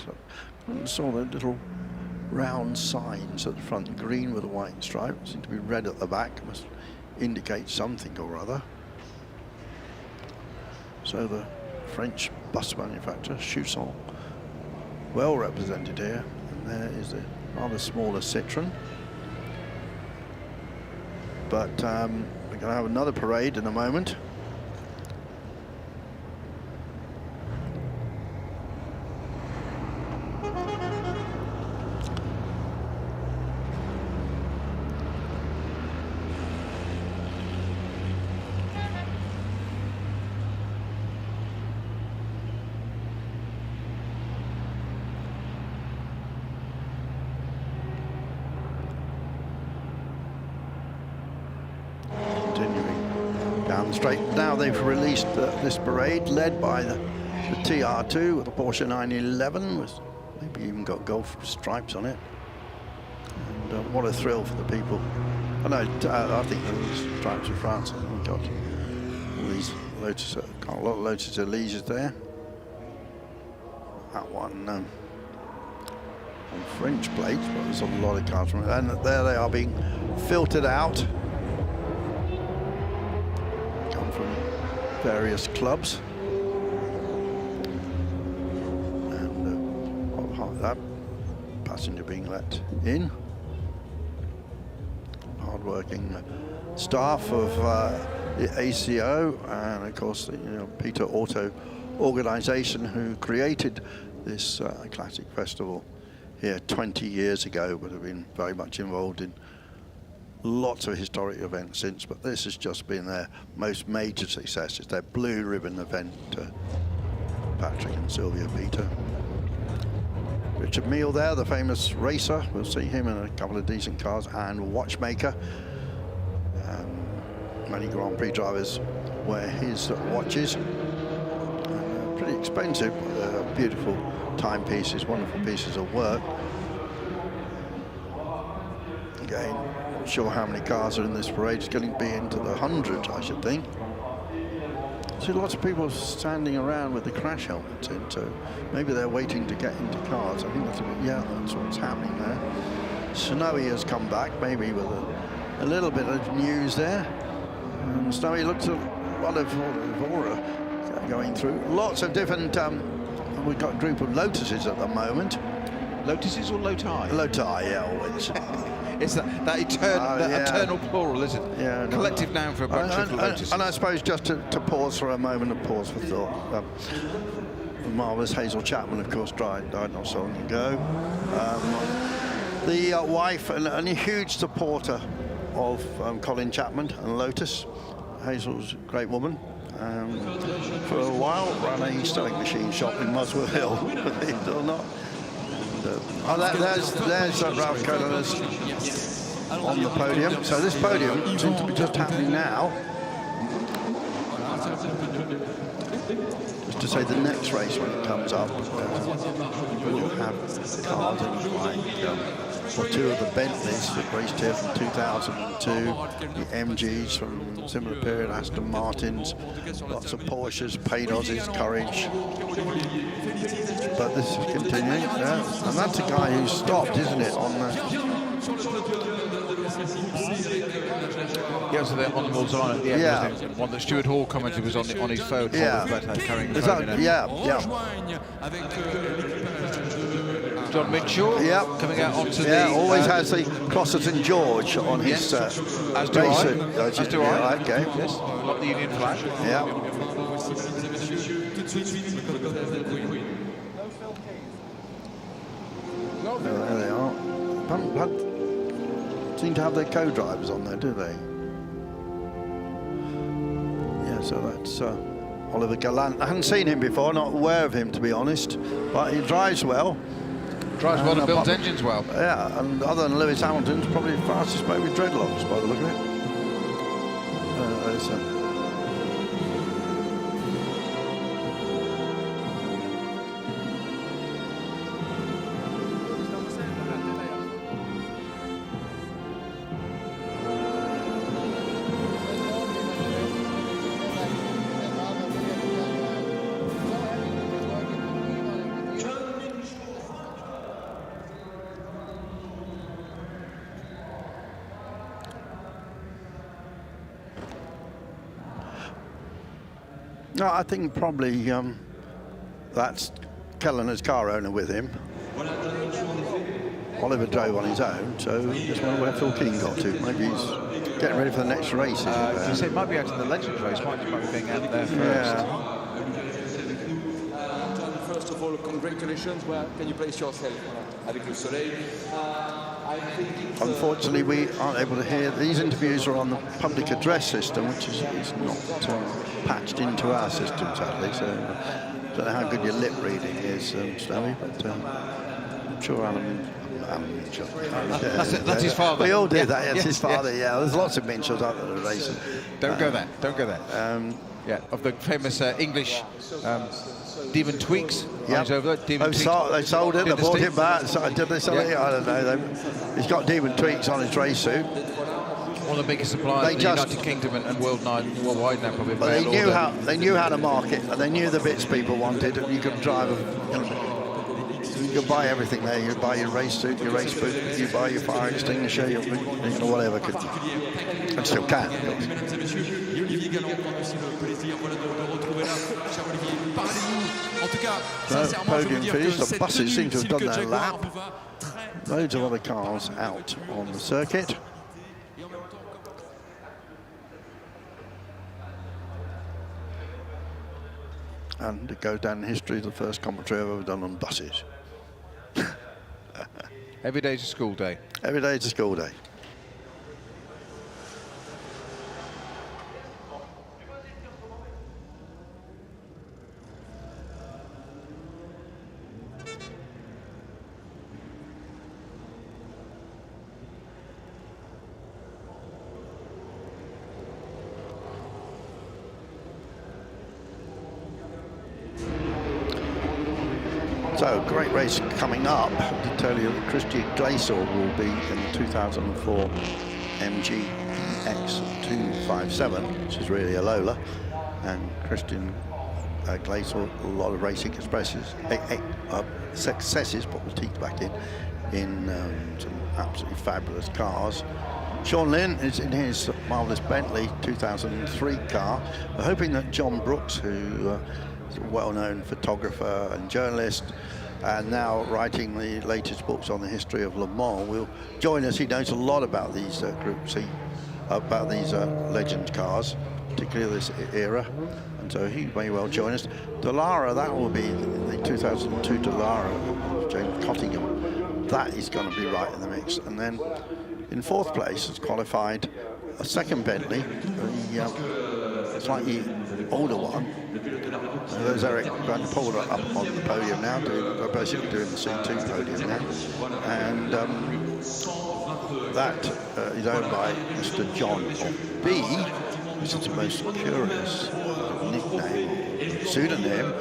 I saw the little round signs at the front, green with a white stripe, seem to be red at the back, must indicate something or other. So the French bus manufacturer, Chausson, well represented here. And there is the rather smaller Citroen. But we're going to have another parade in a moment. Straight now, they've released this parade led by the TR2 with the Porsche 911, with maybe even got gold stripes on it. And what a thrill for the people. I know, I think those stripes of France. We've got all these Lotus, got a lot of Lotus Elises there. That one on French plates, but there's a lot of cars from it. And there they are being filtered out. Come from various clubs. And that passenger being let in. Hard-working staff of the ACO, and of course the Peter Auto organisation, who created this classic festival here 20 years ago, but have been very much involved in lots of historic events since. But this has just been their most major success. It's their blue ribbon event. Patrick and Sylvia Peter. Richard Meal there, the famous racer. We'll see him in a couple of decent cars, and watchmaker. Many Grand Prix drivers wear his watches. Pretty expensive, beautiful timepieces, wonderful pieces of work. Again, not sure how many cars are in this parade. It's going to be into the hundreds, I should think. See lots of people standing around with the crash helmets in, so maybe they're waiting to get into cars. I think that's that's what's happening there. Snowy has come back, maybe with a little bit of news there. And Snowy looks a lot of aura going through. Lots of different. We've got a group of Lotuses at the moment. Lotuses or Loti? Loti, yeah, always. It's that eternal plural, isn't it? Yeah, no, collective noun for a bunch of Lotuses. And I suppose just to pause for a moment and pause for thought. The marvellous Hazel Chapman, of course, died not so long ago. The wife and a huge supporter of Colin Chapman and Lotus. Hazel's a great woman. For a while, ran a sewing machine shop in Muswell Hill, believe it or not. There's Ralph Coleners on the podium. So this podium seems to be just happening now. Just to say, the next race when it comes up, we'll have cars in like two of the Bentleys that raced here from 2002, the MGs from a similar period, Aston Martins, lots of Porsches, Paydoses, Courage. But this is continuing, and that's a guy who stopped, isn't it, on the... Yeah, so they're on the Mulzana at the end, wasn't it? One that Stuart Hall commented was on his phone. Yeah. Carrying the John Mitchell coming out onto the... always has the Crosser St George on his as do I. Okay. Yes, got the Union flag. Yeah. There they are. Don't seem to have their co-drivers on there, do they? Yeah, so that's Oliver Gallant. I hadn't seen him before, not aware of him, to be honest, but he drives well. Drives well and builds engines well. Yeah, and other than Lewis Hamilton's probably the fastest bloke with dreadlocks by the look of it. No, I think probably that's Kellener's car owner with him. Oliver drove on his own, so just wonder where Phil Keane got to. Maybe he's getting ready for the next race. It might be out in the Legends race, might be being out there first. First of all, congratulations. Where can you place yourself avec le soleil? Unfortunately, we aren't able to hear. These interviews are on the public address system, which is not patched into our system, sadly. So I don't know how good your lip reading is, Snowy, but I'm sure Alan Mitchell. That's his father. We all do that. It's his father. Yeah, there's lots of Mitchells out there racing. Don't go there. Don't go there. Of the famous English Demon Tweaks. Yeah, over there. they sold it. They bought it back. Did they sell it? I don't know. He's got Demon Tweaks on his race suit. One of the biggest suppliers in the United Kingdom and worldwide now, probably. But they knew how to market, and they knew the bits people wanted. You could drive them. you buy everything there. You buy your race suit, your race boot, you buy your fire extinguisher, your, whatever. And still can. Podium finish. The buses seem to have done their lap. Loads of other cars out on the circuit. And it goes down in history, the first commentary I've ever done on buses. Every day's a school day. Every day is a school day. So, great race coming up. To tell you that Christian Glaser will be in the 2004 MG X257, which is really a Lola. And Christian Glaser, a lot of racing successes, but we'll teach back in some absolutely fabulous cars. Sean Lynn is in his marvellous Bentley 2003 car. We're hoping that John Brooks, who is a well-known photographer and journalist, and now writing the latest books on the history of Le Mans, will join us. He knows a lot about these Group C, about these Legends cars, particularly this era, and so he may well join us. Dallara, that will be the 2002 Dallara, James Cottingham. That is going to be right in the mix. And then in fourth place has qualified a second Bentley, the slightly older one. There's Eric Van Polder up on the podium now, basically doing the C2 podium now. And that is owned by Mr. John of B, which is the most curious nickname, pseudonym.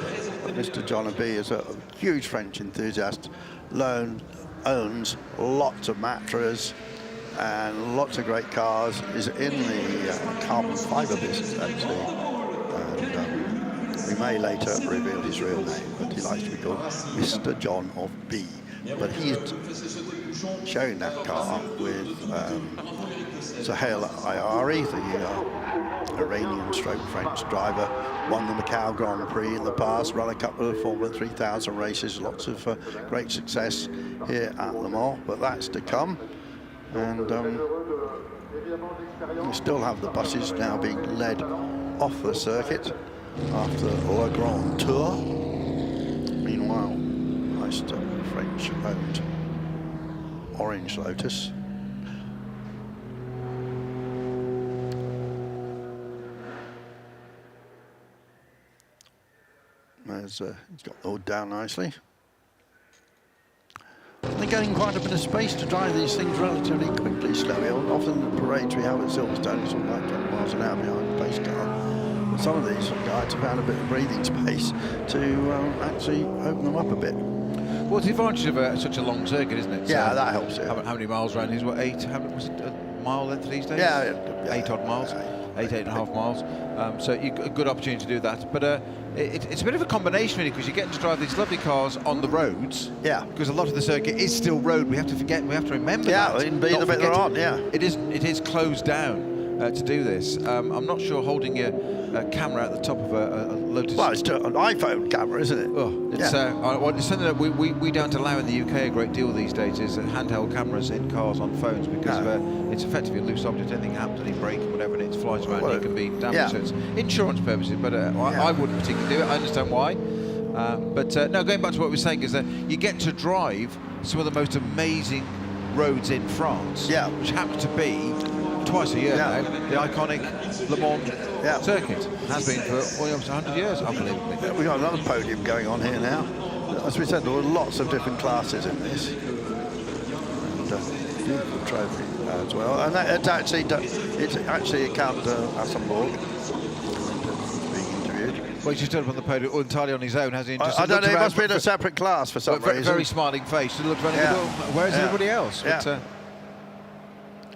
Mr. John of B is a huge French enthusiast, owns lots of Matras and lots of great cars, is in the carbon fibre business actually, and we may later reveal his real name, but he likes to be called Mr. John of B. But he's showing that car with Sahel Ayari, the Iranian stroke French driver, won the Macau Grand Prix in the past, run a couple of Formula 3000 races, lots of great success here at Le Mans, but that's to come. And we still have the buses now being led off the circuit after Le Grand Tour. Meanwhile, nice French-owned Orange Lotus. He's got the hood down nicely. They're getting quite a bit of space to drive these things relatively quickly, slowly. Often the parades we have at Silverstone is like 20 miles an hour behind the pace car. But some of these guys have found a bit of breathing space to actually open them up a bit. Well, it's the advantage of such a long circuit, isn't it? Yeah, so that helps. Yeah. How many miles around is what, 8? Was it a mile length these days? Yeah. 8 odd miles. 8.5 miles. So you got a good opportunity to do that. But it's a bit of a combination really, because you get to drive these lovely cars on the roads. Yeah. Because a lot of the circuit is still road. We have to remember that. Yeah, in the bit they're on. Yeah. It is closed down to do this. I'm not sure holding a camera at the top of a Lotus. Well, it's an iPhone camera, isn't it? Oh, it's it's something that we don't allow in the UK a great deal these days, is handheld cameras in cars on phones, because it's effectively a loose object. Anything happens, any break, whatever, and it flies around, it can be damaged. Yeah. So it's insurance purposes, but I wouldn't particularly do it. I understand why. No, going back to what we were saying is that you get to drive some of the most amazing roads in France, which happen to be twice a year now, the iconic Le Mans circuit. Has been for almost 100 years, unbelievably. We've got another podium going on here now. As we said, there were lots of different classes in this. And beautiful trophy as well. And it's actually a Count Assenborg being interviewed. Well, he's just stood up on the podium entirely on his own, has he? I don't know, he must be in a separate class for some reason. Very smiling face. He looked running where's everybody else? Yeah. But,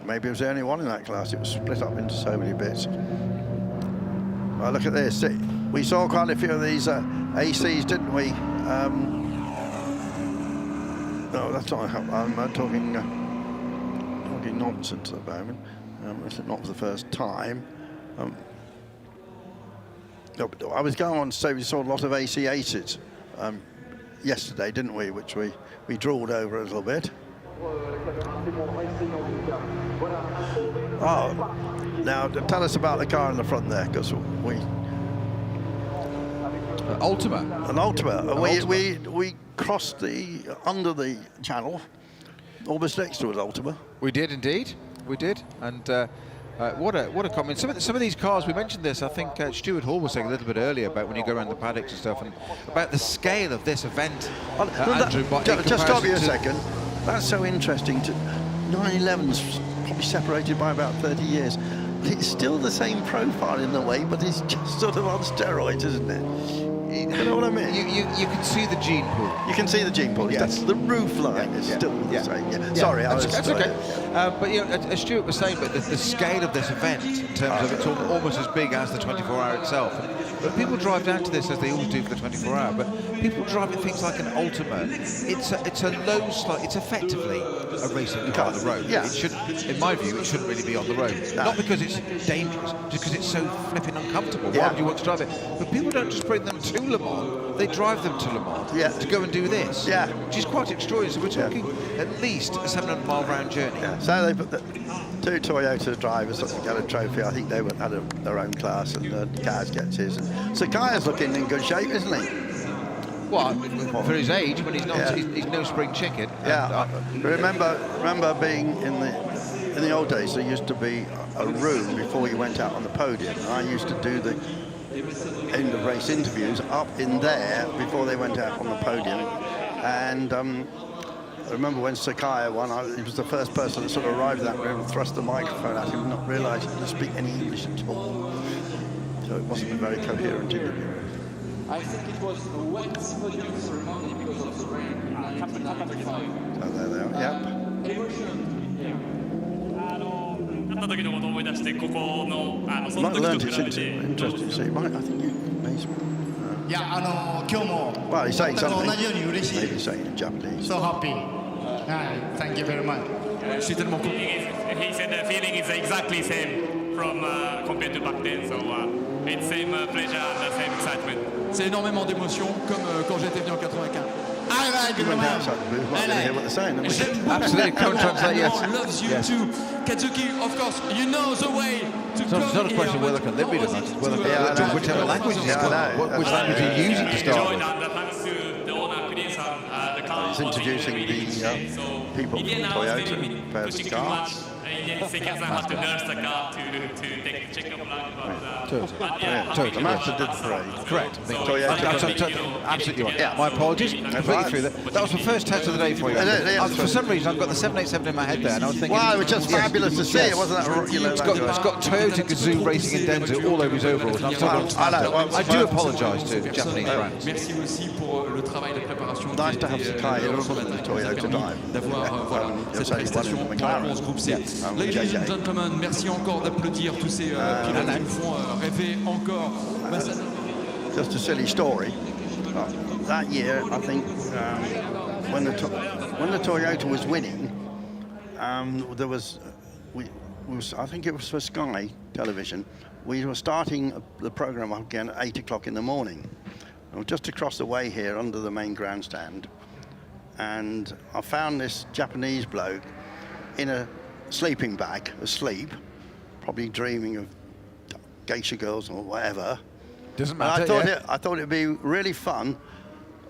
maybe it was the only one in that class. It was split up into so many bits. Well, look at this. We saw quite a few of these ACs, didn't we? No, that's not. I'm talking nonsense at the moment. It's not for the first time. No, but I was going on to say we saw a lot of AC aces yesterday, didn't we? Which we drawled over a little bit. Oh, now tell us about the car in the front there, because we. Ultima. An Ultima. We crossed under the channel, almost next to an Ultima. We did indeed. We did, and what a comment. Some of these cars, we mentioned this. I think Stuart Hall was saying a little bit earlier about when you go around the paddocks and stuff, and about the scale of this event. Andrew, just stop you a second. That's so interesting. 911's probably separated by about 30 years. It's still the same profile in a way, but it's just sort of on steroids, isn't it? You know what I mean? You can see the gene pool. You can see the gene pool. Yes. That's the roof line is still the same. Yeah. Sorry, that's okay. But you know, as Stuart was saying, but the scale of this event, in terms of it's almost as big as the 24-hour itself. But people drive down to this as they always do for the 24-hour. But people driving things like an Ultima, it's a low slide. It's effectively a racing car on the road. Yeah. It should, in my view, it shouldn't really be on the road. No. Not because it's dangerous, just because it's so flipping uncomfortable. Why would you want to drive it? But people don't just bring them to Le Mans. They drive them to Le Mans to go and do this. Yeah. Which is quite extraordinary. So we're talking at least a 700-mile round journey. Yeah. So they put the two Toyota drivers that got a trophy. I think they had their own class, and Kaz gets his. And Sakaya's looking in good shape, isn't he? Well, for his age, when he's not, he's no spring chicken. Yeah. Remember being in the old days, there used to be a room before you went out on the podium. And I used to do the end of race interviews up in there before they went out on the podium. And I remember when Sakaya won, he was the first person that sort of arrived in that room and thrust the microphone at him, not realising he didn't speak any English at all. So it wasn't a very coherent interview. I think it was a wet podium ceremony because of the rain in 1995. So there they are, yep. Mike learned it's interesting to see. Mike, I think you may. Well, he's saying something. Maybe he's saying in Japanese. So happy. Thank you very much. Je suis tellement content. He said the feeling is exactly same from compared to back then. So it's same pleasure and the same excitement. C'est énormément d'émotions, comme quand j'étais venu en 95. I like it, Went man. outside the booth, might hear what they're saying. didn't we? Absolutely, can't translate, yes. Loves you Yes. too. Katsuki, of course, you know the way to It's come not a question here, whether but can live with or not. It's whether Yeah, I know. whichever language is Yeah, I know. which language are you using to start Join with. and thanks to the owner Chris-san, the car. He's introducing the people from Toyota who prepares the car. Sekiya-san had to nurse the car to take the checkup line. The Mazda did the parade. Correct. Toyota. Absolutely right. Yeah. My apologies. Completely right. through that. That was the first test of the day for you. It is, yeah. For some reason, I've got the 787 in my head there, and I was thinking. Wow, it was just fabulous to see. It wasn't that It's got Toyota Gazoo Racing and Denso all over his overalls. And I'm sorry, I know. Well, I do apologise to Japanese brands. Merci aussi pour le travail de préparation. Nice to have Sakai in the Toyota drive. D'avoir cette prestation pour la course groupe C. Ladies and gentlemen, merci encore d'applaudir tous ces pilotes qui nous font rêver encore. Just a silly story. That year, I think, when the Toyota was winning, there was, I think it was for Sky Television. We were starting the program again at 8 o'clock in the morning. Just across the way here, under the main grandstand, and I found this Japanese bloke in a sleeping bag, asleep, probably dreaming of geisha girls or whatever. Doesn't And matter. I thought it'd be really fun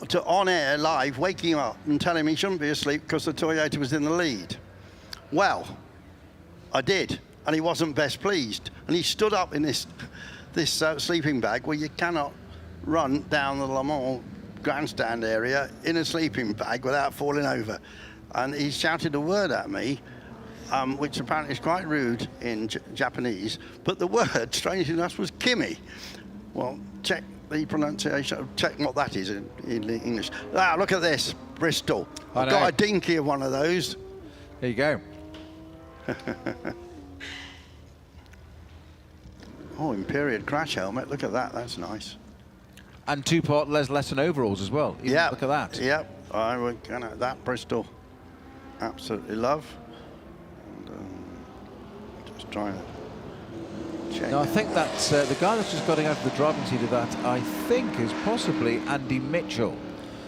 to on air live wake him up and tell him he shouldn't be asleep because the Toyota was in the lead. Well, I did, and he wasn't best pleased. And he stood up in this sleeping bag where you cannot run down the Le Mans grandstand area in a sleeping bag without falling over. And he shouted a word at me, which apparently is quite rude in Japanese, but the word, strangely enough, was Kimi. Well, check the pronunciation, check what that is in English. Ah, look at this, Bristol. I've got a dinky of one of those. There you go. Oh, Imperial crash helmet, look at that, that's nice. And two-part Les Lesson overalls as well. Yeah. Look at that. Yeah. I would gonna that Bristol. Absolutely love. And, just trying to check. No, I think that's the guy that's just got out of the driving seat of that, I think, is possibly Andy Mitchell,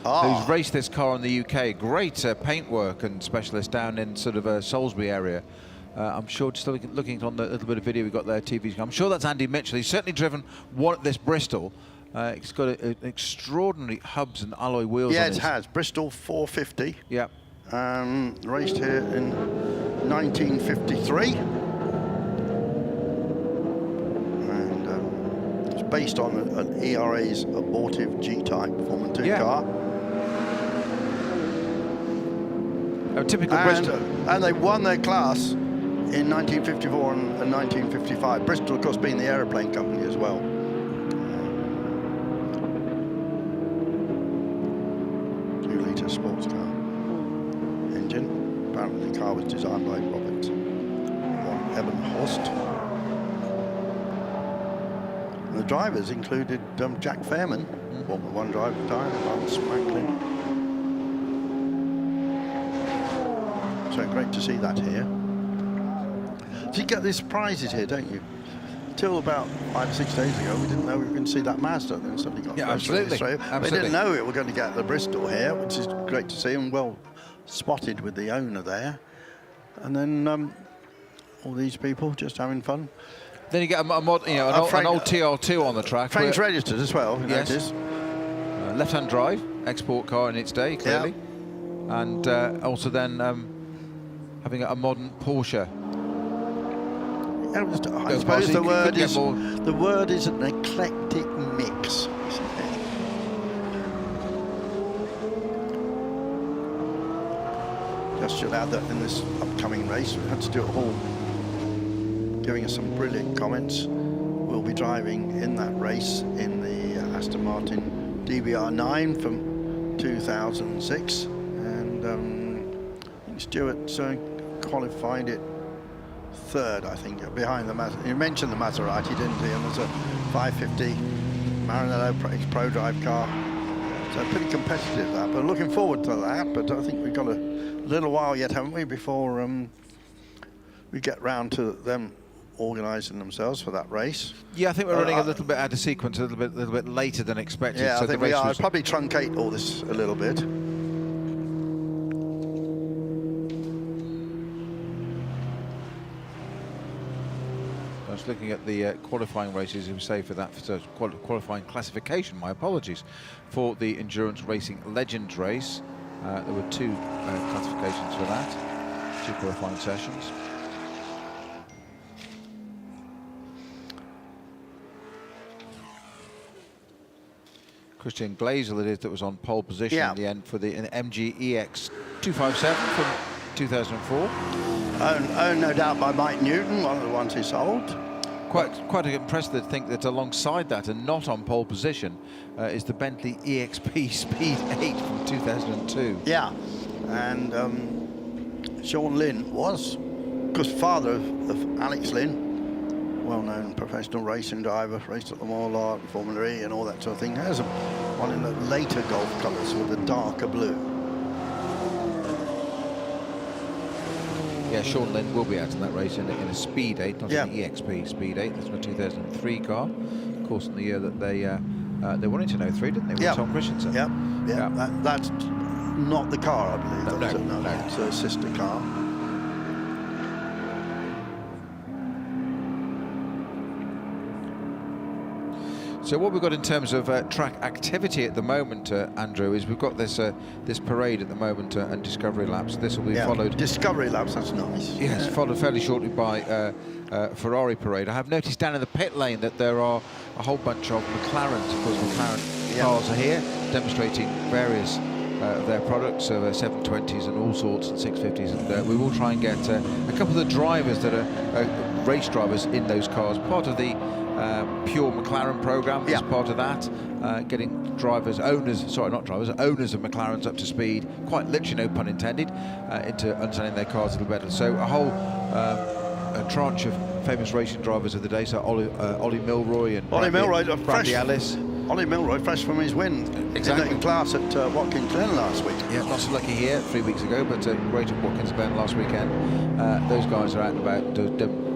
who's raced this car in the UK. Great paintwork and specialist down in sort of Salisbury area. I'm sure, just looking on the little bit of video we got there, TV, I'm sure that's Andy Mitchell. He's certainly driven one at this Bristol. It's got an extraordinary hubs and alloy wheels. Yeah, on it has. Bristol 450. Yeah. Raced here in 1953. And it's based on an ERA's abortive G-Type Formula 2 car. A typical Bristol. And they won their class in 1954 and 1955. Bristol, of course, being the aeroplane company as well. 2-litre sports car engine. Apparently the car was designed by Robert Eben Horst. And the drivers included Jack Fairman, Formula 1 driver at the time, Lance Franklin. So great to see that here. So you get these prizes here, don't you? Till about 5 or 6 days ago, we didn't know we were going to see that Mazda. Then suddenly got absolutely. We didn't know we were going to get the Bristol here, which is great to see, and well spotted with the owner there. And then all these people just having fun. Then you get a mod, you know, an old TR2 on the track. Frames registered as well. Yes. Left-hand drive, export car in its day, clearly, and also then having a modern Porsche. I suppose the word is an eclectic mix. Just should add that in this upcoming race, we had Stuart Hall giving us some brilliant comments. We'll be driving in that race in the Aston Martin DBR9 from 2006, and Stuart qualified it third, I think, behind the Mazda. You mentioned the Maserati, didn't he? And there's a 550 Maranello Pro Drive car. So pretty competitive that, but looking forward to that. But I think we've got a little while yet, haven't we, before we get round to them organising themselves for that race. Yeah, I think we're running a little bit out of sequence, a little bit later than expected. Yeah, so I think we are. I'll probably truncate all this a little bit. I was looking at the qualifying races, you say, for that qualifying classification, my apologies, for the Endurance Racing Legends race. There were 2 classifications for that, 2 qualifying sessions. Christian Glazel it is that was on pole position in the end for the MG EX 257 from 2004. Owned no doubt by Mike Newton, one of the ones he sold. Quite impressive to think that alongside that and not on pole position is the Bentley EXP Speed 8 from 2002. Yeah, and Sean Lynn was, of course, father of Alex Lynn, well-known professional racing driver, raced at the Mall and Formula E and all that sort of thing. There's one in the later Golf colours with a darker blue. Yeah, Sean Lynn will be out in that race in a Speed 8, not an EXP Speed 8. That's a 2003 car. Of course, in the year that they won it in 03, didn't they? With Tom Christensen. Yeah. That's not the car, I believe. No, it's a sister car. So what we've got in terms of track activity at the moment, Andrew, is we've got this this parade at the moment and discovery laps. This will be followed. Discovery laps, that's nice. Yes, followed fairly shortly by Ferrari parade. I have noticed down in the pit lane that there are a whole bunch of McLarens. Of course, McLaren cars are here, demonstrating various of their products, 720s and all sorts, and 650s. And we will try and get a couple of the drivers that are race drivers in those cars. Part of the pure McLaren program is part of that, getting owners of McLarens up to speed, quite literally, no pun intended, into understanding their cars a little better. So a whole a tranche of famous racing drivers of the day, so Ollie Milroy and Bradley Ellis. Ollie Milroy, fresh from his win in class at Watkins Glen last week. Yeah, not so lucky here 3 weeks ago, but great at Watkins Glen last weekend. Those guys are out and about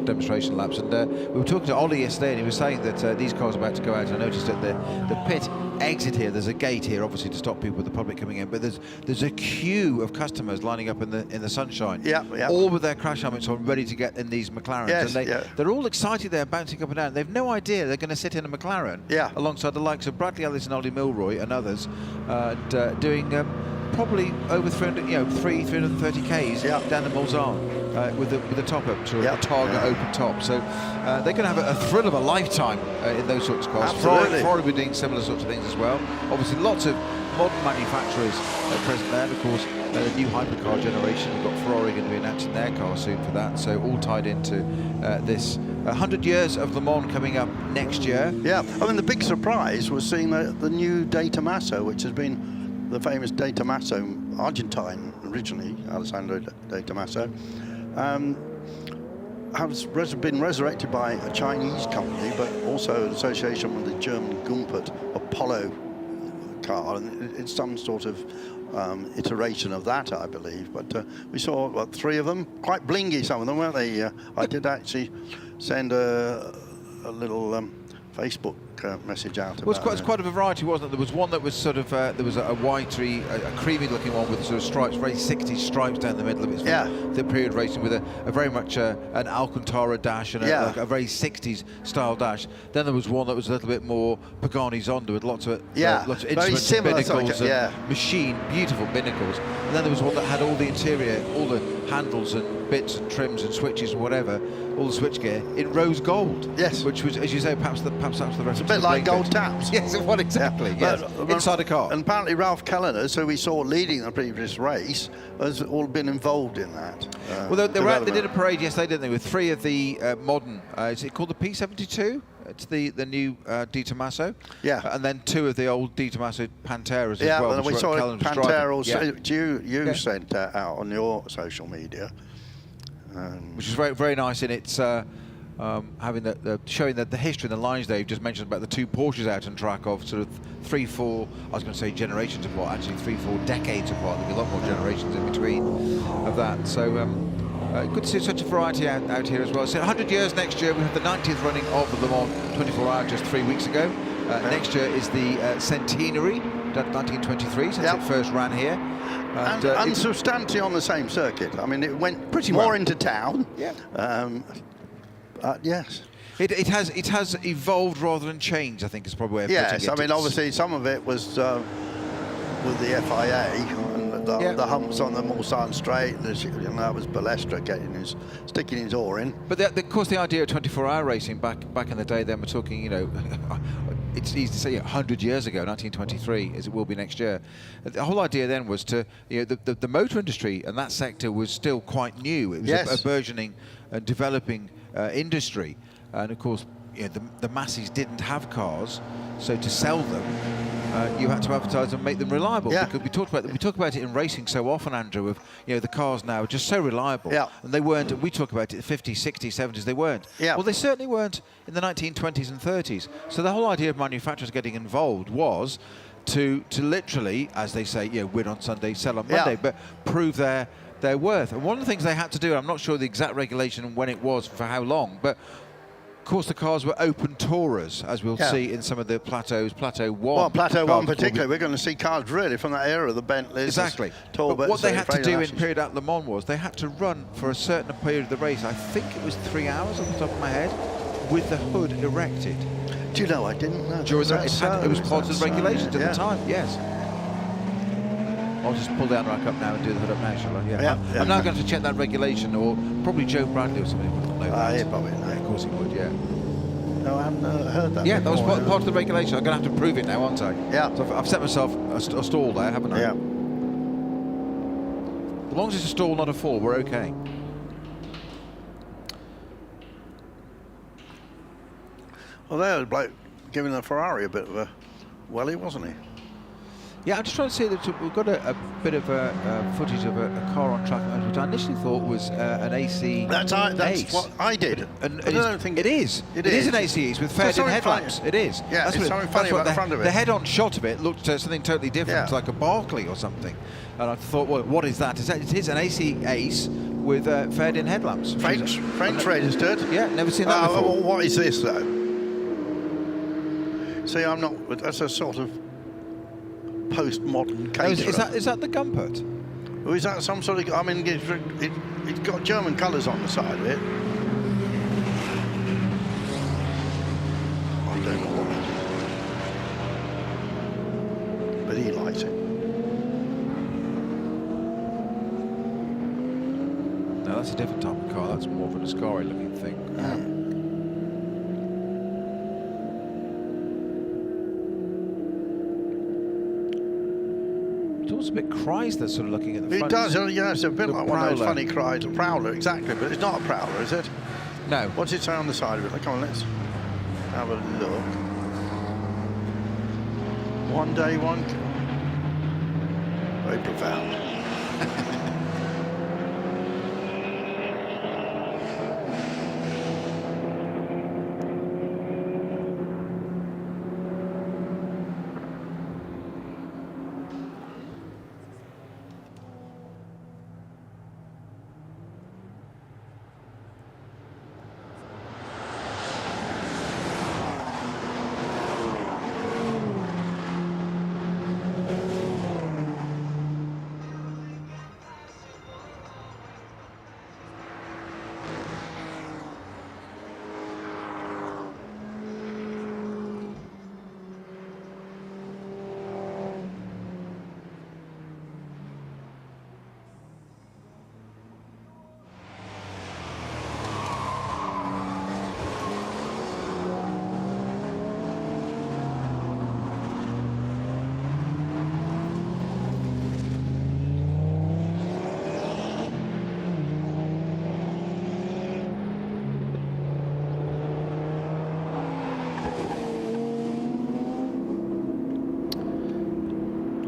demonstration laps, and we were talking to Ollie yesterday, and he was saying that these cars are about to go out. I noticed that the pit exit here, there's a gate here, obviously to stop people, the public coming in, but there's a queue of customers lining up in the sunshine, all with their crash helmets on, ready to get in these McLarens. Yes, and they're all excited there, bouncing up and down. They've no idea they're going to sit in a McLaren alongside the likes of Bradley Ellis and Ollie Milroy and others, doing probably over 330 k's down the Mulsanne with the top up to a Targa open top. So they're going to have a thrill of a lifetime in those sorts of cars. Ferrari will be doing similar sorts of things as well. Obviously, lots of modern manufacturers present there. And of course, the new hypercar generation. We've got Ferrari going to be announcing their car soon for that. So all tied into this 100 years of Le Mans coming up next year. Yeah, I mean the big surprise was seeing the new De Tomaso, which has been the famous De Tomaso, Argentine originally, Alessandro De Tomaso, has been resurrected by a Chinese company, but also an association with the German Gumpert Apollo car, and it's some sort of iteration of that, I believe. But we saw 3 of them, quite blingy, some of them, weren't they? I did actually send a little Facebook message out. Well, it's quite a variety, wasn't it? There was one that was sort of there was a whitery, a creamy-looking one with sort of stripes, very 60s stripes down the middle of it. The period racing with a very much an Alcantara dash and a very 60s style dash. Then there was one that was a little bit more Pagani Zonda with lots of instruments and binnacles and machine, beautiful binnacles. And then there was one that had all the interior, all the handles and bits and trims and switches and whatever, all the switchgear in rose gold. Yes, which was, as you say, perhaps that's the reference. It's a bit like gold taps. Yes, what exactly? Yes, inside a car. And apparently Ralph Kellner, who we saw leading the previous race, has all been involved in that. Well, they did a parade yesterday, didn't they, with 3 of the modern. Is it called the P72? It's the new De Tomaso. And then 2 of the old De Tomaso Panteras as well. Yeah, we saw Pantera also. You sent out on your social media. Which is very, very nice in its having showing the history and the lines they've just mentioned about the 2 Porsches out on track of sort of 3-4, I was going to say generations apart, actually 3-4 decades apart. There'll be a lot more generations in between of that. So good to see such a variety out here as well. So 100 years next year, we have the 90th running of the Le Mans 24 Hour just 3 weeks ago. Next year is the centenary, 1923, since it first ran here. And substantially on the same circuit. I mean, it went pretty more into town. Yes. It has evolved rather than changed, I think is probably a way of putting it. Yes, I mean, obviously some of it was with the FIA and the humps on the Mulsanne Straight. That was Balestra sticking his oar in. But of course, the idea of 24-hour racing back in the day, then we're talking, it's easy to say 100 years ago, 1923, as it will be next year. The whole idea then was to, the motor industry and that sector was still quite new. It was a burgeoning and developing industry, and of course, the masses didn't have cars, so to sell them, you had to advertise and make them reliable. Because we talk about it in racing so often, Andrew. Of the cars now are just so reliable, and they weren't. We talk about it in the 50s, 60s, 70s. They weren't. Well, they certainly weren't in the 1920s and 30s. So the whole idea of manufacturers getting involved was to literally, as they say, win on Sunday, sell on Monday, but prove their worth. And one of the things they had to do, I'm not sure the exact regulation and when it was, for how long, but of course the cars were open tourers, as we'll see in some of the plateaus. Plateau 1. Well, Plateau 1 particularly, we're going to see cars really from that era, the Bentleys. Exactly. But what they had to do in period at Le Mans was they had to run for a certain period of the race, I think it was 3 hours off the top of my head, with the hood erected. Do you know, I didn't know. It was part of the regulations at the time, yes. I'll just pull the unrack up now and do the hood up now, shall I? I'm now going to check that regulation, or probably Joe Bradley or somebody would know that. Yeah, probably. Yeah, of course he would, No, I haven't heard that. Yeah, that was part of the regulation. I'm going to have to prove it now, aren't I? Yeah. So I've set myself a stall there, haven't I? Yeah. As long as it's a stall, not a fall, we're okay. Well, there was bloke giving the Ferrari a bit of a welly, wasn't he? Yeah, I'm just trying to see that we've got a bit of footage of a car on track, which I initially thought was an AC. That's Ace. what I did. And I don't think it is. It is an AC Ace with faired-in headlamps. It is. Yeah, that's it's something funny about the front of it. The head-on shot of it looked something totally different, like a Barclay or something. And I thought, well, what is that? It is an AC Ace with faired-in headlamps. French registered. Yeah, never seen that before. Well, what is this though? See, I'm not. That's a sort of postmodern caterer. Is that the Gumpert? Or is that some sort of? I mean, it's got German colours on the side of it. I don't know what. But he likes it. No, that's a different type of car. That's more of an Ascari-looking thing. It's also a bit Chrysler sort of looking at the front. It does, yeah, it's a bit like one of those Prowler. funny Chrysler. Prowler, exactly, but it's not a Prowler, is it? No. What's it say on the side of it? Come on, let's have a look. One day, one. Very profound.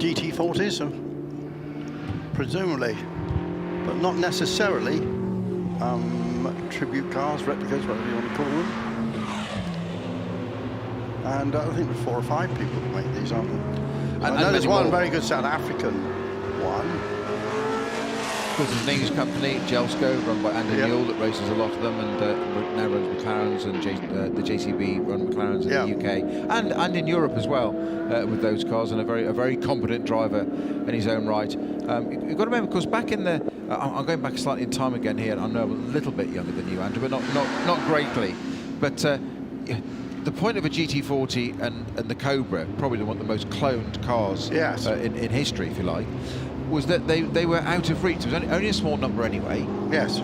GT40s, presumably, but not necessarily tribute cars, replicas, whatever you want to call them. And I think there's 4 or 5 people that make these, aren't there? I know there's one very good South African one. Because there's an English company, Gelsco, run by Andy Newell, that races a lot of them, and now runs McLarens, and the JCB run McLarens in the UK and in Europe as well with those cars, and a very competent driver in his own right. You've got to remember, because back in the, I'm going back slightly in time again here, and I know I'm a little bit younger than you, Andrew, but not greatly. But the point of a GT40 and the Cobra, probably one of the most cloned cars in history, if you like, was that they were out of reach. There was only a small number anyway. Yes.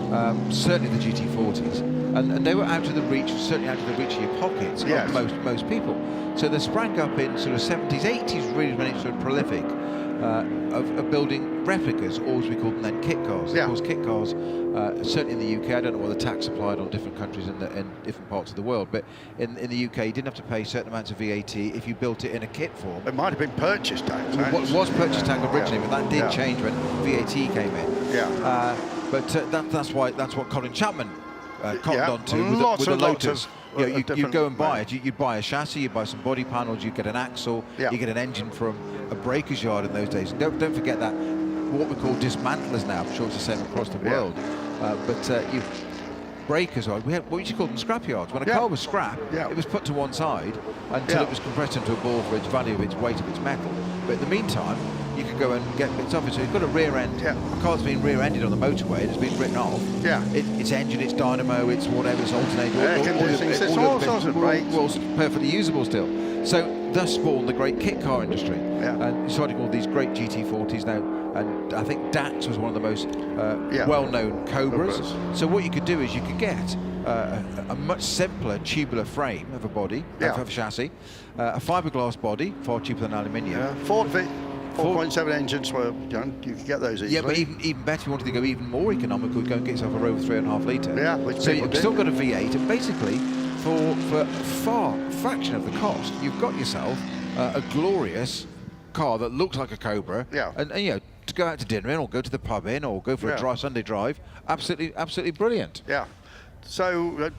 Certainly the GT40s, and they were out of the reach, certainly out of the reach of your pockets of most people. So they sprang up in sort of 70s, 80s, really when it sort of prolific of building replicas, or as we called them then, kit cars. Of course, kit cars, certainly in the UK, I don't know what the tax applied on different countries in different parts of the world, but in the UK you didn't have to pay certain amounts of VAT if you built it in a kit form. It might have been purchase tax. It was purchase tax originally, but that did change when VAT came in. Yeah. But that's what Colin Chapman cottoned onto with the Lotus. You go and buy it. You'd buy a chassis, you buy some body panels, you get an axle, you get an engine from a breaker's yard in those days. Don't forget that what we call dismantlers now. I'm sure it's the same across the world. Breakers yard. We had what you call them scrap yards. When a car was scrap, it was put to one side until it was compressed into a ball for its value of its weight of its metal. But in the meantime, you could go and get bits off it. So you've got a rear end. A car's been rear-ended on the motorway. It's been written off. Its engine, its dynamo, its whatever, its alternator, all sorts of brakes. Well, perfectly usable still. So thus spawned the great kit car industry. And you started all these great GT40s now. And I think Dax was one of the most well-known Cobras. So what you could do is you could get a much simpler tubular frame of a body, of a chassis, a fiberglass body, far cheaper than aluminium. Ford 4.7 engines were, you could get those easily. Yeah, but even better, if you wanted to go even more economical, go and get yourself a Rover 3.5 litre. Which so you've still got a V8, and basically, for a fraction of the cost, you've got yourself a glorious car that looks like a Cobra. Yeah. And you know, to go out to dinner in, or go to the pub in, or go for a dry Sunday drive, absolutely brilliant. Yeah. So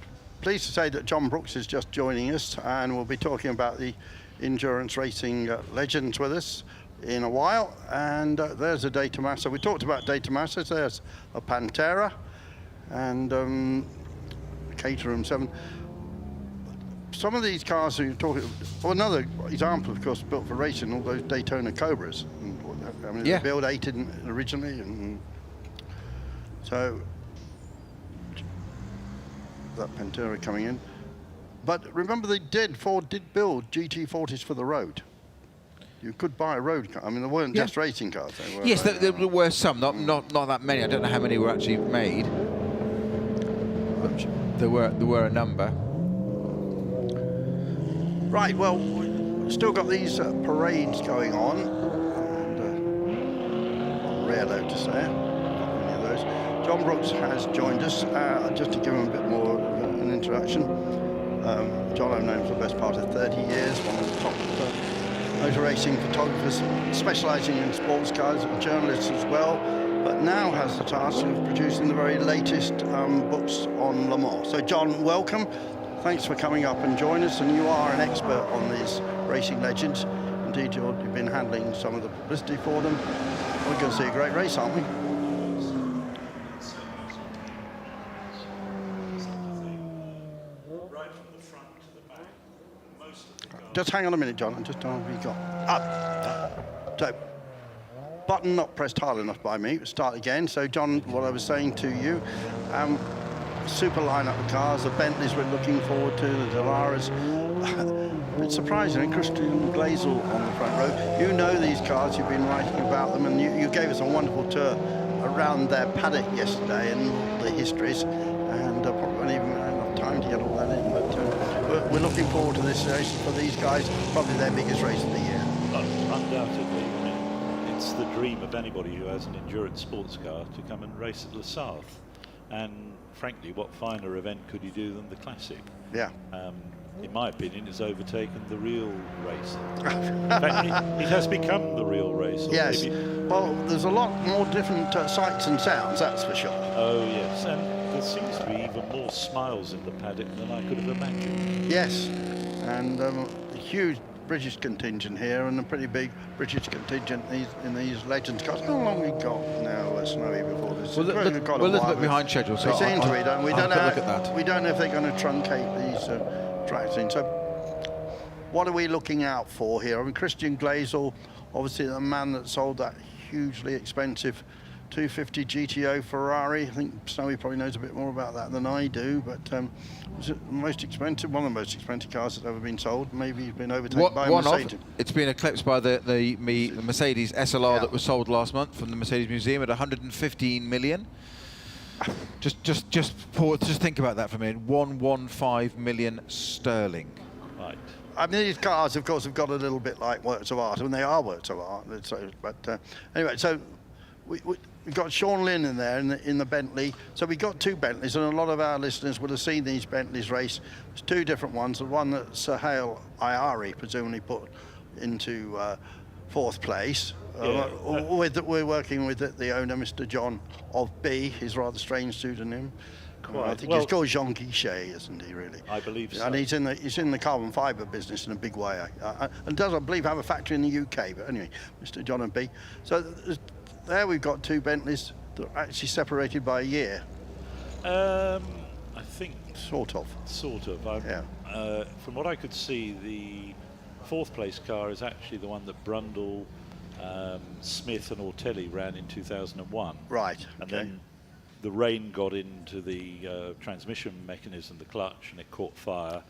pleased to say that John Brooks is just joining us, and we'll be talking about the endurance racing legends with us in a while. And there's a Data Massa. We talked about Data Massas. There's a Pantera and Caterham 7. Some of these cars that you're talking, well, another example, of course, built for racing, all those Daytona Cobras. I mean, they built 8 originally, and so that Pantera coming in. But remember, Ford did build GT40s for the road. You could buy a road car. I mean, there weren't just racing cars. They were, yes, there were some, not that many. I don't know how many were actually made. But there were a number. Right, well, we've still got these parades going on. And, rare load to say, not many of those. John Brooks has joined us, just to give him a bit more of an introduction. John, I've known for the best part of 30 years, one of the top motor racing photographers, specialising in sports cars and journalists as well, but now has the task of producing the very latest books on Le Mans. So John, welcome. Thanks for coming up and joining us, and you are an expert on these racing legends. Indeed, you've been handling some of the publicity for them. We're going to see a great race, aren't we? Right from the front to the back, most of the cars. Just hang on a minute, John, and just tell me what you got. Up. So, button not pressed hard enough by me. Start again. So, John, what I was saying to you, super lineup of cars. The Bentleys we're looking forward to, the Delaras. It's surprising, Christian Glazel on the front row. You know these cars, you've been writing about them, and you gave us a wonderful tour around their paddock yesterday and all the histories, and probably won't even have enough time to get all that in, but we're looking forward to this race for these guys, probably their biggest race of the year. Undoubtedly. I mean, it's the dream of anybody who has an endurance sports car to come and race at Le Sarthe. And frankly, what finer event could you do than the Classic? Yeah. In my opinion, it's overtaken the real race. In fact, it has become the real race. Yes. Maybe. Well, there's a lot more different sights and sounds, that's for sure. Oh, yes. And there seems to be even more smiles in the paddock than I could have imagined. Yes. And a huge British contingent here, and a pretty big British contingent in these Legends cars. How long we got now, Snowy, before this? Well, we're a little bit behind schedule, so they seem to be, don't we? I'll Don't know. look at that. We don't know if they're going to truncate these tracks in. So, what are we looking out for here? I mean, Christian Glazel, obviously the man that sold that hugely expensive 250 GTO Ferrari. I think Snowy probably knows a bit more about that than I do, but was it the most expensive, one of the most expensive cars that's ever been sold? Maybe he's been overtaken by a Mercedes. It's been eclipsed by the Mercedes SLR that was sold last month from the Mercedes Museum at 115 million. Just think about that for a minute. 115 million sterling. Right. I mean, these cars, of course, have got a little bit like works of art, and they are works of art. So, but anyway, so we've got Sean Lynn in there in the Bentley. So we've got 2 Bentleys, and a lot of our listeners would have seen these Bentleys race. There's 2 different ones. The one that Sahel Ayari presumably put into 4th place. We're working with the owner, Mr. John of B, his rather strange pseudonym. I think he's called Jean Guichet, isn't he, really? I believe so. And he's in the carbon fibre business in a big way. And does, I believe, have a factory in the UK. But anyway, Mr. John and B. So there we've got 2 Bentleys that are actually separated by a year. I think... Sort of. From what I could see, the 4th place car is actually the one that Brundle, Smith and Ortelli ran in 2001. Right. And then the rain got into the transmission mechanism, the clutch, and it caught fire.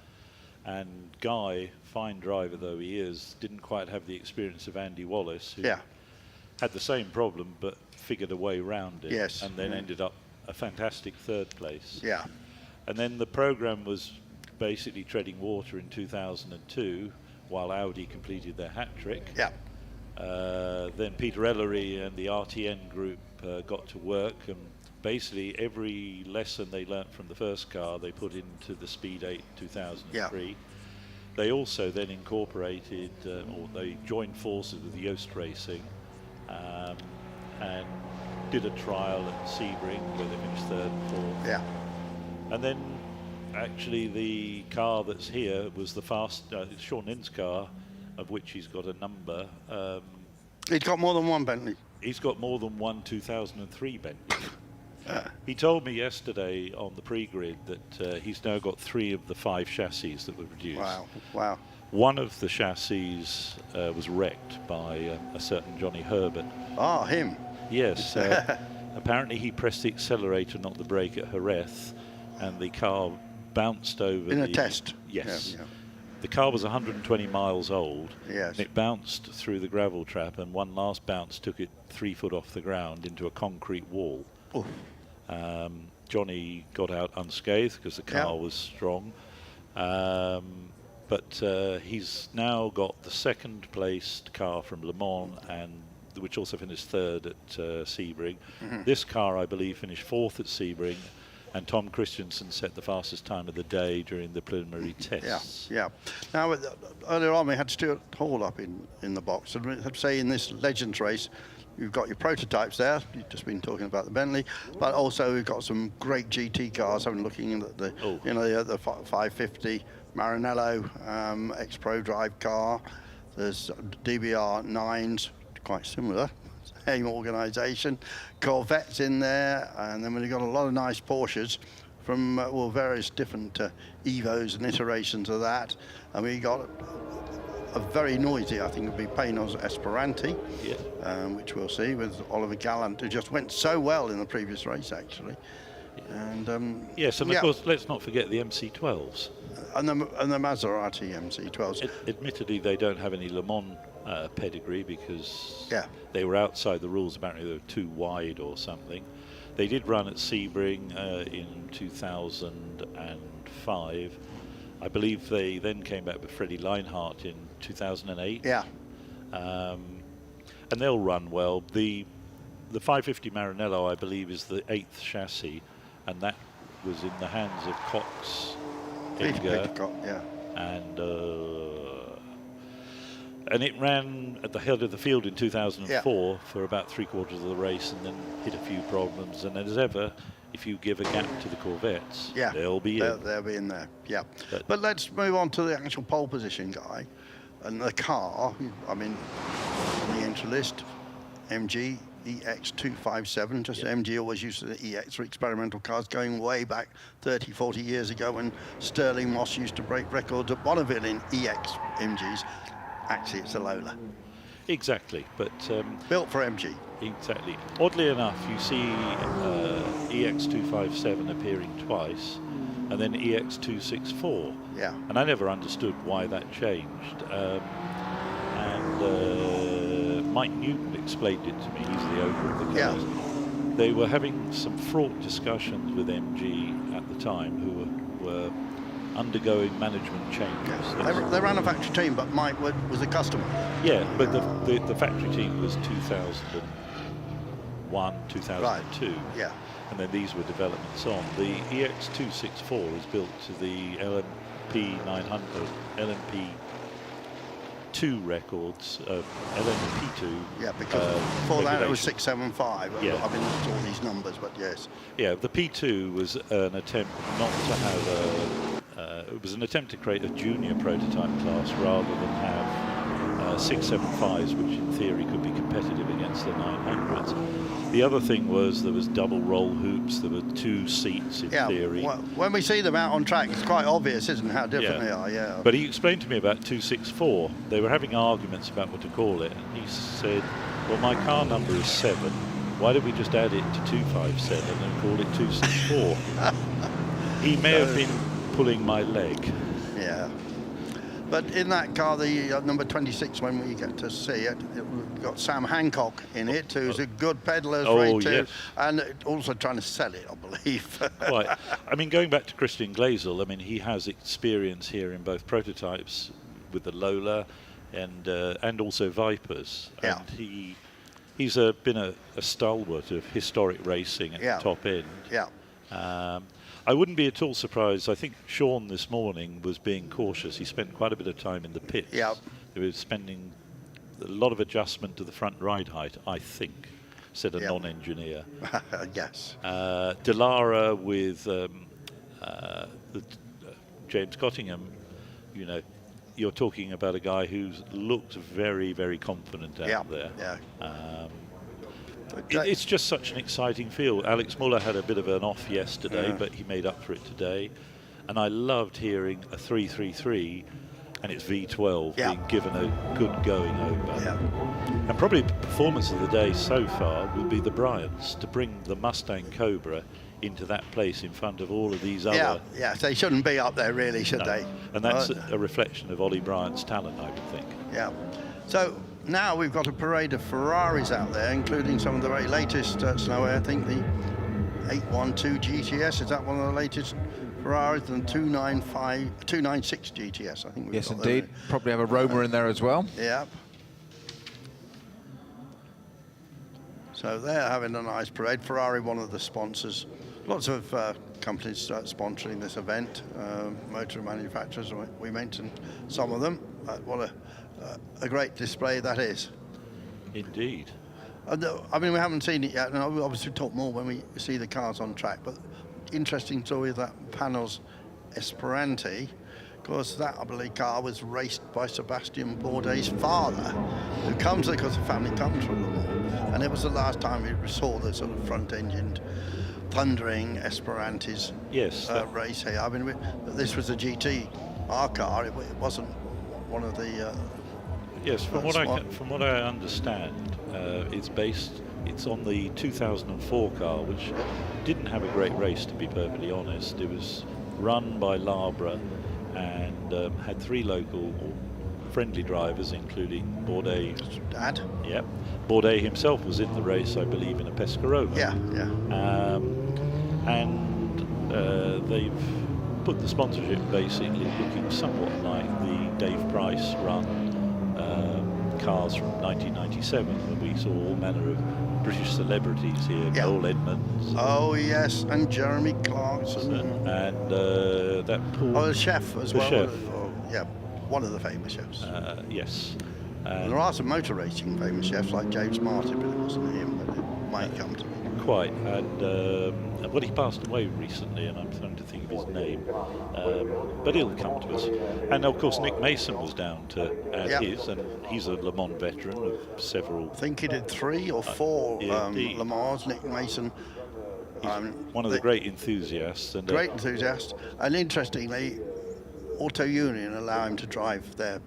And Guy, fine driver though he is, didn't quite have the experience of Andy Wallace, who had the same problem but figured a way around it. Yes. And then ended up a fantastic 3rd place. Yeah. And then the program was basically treading water in 2002 while Audi completed their hat trick. Yeah. Then Peter Ellery and the RTN group got to work, and basically every lesson they learnt from the first car they put into the Speed 8 2003. They also then incorporated, or they joined forces with Yoast Racing, and did a trial at Sebring where they finished 3rd and 4th. Yeah. And then actually the car that's here was the it's Sean Lynn's car, of which he's got a number. He's got more than one Bentley. He's got more than one 2003 Bentley. He told me yesterday on the pre-grid that he's now got 3 of the 5 chassis that were produced. Wow, wow. One of the chassis was wrecked by a certain Johnny Herbert. Ah, him. Yes. Apparently he pressed the accelerator, not the brake at Jerez, and the car bounced over in a test. Yes. Yeah, yeah. The car was 120 miles old. Yes. And it bounced through the gravel trap, and one last bounce took it 3 foot off the ground into a concrete wall. Oof. Johnny got out unscathed because the car was strong. But he's now got the 2nd placed car from Le Mans, and which also finished 3rd at Sebring. This car, I believe, finished 4th at Sebring, and Tom Christensen set the fastest time of the day during the preliminary tests. Yeah. Now, earlier on, we had Stuart Hall up in the box, and I'd say in this Legends race, you've got your prototypes there. You've just been talking about the Bentley, but also we've got some great GT cars. I'm looking at the 550 Maranello X-Pro drive car. There's DBR 9s, quite similar. Same organisation. Corvettes in there, and then we've got a lot of nice Porsches from various different Evos and iterations of that. And we got a very noisy, I think it would be Paynos Esperanti, which we'll see with Oliver Gallant, who just went so well in the previous race, actually. And yes, and of course, let's not forget the MC12s. And the Maserati MC12s. Admittedly, they don't have any Le Mans pedigree because they were outside the rules. Apparently, they were too wide or something. They did run at Sebring in 2005. I believe they then came back with Freddie Leinhardt in 2008. Yeah. And they'll run well. The 550 Maranello, I believe, is the 8th chassis, and that was in the hands of Cox Edgar. And it ran at the head of the field in 2004 for about 3/4 of the race, and then hit a few problems. And as ever, if you give a gap to the Corvettes, they'll be in. They'll be in there, But let's move on to the actual pole position guy. And the car, I mean, on the entry list, MG EX257, just MG always used the EX for experimental cars going way back 30, 40 years ago when Sterling Moss used to break records at Bonneville in EX MGs. Actually, it's a Lola. Exactly, but built for MG. Exactly. Oddly enough, you see EX257 appearing twice, and then EX264. Yeah. And I never understood why that changed. Mike Newton explained it to me. He's the owner of the cars. They were having some fraught discussions with MG at the time, who were undergoing management changes. They ran a factory team, but Mike was a customer. Yeah, but the factory team was 2001, 2002. Right. Yeah. And then these were developments on. The EX264 is built to the LMP 900, LMP2 records, LMP2. Yeah, because before that it was 675. Yeah. I've been looking at all these numbers, but yes. Yeah, the P2 was an attempt not to have it was an attempt to create a junior prototype class rather than have 675s, which in theory could be competitive against the 900s. The other thing was there was double roll hoops. There were 2 seats in theory. Well, when we see them out on track, it's quite obvious, isn't it, how different they are? Yeah. But he explained to me about 264. They were having arguments about what to call it, and he said, "Well, my car number is 7. Why don't we just add it to 257 and call it 264?" He may have been pulling my leg. Yeah. But in that car, the number 26, when we get to see it, we've got Sam Hancock in it, who's a good peddler, and also trying to sell it, I believe. Right. I mean, going back to Christian Glazel, I mean, he has experience here in both prototypes with the Lola and also Vipers. Yeah. And he's been a stalwart of historic racing at the top end. Yeah. I wouldn't be at all surprised. I think Sean this morning was being cautious. He spent quite a bit of time in the pits. Yeah. He was spending a lot of adjustment to the front ride height, I think, said a non-engineer. Yes. Delara with James Cottingham, you know, you're talking about a guy who's looked very, very confident out there. Yeah. It's just such an exciting field. Alex Muller had a bit of an off yesterday, but he made up for it today. And I loved hearing a 333 and it's V12 being given a good going over. And probably the performance of the day so far will be the Bryans to bring the Mustang Cobra into that place in front of all of these other... Yeah, they shouldn't be up there really, should they? And that's a reflection of Ollie Bryant's talent, I would think. Yeah. So now we've got a parade of Ferraris out there, including some of the very latest Snow Air. I think the 812 GTS, is that one of the latest Ferraris? And 296 GTS, I think we've yes, got indeed. there. Probably have a Roma in there as well. Yeah. So they're having a nice parade. Ferrari, one of the sponsors. Lots of companies sponsoring this event. Motor manufacturers, we mentioned some of them. What a great display that is. Indeed. I mean, we haven't seen it yet, and we'll obviously talk more when we see the cars on track, but interesting story of that Panos Esperanti. Of course, that, I believe, car was raced by Sebastian Bourdais' father, who comes there because the family comes from Le Mans. And it was the last time we saw the sort of front-engined, thundering Esperanti's race here. I mean, this was a GT, our car. It wasn't one of the... yes, from what I understand, it's on the 2004 car, which didn't have a great race, to be perfectly honest. It was run by Labra and had 3 local friendly drivers, including Bourdais' dad. Yep. Bourdais himself was in the race, I believe, in a Pescarolo. Yeah. And they've put the sponsorship basically looking somewhat like the Dave Price run cars from 1997, when we saw all manner of British celebrities here. Noel Edmonds. Oh yes, and Jeremy Clarkson. And that Paul... Oh, the chef as well. Chef. Yeah, one of the famous chefs. Yes. And there are some motor racing famous chefs like James Martin, but it wasn't him, but it might come to me. Quite. And well, he passed away recently, and I'm trying to think of his name. But he'll come to us. And of course, Nick Mason was down to add his, and he's a Le Mans veteran of several. I think he did 3 or 4 Le Mans. Nick Mason. One of the great enthusiasts. And great enthusiast. And interestingly, Auto Union allow him to drive their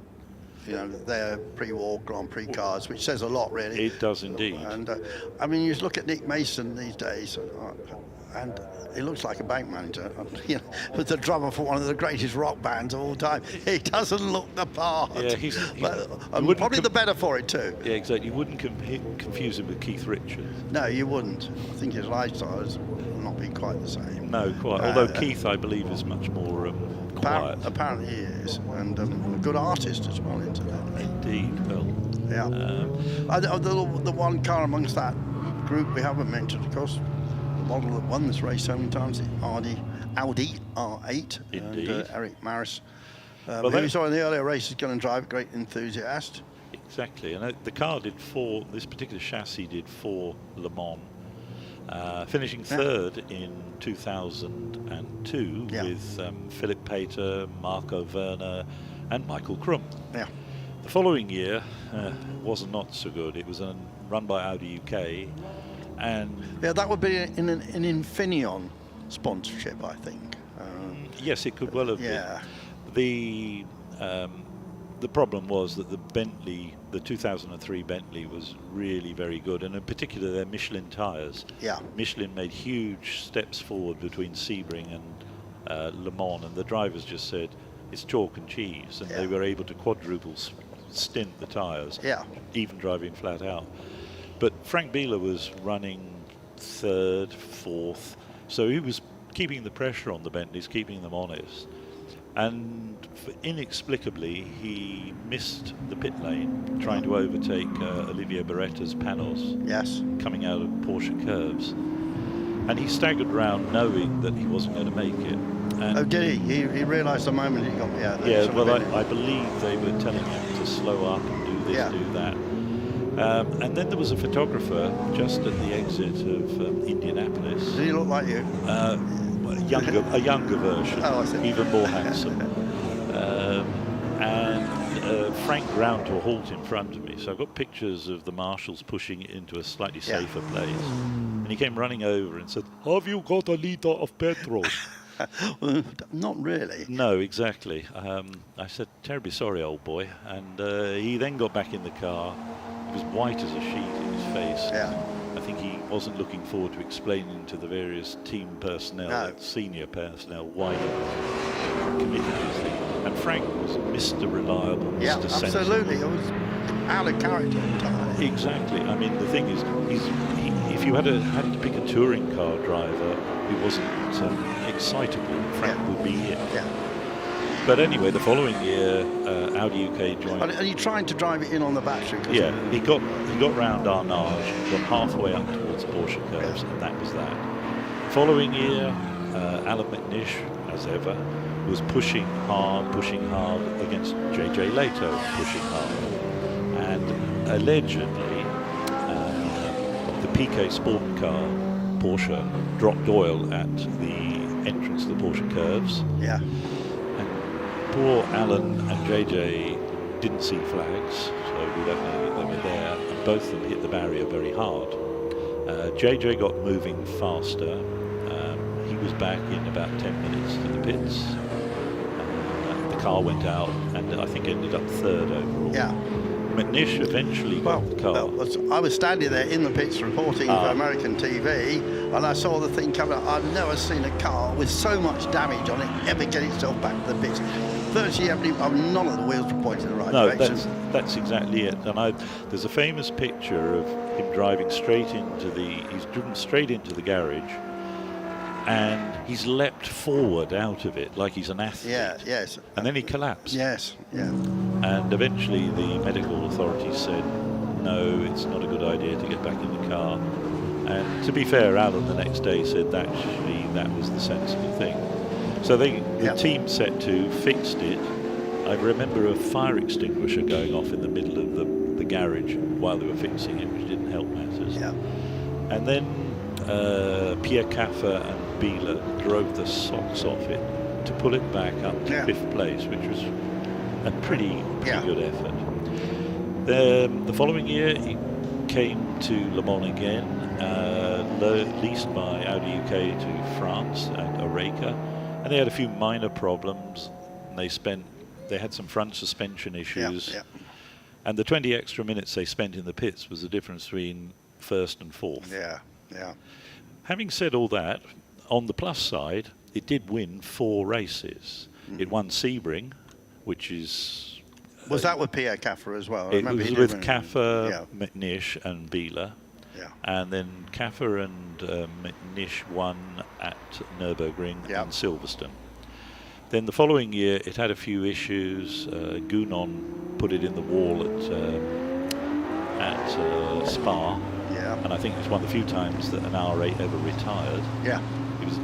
pre-war Grand Prix cars, which says a lot, really. It does indeed. And I mean, you look at Nick Mason these days, and he looks like a bank manager, with the drummer for one of the greatest rock bands of all time. He doesn't look the part. Yeah, he's probably the better for it too. Yeah, exactly. You wouldn't confuse him with Keith Richards. No, you wouldn't. I think his lifestyle has not been quite the same. No, quite. Although Keith, I believe, is much more quiet. Apparently he is, and a good artist as well, incidentally. Indeed, well. Yeah. The one car amongst that group we haven't mentioned, of course, the model that won this race so many times, the Audi R8. Indeed. And Eric Maris, who we saw in the earlier races, going to drive, great enthusiast. Exactly, and the car did 4, this particular chassis did 4 Le Mans, finishing 3rd in 2002 with Philip Pater, Marco Werner and Michael Krum. Yeah. The following year was not so good. It was run by Audi UK, and that would be in an Infineon sponsorship, I think. Yes, it could well have been. The problem was that the Bentley, the 2003 Bentley, was really very good, and in particular their Michelin tyres. Yeah. Michelin made huge steps forward between Sebring and Le Mans, and the drivers just said it's chalk and cheese, and they were able to quadruple stint the tyres, even driving flat out. But Frank Bieler was running 3rd, 4th, so he was keeping the pressure on the Bentleys, keeping them honest. And inexplicably, he missed the pit lane, trying to overtake Olivier Beretta's Panos. Yes. Coming out of Porsche curves. And he staggered round knowing that he wasn't going to make it. And Oh, did he? He realised the moment he got me out there. yeah, well, I believe they were telling him to slow up and do this, do that. And then there was a photographer just at the exit of Indianapolis. Did he look like you? A younger version, Oh, I see. even more handsome. And Frank ground to a halt in front of me. So I've got pictures of the marshals pushing it into a slightly safer place. And he came running over and said, "Have you got a litre of petrol?" Well, not really. No, exactly. I said, "Terribly sorry, old boy." And he then got back in the car. He was white as a sheet in his face. Yeah. I think he wasn't looking forward to explaining to the various team personnel, senior personnel, why he was committed these things. And Frank was Mr. Reliable, Yeah, Mr. Sensible. absolutely. It was out of character entirely. Exactly. I mean, the thing is, if you had to pick a touring car driver who wasn't excitable, Frank would be it. Yeah. But anyway, the following year, Audi UK joined. And he tried to drive it in on the battery. Yeah, he got round Arnage, got halfway up towards Porsche curves, and that was that. Following year, Alan McNish, as ever, was pushing hard against JJ Leto, pushing hard. And allegedly, the PK Sport car, Porsche, dropped oil at the entrance to the Porsche curves. Yeah. Poor Alan and JJ didn't see flags, so we don't know that they were there, and both of them hit the barrier very hard. JJ got moving faster. He was back in about 10 minutes to the pits. The car went out and I think ended up third overall. Yeah. McNish eventually got the car. I was standing there in the pits reporting for American TV, and I saw the thing coming up. I've never seen a car with so much damage on it ever get itself back to the pits. Virtually none of the wheels were pointed in the right direction. That's exactly it. And there's a famous picture of him driving straight into he's driven straight into the garage, and he's leapt forward out of it like he's an athlete. Yeah, yes. And then he collapsed. Yes, yeah. And eventually the medical authorities said, no, it's not a good idea to get back in the car. And to be fair, Alan the next day said that actually that was the sensible thing. So the team set to fixed it. I remember a fire extinguisher going off in the middle of the garage while they were fixing it, which didn't help matters. Yeah. And then Pierre Caffer and Bieler drove the socks off it to pull it back up to fifth place, which was a pretty good effort. The following year, he came to Le Mans again, leased by Audi UK to France and Oreca, and they had a few minor problems. And they had some front suspension issues, and the 20 extra minutes they spent in the pits was the difference between first and fourth. Yeah, yeah. Having said all that, on the plus side, it did win 4 races. It won Sebring, which is... Was that with Pierre Caffer as well? It was with Caffer, McNish and Bieler. Yeah. And then Caffer and McNish won at Nürburgring and Silverstone. Then the following year, it had a few issues. Gounon put it in the wall at Spa. Yeah. And I think it's one of the few times that an R8 ever retired. Yeah. It was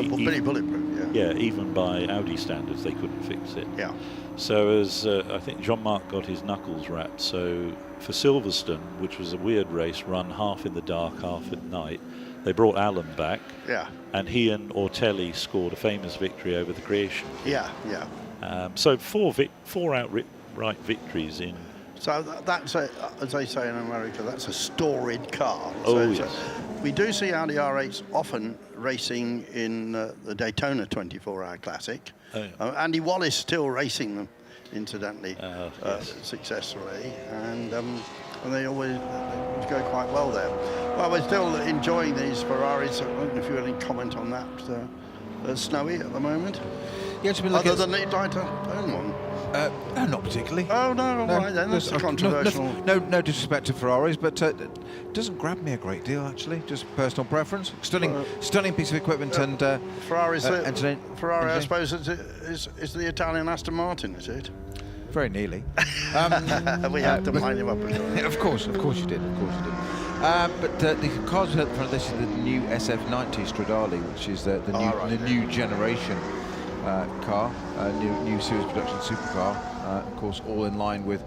pretty bulletproof. Yeah, even by Audi standards, they couldn't fix it. Yeah. So as I think Jean-Marc got his knuckles wrapped, so for Silverstone, which was a weird race, run half in the dark, half at night, they brought Alan back. Yeah. And he and Ortelli scored a famous victory over the Creation. Yeah, yeah. So four outright victories in. So that's, as they say in America, that's a storied car. Oh, so yes. We do see Audi R8s often racing in the Daytona 24-hour Classic. Oh, yeah. Andy Wallace still racing them, incidentally, yes. successfully, and they always go quite well there. Well, we're still enjoying these Ferraris. I don't know if you have any comment on that. Snowy at the moment. Yeah, it's been other than the Daytona one. No, not particularly. Oh no, right then. That's controversial. No disrespect to Ferraris, but it doesn't grab me a great deal actually. Just personal preference. Stunning piece of equipment and Ferrari. Ferrari, I suppose, is the Italian Aston Martin, is it? Very nearly. We have to wind him up. Of course you did. But the cars we had in front of this is the new SF90 Stradale, which is the new generation car, new series production supercar. Of course, all in line with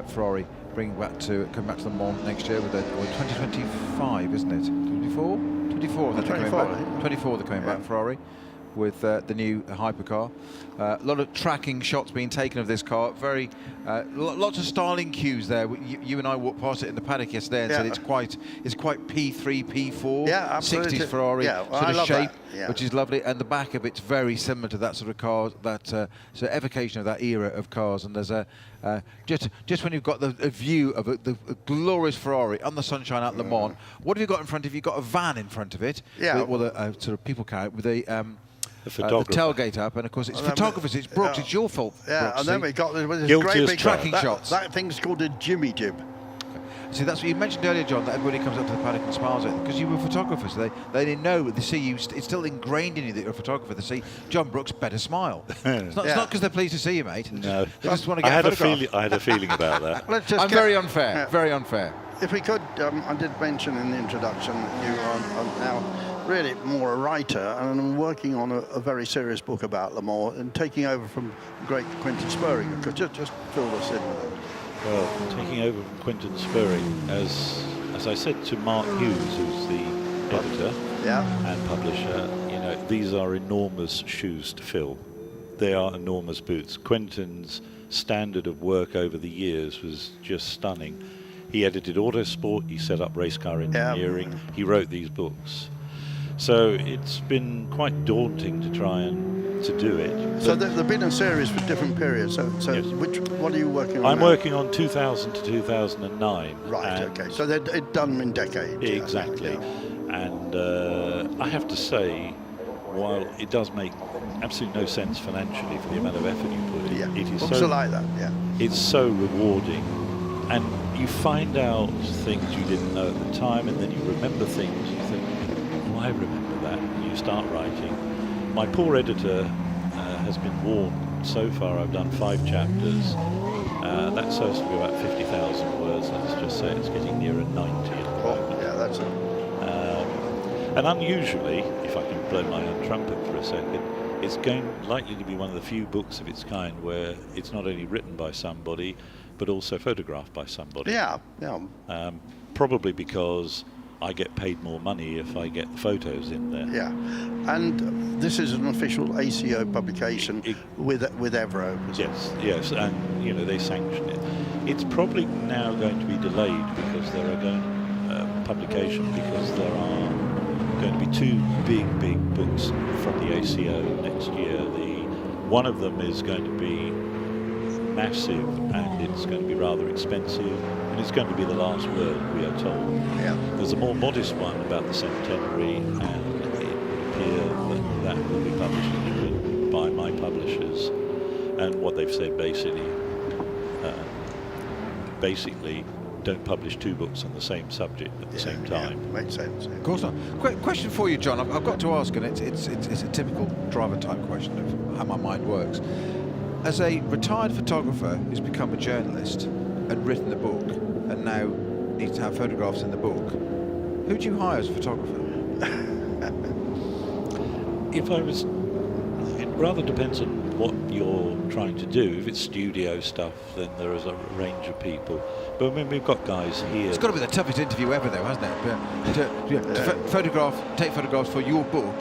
Ferrari coming back to Le Mans next year with 2025, isn't it? 24? 24 they're coming back. 24 they're coming back, Ferrari, with the new hypercar. A lot of tracking shots being taken of this car. Very lots of styling cues there. You and I walked past it in the paddock yesterday and said it's quite P3, P4, yeah, 60s Ferrari sort of shape, that, which is lovely. And the back of it's very similar to that sort of car, that sort of evocation of that era of cars. And there's a just when you've got a view of the glorious Ferrari on the sunshine at Le Mans, what have you got in front of you? You've got a van in front of it, with a sort of people carrier with the tailgate up, and of course it's photographers, it's Brooks, it's your fault. Yeah, Brooks, and then we got this great big tracking shots. That thing's called a Jimmy Jib. See, that's what you mentioned earlier, John, that everybody comes up to the paddock and smiles at it, because you were photographers. They didn't know, they see you, it's still ingrained in you that you're a photographer. They see, John Brooks, better smile. It's not because they're pleased to see you, mate. No. They just want to get a photograph. I had a feeling about that. I'm very unfair, very unfair. If we could, I did mention in the introduction that you are now really more a writer, and I'm working on a very serious book about Le Mans and taking over from great Quentin Spurring. Just fill us in with it. Well, taking over from Quentin Spurring, as I said to Mark Hughes, who's the editor and publisher, you know, these are enormous shoes to fill. They are enormous boots. Quentin's standard of work over the years was just stunning. He edited Autosport, he set up race car engineering, he wrote these books. So it's been quite daunting to try and to do it. So there've been a series for different periods. So yes. What are you working on? I'm now? working on 2000 to 2009. Right. Okay. So they're done in decades. Exactly. And I have to say, while it does make absolutely no sense financially for the amount of effort you put in, it is books so are like that. Yeah. It's so rewarding, and you find out things you didn't know at the time, and then you remember things. You think, oh, I remember that. And you start writing. My poor editor has been warned. So far, I've done 5 chapters. That's supposed to be about 50,000 words. Let's just say it's getting nearer 90. Yeah, that's it. And unusually, if I can blow my own trumpet for a second, it's likely to be one of the few books of its kind where it's not only written by somebody, but also photographed by somebody. Yeah. Probably because I get paid more money if I get the photos in there. Yeah, and this is an official ACO publication with Evro. Yes, and you know they sanction it. It's probably now going to be delayed because there are publication because there are going to be 2 big books from the ACO next year. One of them is going to be massive and it's going to be rather expensive, and it's going to be the last word, we are told. Yeah. There's a more modest one about the centenary, and it would appear that will be published by my publishers. And what they've said basically don't publish 2 books on the same subject at the same time. Yeah, makes sense. Of course not. Quick question for you, John. I've got to ask, and it's a typical driver type question of how my mind works. As a retired photographer who's become a journalist and written the book and now needs to have photographs in the book, who do you hire as a photographer? It rather depends on what you're trying to do. If it's studio stuff, then there is a range of people. But I mean, we've got guys here. It's got to be the toughest interview ever, though, hasn't it? To take photographs for your book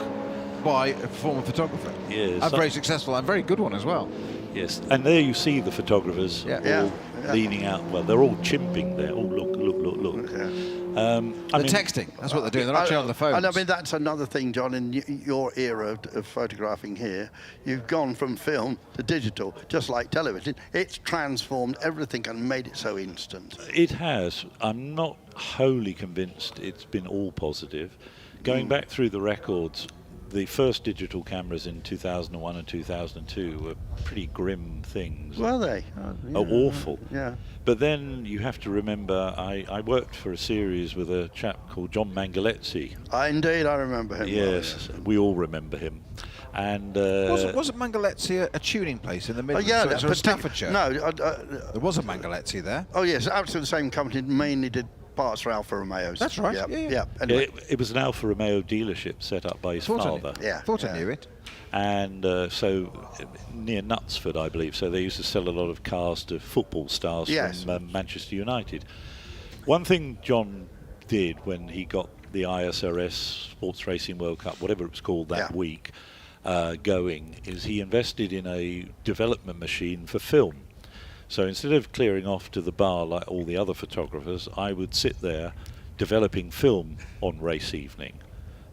by a former photographer. Yes. I'm very successful. I'm a very good one as well. Yes, and there you see the photographers all leaning out. Well, they're all chimping there. Oh, look. They're texting. That's what they're doing. They're actually on the phones. And I mean, that's another thing, John, in your era of photographing here. You've gone from film to digital, just like television. It's transformed everything and made it so instant. It has. I'm not wholly convinced it's been all positive. Going back through the records, the first digital cameras in 2001 and 2002 were pretty grim things. Were they? Awful. Yeah. But then you have to remember, I worked for a series with a chap called John Mangaletzi. Indeed, I remember him. Yes, we all remember him. And wasn't Mangaletzi a tuning place in the Midlands? Yeah, Staffordshire? No. There was a Mangaletzi there. Oh, yes, absolutely the same company, mainly did parts for Alfa Romeos. That's right. Yeah. Anyway. It was an Alfa Romeo dealership set up by his father. Thought I knew it. And so near Knutsford, I believe. So they used to sell a lot of cars to football stars from Manchester United. One thing John did when he got the ISRS Sports Racing World Cup, whatever it was called that week, going, is he invested in a development machine for film. So instead of clearing off to the bar like all the other photographers, I would sit there developing film on race evening.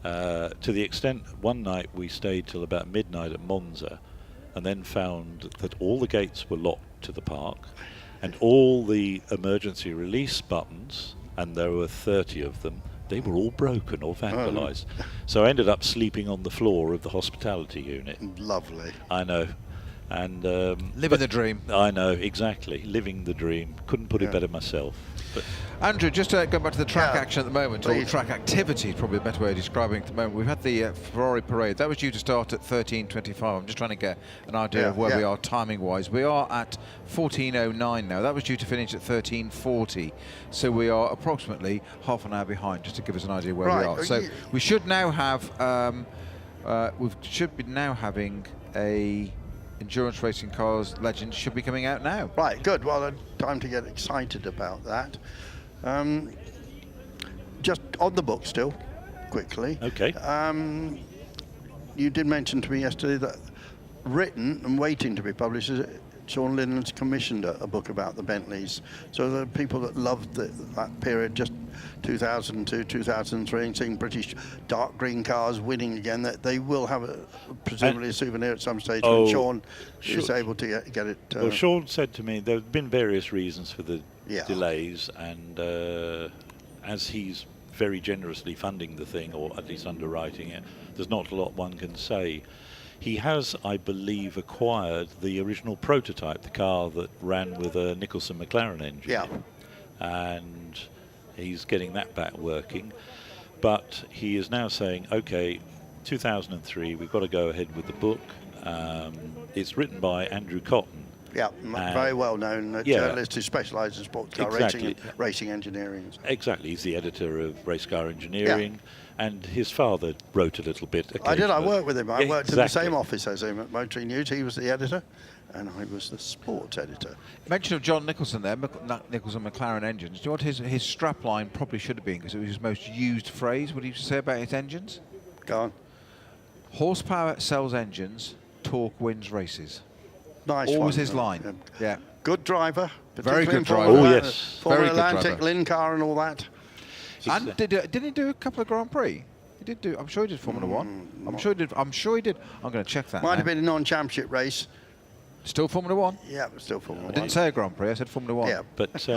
To the extent one night we stayed till about midnight at Monza and then found that all the gates were locked to the park and all the emergency release buttons, and there were 30 of them, they were all broken or vandalized. So I ended up sleeping on the floor of the hospitality unit. Lovely. I know. And living the dream. I know, exactly. Living the dream. Couldn't put it better myself. But Andrew, just going back to the track action at the moment, or track activity is probably a better way of describing it at the moment. We've had the Ferrari parade. That was due to start at 13:25. I'm just trying to get an idea of where we are timing-wise. We are at 14:09 now. That was due to finish at 13:40. So we are approximately half an hour behind, just to give us an idea where we are. So we should now have, should be now having a endurance racing cars legend should be coming out now. Right, good. Well, time to get excited about that. Just on the book still, quickly. Okay. You did mention to me yesterday that written and waiting to be published, Sean Lindland's commissioned a book about the Bentleys. So the people that loved that period, just 2002, 2003, and seeing British dark green cars winning again, that they will have presumably a souvenir at some stage when Sean is able to get it. Well, Sean said to me there have been various reasons for the delays, and as he's very generously funding the thing, or at least underwriting it, there's not a lot one can say. He has, I believe, acquired the original prototype, the car that ran with a Nicholson McLaren engine. And he's getting that back working. But he is now saying, okay, 2003, we've got to go ahead with the book. It's written by Andrew Cotton. Very well known journalist who specialises in sports car racing and racing engineering. Exactly, he's the editor of Race Car Engineering, and his father wrote a little bit. I did, I worked with him. I worked in the same office as him at Motoring News. He was the editor, and I was the sports editor. Mention of John Nicholson there, Nicholson McLaren engines. Do you know what his strap line probably should have been, because it was his most used phrase? What he used to say about his engines? Go on. Horsepower sells engines, torque wins races. Nice Always one. his line. Yeah. Good driver. Very good driver. Oh, yes. Formula Very good Atlantic, driver. Lynn car and all that. And didn't he do a couple of Grand Prix? He did do. I'm sure he did Formula One. I'm sure he did. I'm going to check that. Might have been a non-championship race. Still Formula One? Yeah, still Formula One. I didn't say a Grand Prix. I said Formula One. Yeah, but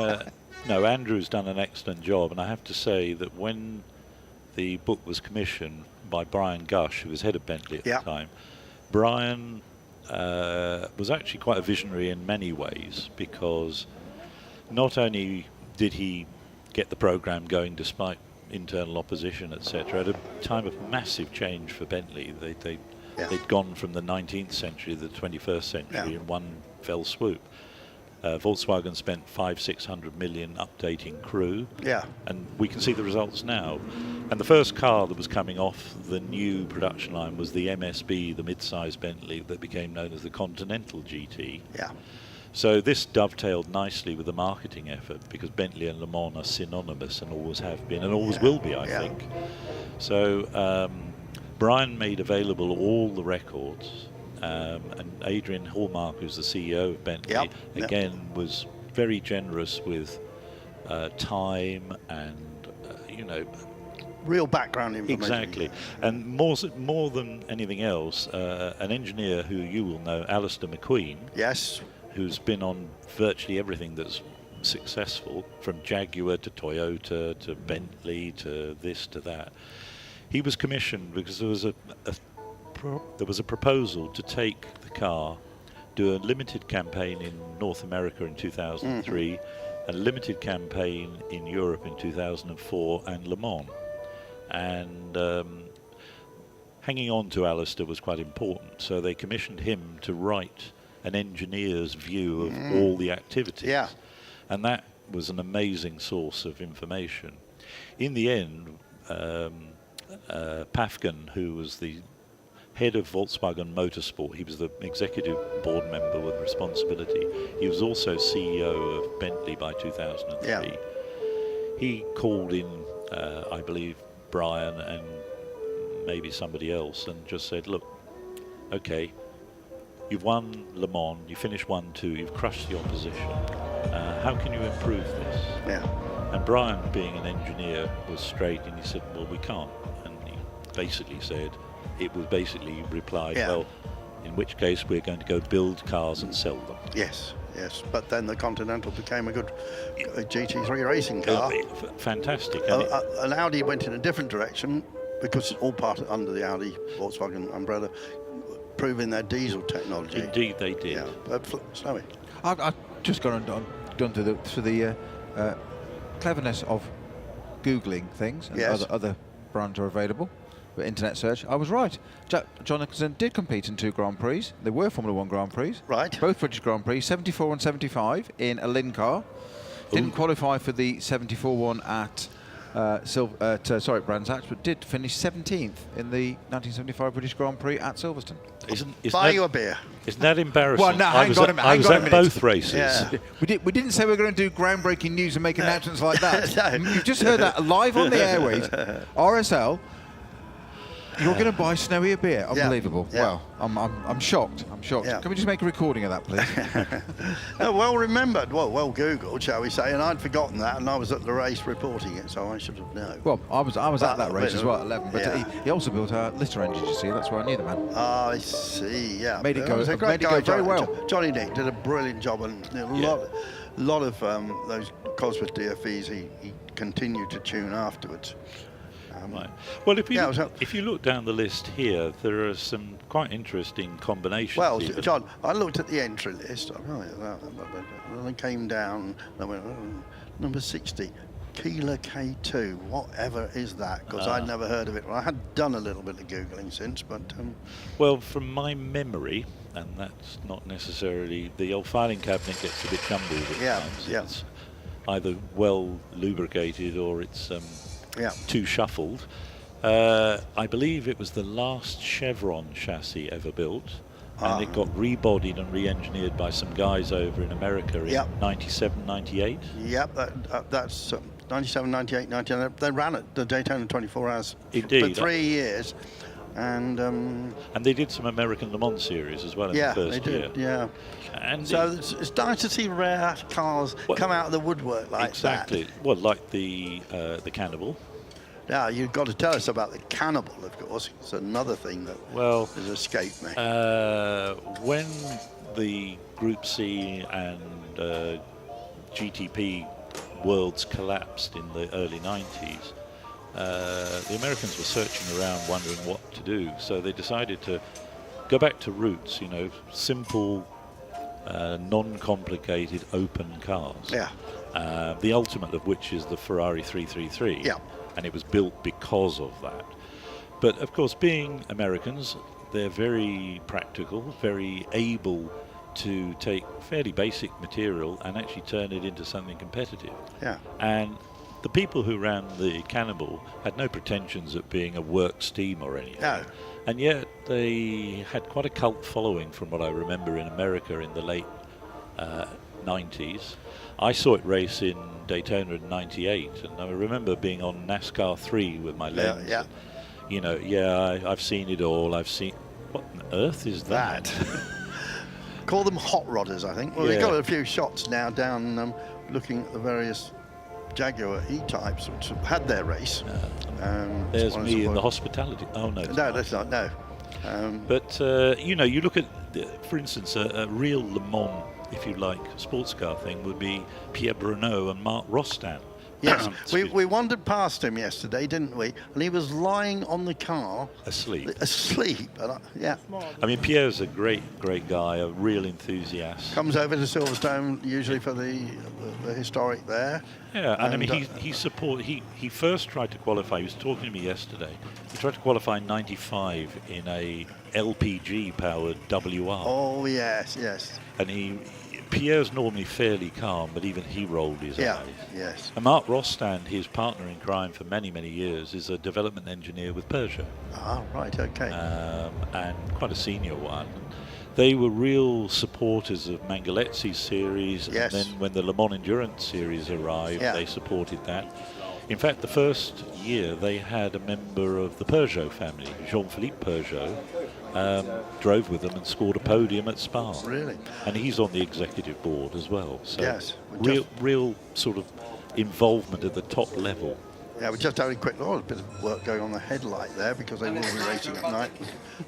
no, Andrew's done an excellent job, and I have to say that when the book was commissioned by Brian Gush, who was head of Bentley at the time, Brian was actually quite a visionary in many ways, because not only did he get the program going despite internal opposition, etc., at a time of massive change for Bentley. They'd gone from the 19th century to the 21st century in one fell swoop. Volkswagen spent 500-600 million updating crew, and we can see the results now. And the first car that was coming off the new production line was the MSB, the mid-size Bentley that became known as the Continental GT. So this dovetailed nicely with the marketing effort, because Bentley and Le Mans are synonymous and always have been and always will be, I think. So Brian made available all the records, and Adrian Hallmark, who's the CEO of Bentley, again was very generous with time and, real background information. Exactly. And more than anything else, an engineer who you will know, Alistair McQueen. Yes. Who's been on virtually everything that's successful, from Jaguar to Toyota to Bentley to this to that. He was commissioned because there was a proposal to take the car, do a limited campaign in North America in 2003, a limited campaign in Europe in 2004, and Le Mans. And hanging on to Alistair was quite important, so they commissioned him to write an engineer's view of all the activities. And that was an amazing source of information. In the end, Pafkin, who was the head of Volkswagen Motorsport, he was the executive board member with responsibility. He was also CEO of Bentley by 2003. Yeah. He called in, I believe, Brian and maybe somebody else, and just said, look, okay, you've won Le Mans, you finished 1-2, you've crushed the opposition. How can you improve this? Yeah. And Brian, being an engineer, was straight, and he said, well, we can't. And he basically said, it was basically replied, well, in which case we're going to go build cars and sell them. Yes, yes. But then the Continental became a good GT3 racing car. Fantastic. And Audi went in a different direction because it's all part under the Audi Volkswagen umbrella, proving their diesel technology. Indeed, they did. Yeah, but Snowy. I've just gone through the cleverness of Googling things, and other brands are available. But internet search, I was right. John Nicholson did compete in 2 Grand Prix. They were Formula 1 Grand Prix. Right. Both British Grand Prix, 74 and 75 in a Lynn car. Didn't qualify for the 74 one at Brands Hatch, but did finish 17th in the 1975 British Grand Prix at Silverstone. Buy you a beer. Isn't that embarrassing? Well, no, I was at both races. Yeah. We didn't say we were going to do groundbreaking news and make announcements like that. You've just heard that live on the airways. RSL. You're going to buy Snowy a beer? Unbelievable. Yeah. Well, I'm shocked. I'm shocked. Yeah. Can we just make a recording of that, please? Well remembered, well Googled, shall we say, and I'd forgotten that, and I was at the race reporting it, so I should have known. Well, I was at that race as well at 11, but yeah. he also built a litter engine, you see, that's where I knew the man. Oh, I see, yeah. Made it go, was a great guy, very well. Johnny Nick did a brilliant job, and a lot of those Cosworth DFEs he continued to tune afterwards. Right. Well, if you look down the list here, there are some quite interesting combinations. Well, even. John, I looked at the entry list. And I came down. And I went, number 60, Keeler K2. Whatever is that? Because I'd never heard of it. Well, I had done a little bit of googling since, but. Well, from my memory, and that's not necessarily the old filing cabinet gets a bit jumbled at times. Yeah. It's either well lubricated or it's. Too shuffled. I believe it was the last Chevron chassis ever built, and it got rebodied and re-engineered by some guys over in America in 97, 98. Yep, that's 97, 98, 99. They ran at the Daytona 24 Hours for 3 years. And they did some American Le Mans series as well in the first year. Yeah. And so it's nice to see rare cars come out of the woodwork like that. Exactly. Well, like the Cannibal. Now you've got to tell us about the Cannibal, of course. It's another thing that has escaped me. When the Group C and GTP worlds collapsed in the early 90s, the Americans were searching around wondering what to do, so they decided to go back to roots, simple, non-complicated open cars. Yeah. The ultimate of which is the Ferrari 333. Yeah. And it was built because of that. But of course, being Americans, they're very practical, very able to take fairly basic material and actually turn it into something competitive. Yeah. And the people who ran the Cannibal had no pretensions at being a works team or anything. No. And yet they had quite a cult following from what I remember in America in the late 90s. I saw it race in Daytona in 98, and I remember being on NASCAR 3 with my lens. Yeah. I've seen it all. I've seen... What on earth is that? Call them hot rodders, I think. Well, they've got a few shots now down looking at the various Jaguar E-types which have had their race. There's me in the hospitality. Oh, no. No, that's not, no. But, you look at, for instance, a real Le Mans, if you like, sports car thing would be Pierre Bruneau and Marc Rostan. Yes, we wandered past him yesterday, didn't we? And he was lying on the car. Asleep. Yeah. I mean, Pierre's a great guy, a real enthusiast. Comes over to Silverstone usually for the historic there. Yeah, and I mean, he first tried to qualify. He was talking to me yesterday. He tried to qualify in 95 in a LPG-powered WR. Oh, yes. And he Pierre's normally fairly calm, but even he rolled his eyes. Yes. And Mark Rostand, his partner in crime for many, many years, is a development engineer with Peugeot. Ah, right, okay. And quite a senior one. They were real supporters of Mangaletzi's series, Yes. and then when the Le Mans Endurance series arrived, they supported that. In fact, the first year they had a member of the Peugeot family, Jean-Philippe Peugeot, drove with them and scored a podium at Spa. Really? And he's on the executive board as well. So Yes. real sort of involvement at the top level. Yeah, we're just having a quick look. A bit of work going on the headlight there because they will be racing at night.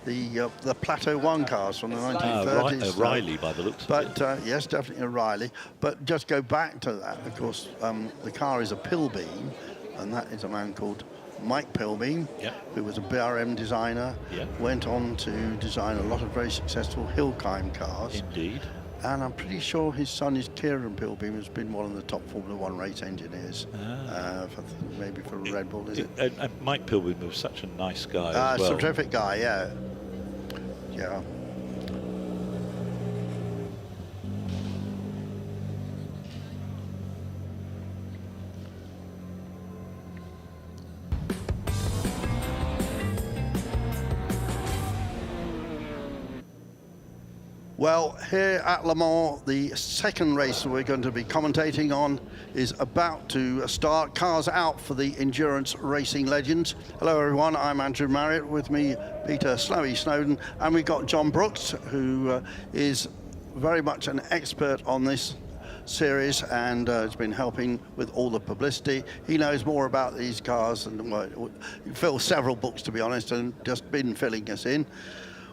The Plateau 1 cars from the 1930s. Riley, by the looks of it. But yes, definitely a Riley. But just go back to that, of course, the car is a Pilbeam, and that is a man called Mike Pilbeam, who was a BRM designer, went on to design a lot of very successful hill climb cars. Indeed. And I'm pretty sure his son is Kieran Pilbeam, who's been one of the top Formula 1 race engineers, maybe for Red Bull, is it? And Mike Pilbeam was such a nice guy as well. He's a terrific guy, yeah. Yeah. Well, here at Le Mans, the second race we're going to be commentating on is about to start. Cars out for the endurance racing legends. Hello, everyone. I'm Andrew Marriott. With me, Peter Snowy Snowden. And we've got John Brooks, who is very much an expert on this series and has been helping with all the publicity. He knows more about these cars and fills several books, to be honest, and just been filling us in.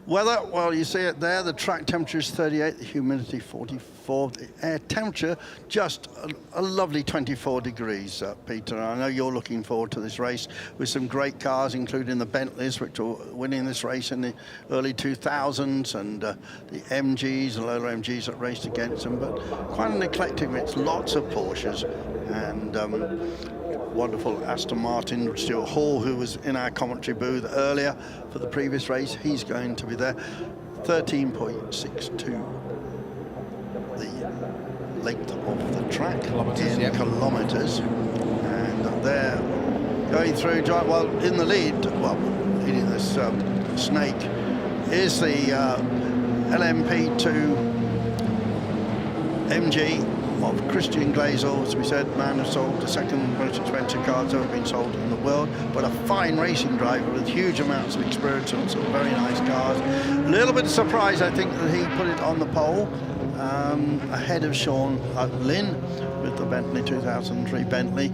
Weather, well, you see it there. The track temperature is 38, the humidity 44, the air temperature just a lovely 24 degrees, Peter. I know you're looking forward to this race with some great cars, including the Bentleys, which were winning this race in the early 2000s, and the MGs, the Lola MGs that raced against them, but quite an eclectic mix, lots of Porsches, and wonderful Aston Martin. Stuart Hall, who was in our commentary booth earlier for the previous race, he's going to be there. 13.62 the length of the track in kilometres, and they're going through. Well, in the lead, well, leading this snake is the LMP2 MG of Christian Glazel, as we said, man who sold the second most expensive car that's ever been sold in the world, but a fine racing driver with huge amounts of experience on some very nice cars. A little bit of surprise, I think, that he put it on the pole ahead of Sean Lynn with the Bentley 2003 Bentley.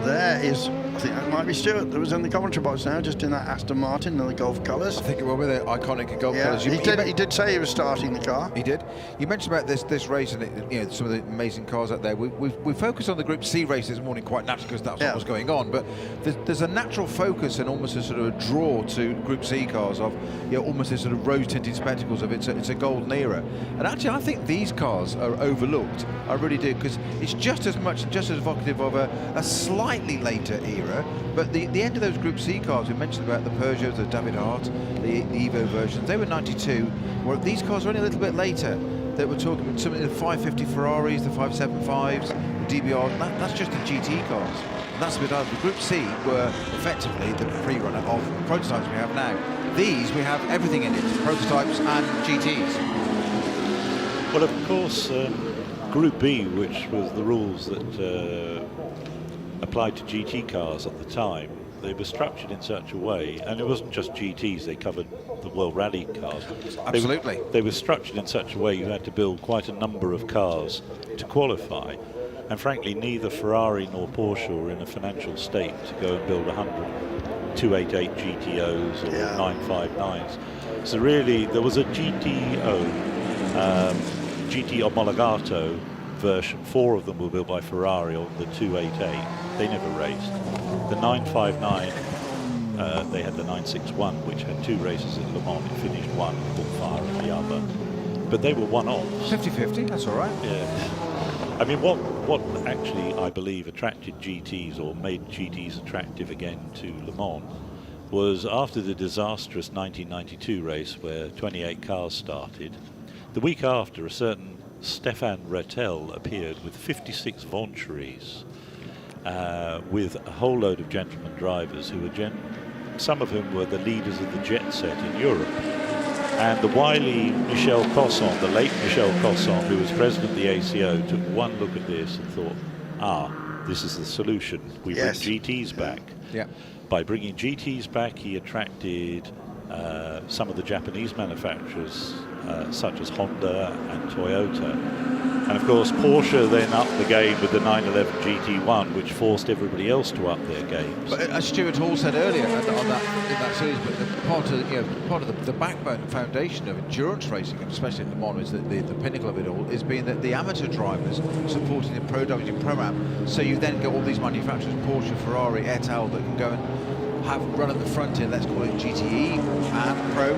There is, I think that might be Stuart that was in the commentary box now, just in that Aston Martin and the Golf colours. I think it will be the iconic Golf colours. He did say he was starting the car. He did. You mentioned about this race and some of the amazing cars out there. We focused on the Group C race this morning quite naturally because that's what was going on. But there's a natural focus and almost a sort of a draw to Group C cars of almost this sort of rose-tinted spectacles of it's a golden era. And actually, I think these cars are overlooked. I really do, because it's just as evocative of a slightly later era. But the end of those Group C cars, we mentioned about the Peugeots, the David Hart, the Evo versions, they were 92. Well, these cars are only a little bit later. That we're talking about some of the 550 Ferraris, the 575s, the DBRs. That's just the GT cars. And that's a bit odd. The Group C were effectively the pre-runner of prototypes we have now. These, we have everything in it, prototypes and GTs. Well, of course, Group B, which was the rules that applied to GT cars at the time, they were structured in such a way, and it wasn't just GTs, they covered the World Rally cars. Absolutely. They were structured in such a way you had to build quite a number of cars to qualify, and frankly neither Ferrari nor Porsche were in a financial state to go and build 100 288 GTOs or 959s. So really there was a GT Omologato version. 4 of them were built by Ferrari on the 288. They never raced. The 959, they had the 961, which had 2 races at Le Mans. It finished one, caught fire at the other. But they were one-offs. 50-50, that's all right. Yeah. I mean, what actually, I believe, attracted GTs or made GTs attractive again to Le Mans was after the disastrous 1992 race where 28 cars started. The week after, a certain Stefan Rettel appeared with 56 Ventures, with a whole load of gentleman drivers who were some of whom were the leaders of the jet set in Europe. And the wily Michel Cosson, the late Michel Cosson, who was president of the ACO, took one look at this and thought, this is the solution. We bring GTs back. Yeah. By bringing GTs back, he attracted some of the Japanese manufacturers, such as Honda and Toyota. And of course, Porsche then upped the game with the 911 GT1, which forced everybody else to up their games. But as Stuart Hall said earlier in that series, but part of the backbone and foundation of endurance racing, and especially in Le Mans, is that the pinnacle of it all is being that the amateur drivers supporting the pro drivers in Pro-Am. So you then get all these manufacturers, Porsche, Ferrari, et al, that can go and have run at the front end, let's call it GTE and Pro,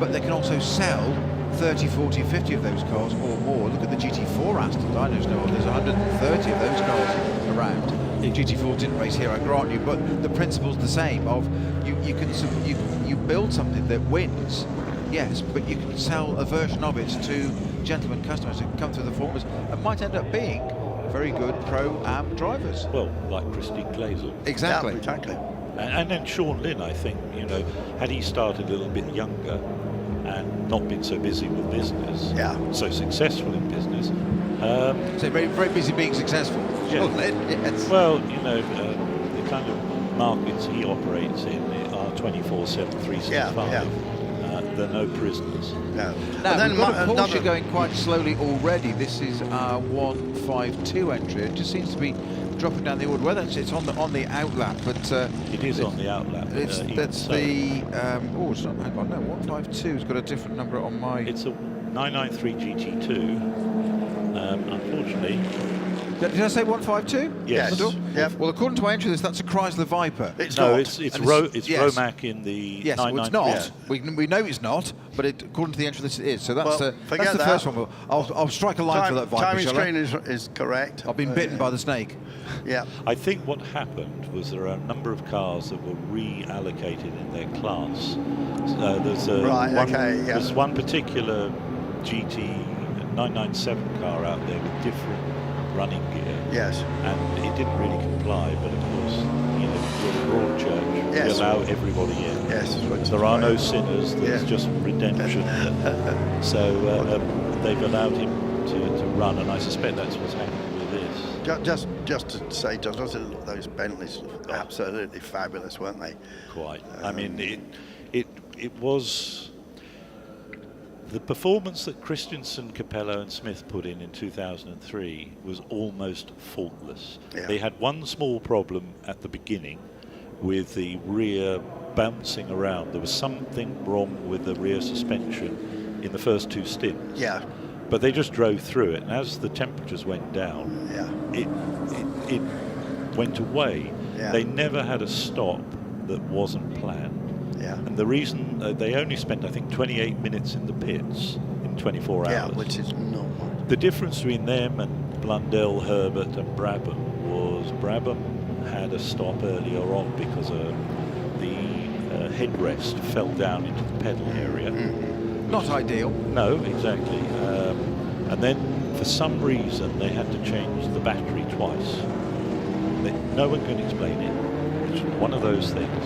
but they can also sell 30, 40, 50 of those cars or more. Look at the GT4 Aston. I know there's 130 of those cars around. GT4 didn't race here, I grant you, but the principle's the same. Of you build something that wins, yes, but you can sell a version of it to gentlemen customers who come through the formulas and might end up being very good Pro-Am drivers. Well, like Christine Glazel. Exactly. Yeah, exactly. And then Sean Lynn, I think, had he started a little bit younger and not been so busy with business, so successful in business. So very, very busy being successful. Yeah. Sean Lynn, yes. Well, the kind of markets he operates in are 24/7, 365. They're no prisoners. No. Now, And then we've got a Porsche another- going quite slowly already. This is our 152 entry. It just seems to be dropping down the order. Whether it's on the outlap, but It is on the outlap. That's the it's not. Hang on, no, 152's got a different number on my. It's a 993 GT2. Unfortunately. Did I say 152? Yes. Yep. Well, according to my entry list, that's a Chrysler Viper. It's No, not. it's yes. Romac in the Yes, well, it's 993. not. We know it's not, but according to the entry list, it is. So that's Well, that's the forget first that. one. I'll strike a line for that Viper. Timing Shall I? screen is correct. I've been bitten by the snake. Yeah. I think what happened was there are a number of cars that were reallocated in their class. There's one particular GT 997 car out there with different running gear. Yes. And it didn't really comply, but of course, we're a broad church. Yes. We allow everybody in. Yes. There are no sinners, there's just redemption. So they've allowed him to run, and I suspect that's what's happening with this. Just to say, doesn't look, those Bentleys look absolutely fabulous, weren't they? Quite. I mean, it was the performance that Christensen, Capello and Smith put in 2003 was almost faultless. Yeah. They had one small problem at the beginning with the rear bouncing around. There was something wrong with the rear suspension in the first two stints. Yeah. But they just drove through it, and as the temperatures went down, it went away. Yeah. They never had a stop that wasn't planned. Yeah. And the reason they only spent, I think, 28 minutes in the pits in 24 hours. Yeah, which is normal. The difference between them and Blundell, Herbert and Brabham was Brabham had a stop earlier on because the headrest fell down into the pedal area. Not ideal. No, exactly. And then for some reason they had to change the battery twice. No one can explain it. It's one of those things.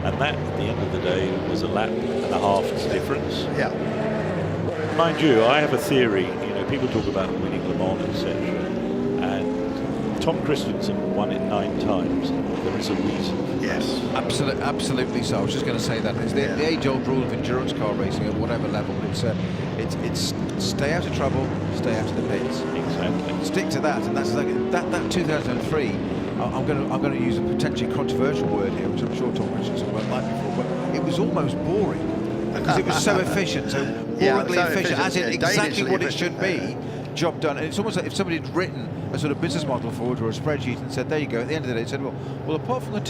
And that, at the end of the day, was a lap and a half's difference. Yeah. Mind you, I have a theory. People talk about winning Le Mans, etc. And Tom Christensen won it 9 times. There is a reason. Yes. Absolutely so. I was just going to say that. It's the age-old rule of endurance car racing at whatever level. It's stay out of trouble, stay out of the pits. Exactly. Stick to that, and that's like that 2003. I'm going to use a potentially controversial word here, which I'm sure Tom Christensen won't like before, but it was almost boring because it was so efficient, so boringly efficient, as in exactly what it should be. Job done. And it's almost like if somebody had written a sort of business model for it or a spreadsheet and said, there you go, at the end of the day, it said, well, apart from the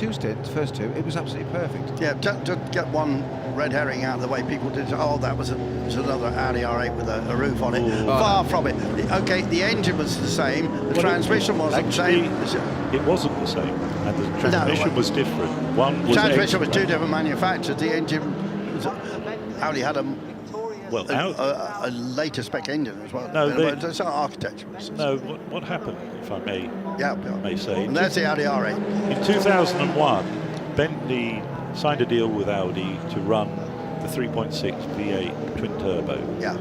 first two, it was absolutely perfect. Yeah, just get one red herring out of the way. People did, that was another Audi R8 with a roof on it. Far from it. Okay, the engine was the same, the transmission wasn't the same. It wasn't the same, and the transmission was different. One was transmission was 2 different manufacturers. The engine was, Audi had Well, a later spec engine as well. No, it's architecture. No, what happened, if I may, may say? And that's the Audi R8. In 2001, Bentley signed a deal with Audi to run the 3.6 V8 twin turbo. Yeah.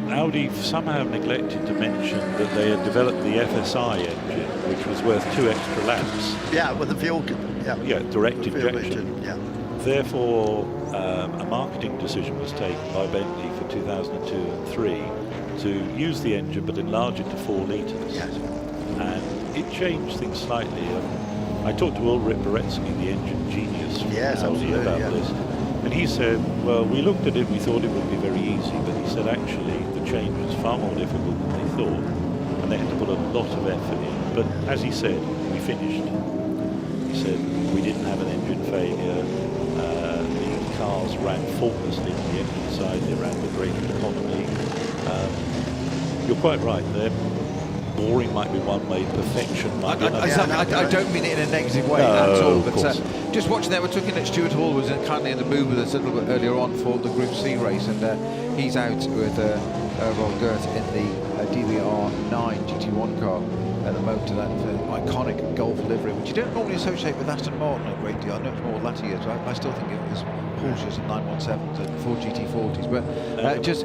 Audi somehow neglected to mention that they had developed the FSI engine, which was worth 2 extra laps. Yeah, with the fuel. Yeah, direct injection. Engine, yeah. Therefore, a marketing decision was taken by Bentley for 2002 and 3 to use the engine but enlarge it to 4 litres. Yes. And it changed things slightly. I talked to Ulrich Boretsky, the engine genius from Audi, about this. And he said, well, we looked at it, we thought it would be very easy, but he said actually the change was far more difficult than they thought, and they had to put a lot of effort in. But as he said, we finished. He said, we didn't have an engine failure, the cars ran faultlessly on the engine side, they ran with great economy. You're quite right there. Boring might be one way, perfection might be another. I don't mean it in a negative way at all, but just watching that, we're looking at Stuart Hall, who was kindly in the booth with us a little bit earlier on for the Group C race, and he's out with Roland Gert in the DBR9 GT1 car at the moment, to that iconic Golf livery, which you don't normally associate with Aston Martin a great deal. I know it's more latter years, I still think it was Porsches and 917s and Ford GT40s, but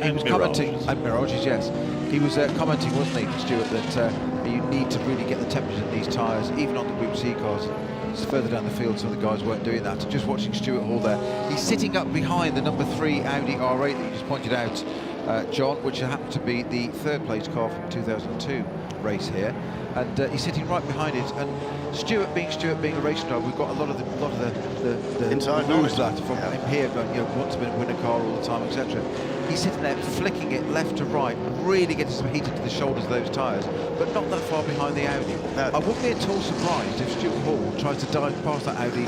he was commenting, and Mirages, yes. He was commenting, wasn't he, Stuart, that you need to really get the temperature in these tyres, even on the Group C cars. It's further down the field, so the guys weren't doing that. Just watching Stuart Hall there. He's sitting up behind the number 3 Audi R8 that you just pointed out, John, which happened to be the 3rd place car from 2002 race here. And he's sitting right behind it. And Stuart being a race driver, we've got a lot of the inside rules that from him here, going, wants to win a car all the time, etc. He's sitting there flicking it left to right, really getting some heat into the shoulders of those tyres, but not that far behind the Audi. I wouldn't be at all surprised if Stuart Hall tries to dive past that Audi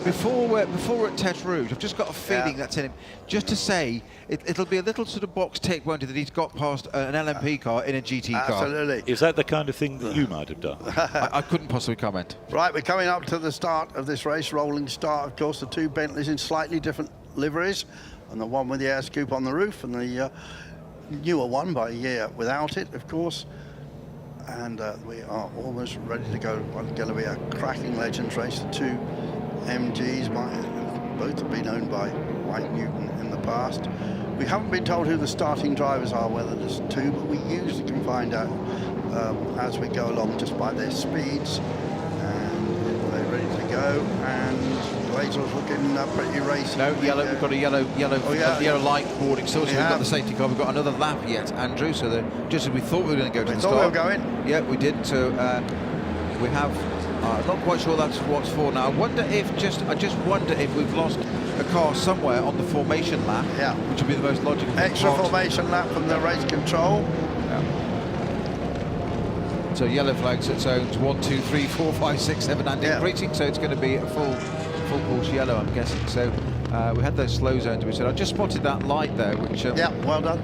before we're at Tete Rouge. I've just got a feeling that's in him. Just to say, it'll be a little sort of box tick, won't it, that he's got past an LMP car in a GT car. Absolutely. Is that the kind of thing that you might have done? I couldn't possibly comment. Right, we're coming up to the start of this race, rolling start, of course, the 2 Bentleys in slightly different liveries, and the one with the air scoop on the roof, and the newer one by a year without it, of course. And we are almost ready to go. It's going to be a cracking Legends race. The 2 MGs both have been owned by White Newton in the past. We haven't been told who the starting drivers are, whether there's 2, but we usually can find out as we go along just by their speeds. And they're ready to go. And Hazel's looking pretty racing. No, yellow. We've got a yellow light boarding still. So we've got the safety car. We've got another lap yet, Andrew. So just as we thought we were going to go to the start. We thought we were going. Yeah, we did. So we have. Not quite sure that's what's for now. I just wonder if we've lost a car somewhere on the formation lap. Yeah. Which would be the most logical. Extra formation lap from the race control. Yeah. So yellow flags at zones 1, 2, 3, 4, 5, 6, 7 and increasing. So it's going to be a full course yellow, I'm guessing. So we had those slow zones. We said I just spotted that light there, which yeah, well done.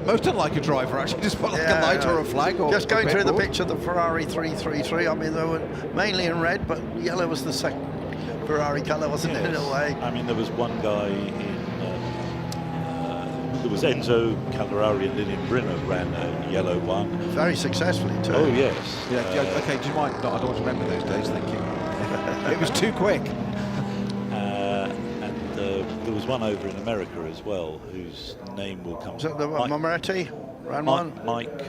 Most unlike a driver actually, just spot like a light or a flag. Or just going through the picture, the Ferrari 333. I mean, they were mainly in red, but yellow was the second Ferrari colour, wasn't it, in a way? I mean, there was one guy in. There was Enzo Calderari and Lilian Brinner ran a yellow one. Very successfully too. Oh yes. Yeah. Okay. Do you mind? No, I don't remember those days. Thank you. It was too quick. There was one over in America as well, whose name will come. Was that the Moretti? Ran one? Mike,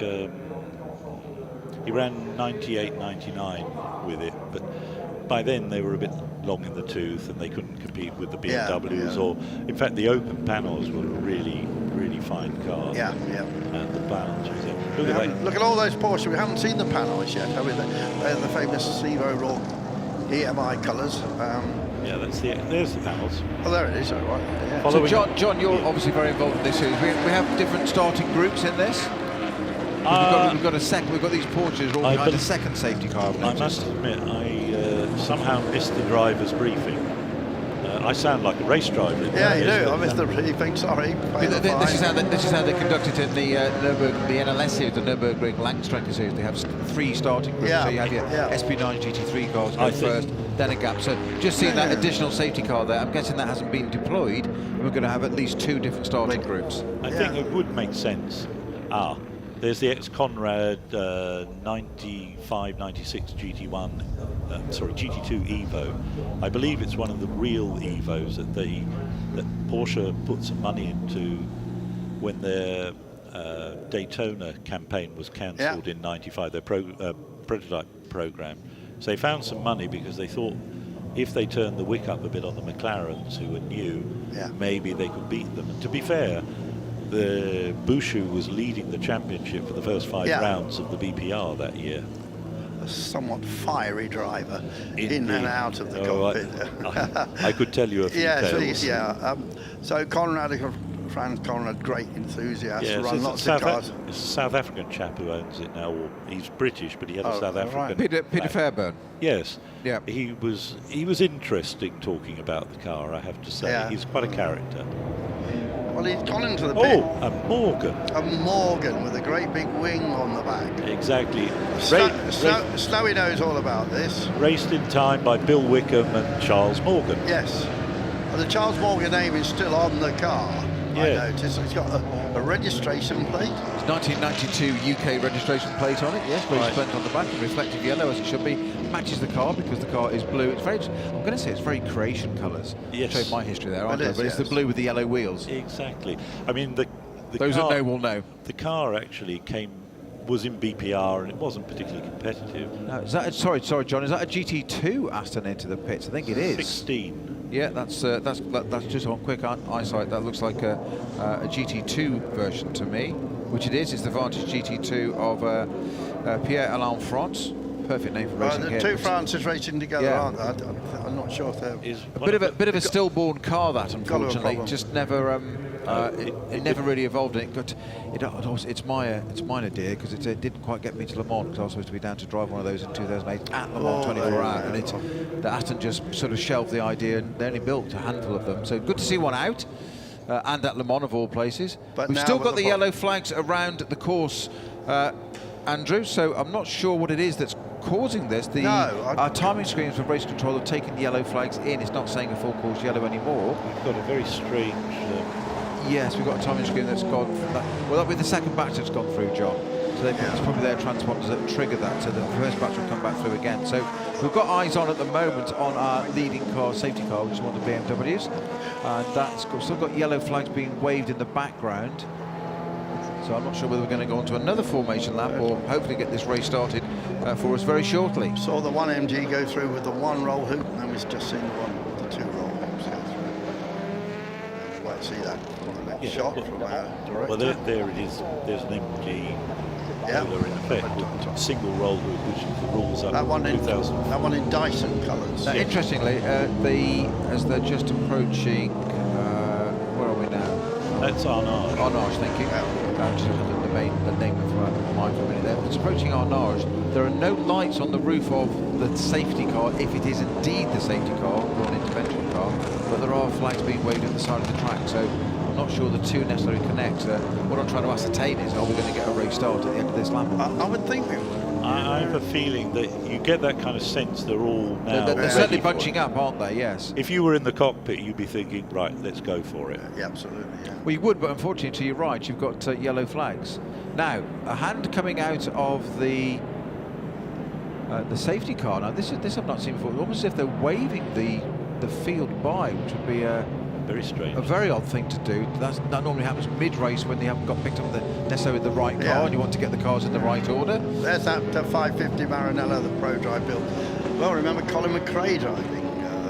he ran 98, 99 with it, but by then they were a bit long in the tooth and they couldn't compete with the BMWs or, in fact, the open panels were a really, really fine car. Yeah. And the balance was it. Look at all those Porsche. We haven't seen the panels yet, have we? They're the famous Evo Raw EMI colours. Yeah, there's the panels. Oh, there it is. All right. Yeah. So, John, you're obviously very involved in this series. We have different starting groups in this. We've got these Porsches all behind a second safety car. I must admit, I somehow missed the driver's briefing. I sound like a race driver. Yeah, you do. I missed the briefing. Sorry. This is how they conduct it in the NLS series, the Nürburgring Langstrecke series. They have 3 starting groups. So you have your SP9 GT3 cars go first. then a gap. So just seeing that additional safety car there, I'm guessing that hasn't been deployed, and we're going to have at least 2 different starting groups. I think it would make sense. There's the ex-Conrad 95, 96 GT1, GT2 Evo. I believe it's one of the real Evos that Porsche put some money into when their Daytona campaign was cancelled in 95, their prototype program. So they found some money because they thought if they turned the wick up a bit on the McLarens, who were new, maybe they could beat them. And to be fair, the Bouchou was leading the championship for the first 5 rounds of the BPR that year. A somewhat fiery driver, in and out of the cockpit. I could tell you a few tales. So Conrad, Franz Conrad, great enthusiast, run lots of cars. It's a South African chap who owns it now. Or he's British, but he had a South African. Peter Fairbairn. Yes. Yeah. He was interesting talking about the car, I have to say. Yeah. He's quite a character. Well, he's gone into the pit. Oh, a Morgan. A Morgan with a great big wing on the back. Exactly. Snowy knows all about this. Raced in time by Bill Wickham and Charles Morgan. Yes. And the Charles Morgan name is still on the car. I noticed. It's got a registration plate. It's 1992 UK registration plate on it, yes, very splendid on the back, and reflective yellow as it should be. Matches the car because the car is blue. It's very, I'm going to say it's very creation colours. Yes. Showed my history there, aren't I? But it's the blue with the yellow wheels. Exactly. I mean, the those car, that know will know. The car actually was in BPR and it wasn't particularly competitive. No, is that sorry, John. Is that a GT2 Aston into the pits? I think it is. 16. Yeah, that's just on quick eyesight. That looks like a GT2 version to me, which it is. It's the Vantage GT2 of Pierre-Alain France. Perfect name for racing the here. 2 Frances racing together, aren't they? I'm not sure if they're... A bit of a stillborn car, that, unfortunately. Just never... it never really evolved, and it's mine a dear, because it didn't quite get me to Le Mans, because I was supposed to be down to drive one of those in 2008 at Le Mans 24 hours, and the Aston just sort of shelved the idea, and they only built a handful of them. So good to see one out, and at Le Mans of all places. But we've still got the yellow flags around the course, Andrew, so I'm not sure what it is that's causing this. Our timing screens for race control have taken the yellow flags in. It's not saying a full course yellow anymore. We've got a very strange... Yes, we've got a timing screen that's gone from that. Well, that'll be the second batch that's gone through, John. So it's probably their transponders that trigger that, so the first batch will come back through again. So we've got eyes on at the moment on our leading car, safety car, which is one of the BMWs. And that's still got yellow flags being waved in the background. So I'm not sure whether we're going to go on to another formation lap or hopefully get this race started for us very shortly. Saw the 1MG go through with the 1 roll hoop, and then we've just seen the 2 roll hoops go through. You might see that on the next shot from our director. Well, there it is. There's an MG roller in effect, single roll hoop, which is the rules up that one in 2000. That one in Dyson colours. Interestingly, as they're just approaching, where are we now? That's Arnage. Arnage, thank you. Just looking at the name of mine for a minute there. It's approaching Arnage. There are no lights on the roof of the safety car, if it is indeed the safety car or an intervention car, but there are flags being waved at the side of the track, so I'm not sure the 2 necessarily connect. What I'm trying to ascertain is, are we going to get a race start at the end of this lap? I would think we would. I have a feeling that you get that kind of sense they're all now They're certainly bunching up, aren't they? Yes. If you were in the cockpit, you'd be thinking, right, let's go for it. Yeah, absolutely, yeah. Well, you would, but unfortunately, to your right, you've got yellow flags. Now, a hand coming out of the safety car. Now, this I've not seen before. Almost as if they're waving the field by, which would be very strange. A very odd thing to do. That normally happens mid-race when they haven't got picked up necessarily the right car, and you want to get the cars in the right order. There's that 550 Maranello that Pro Drive built. Well, remember Colin McRae driving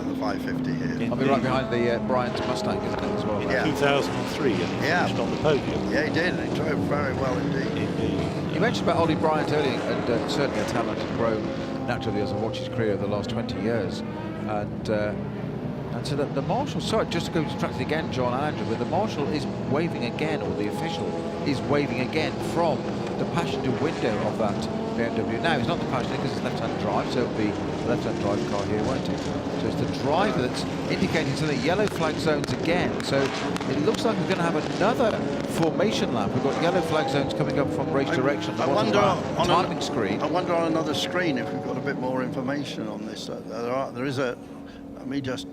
the 550 here. I'll be right behind the Bryant's Mustang, isn't it, as well? In 2003, and he finished on the podium. Yeah, he did, and he drove very well indeed. You mentioned about Ollie Bryant earlier, and certainly a talent has grown naturally as I watch his career over the last 20 years. And so the marshal, sorry, just to go distracted again, John and Andrew, but the marshal is waving again, or the official is waving again from the passenger window of that BMW. Now, it's not the passenger because it's left-hand drive, so it'll be a left-hand drive car here, won't it? So it's the driver that's indicating something. Yellow flag zones again. So it looks like we're going to have another formation lap. We've got yellow flag zones coming up from race direction. I wonder on timing screen. I wonder on another screen if we've got a bit more information on this. There is a. Let me just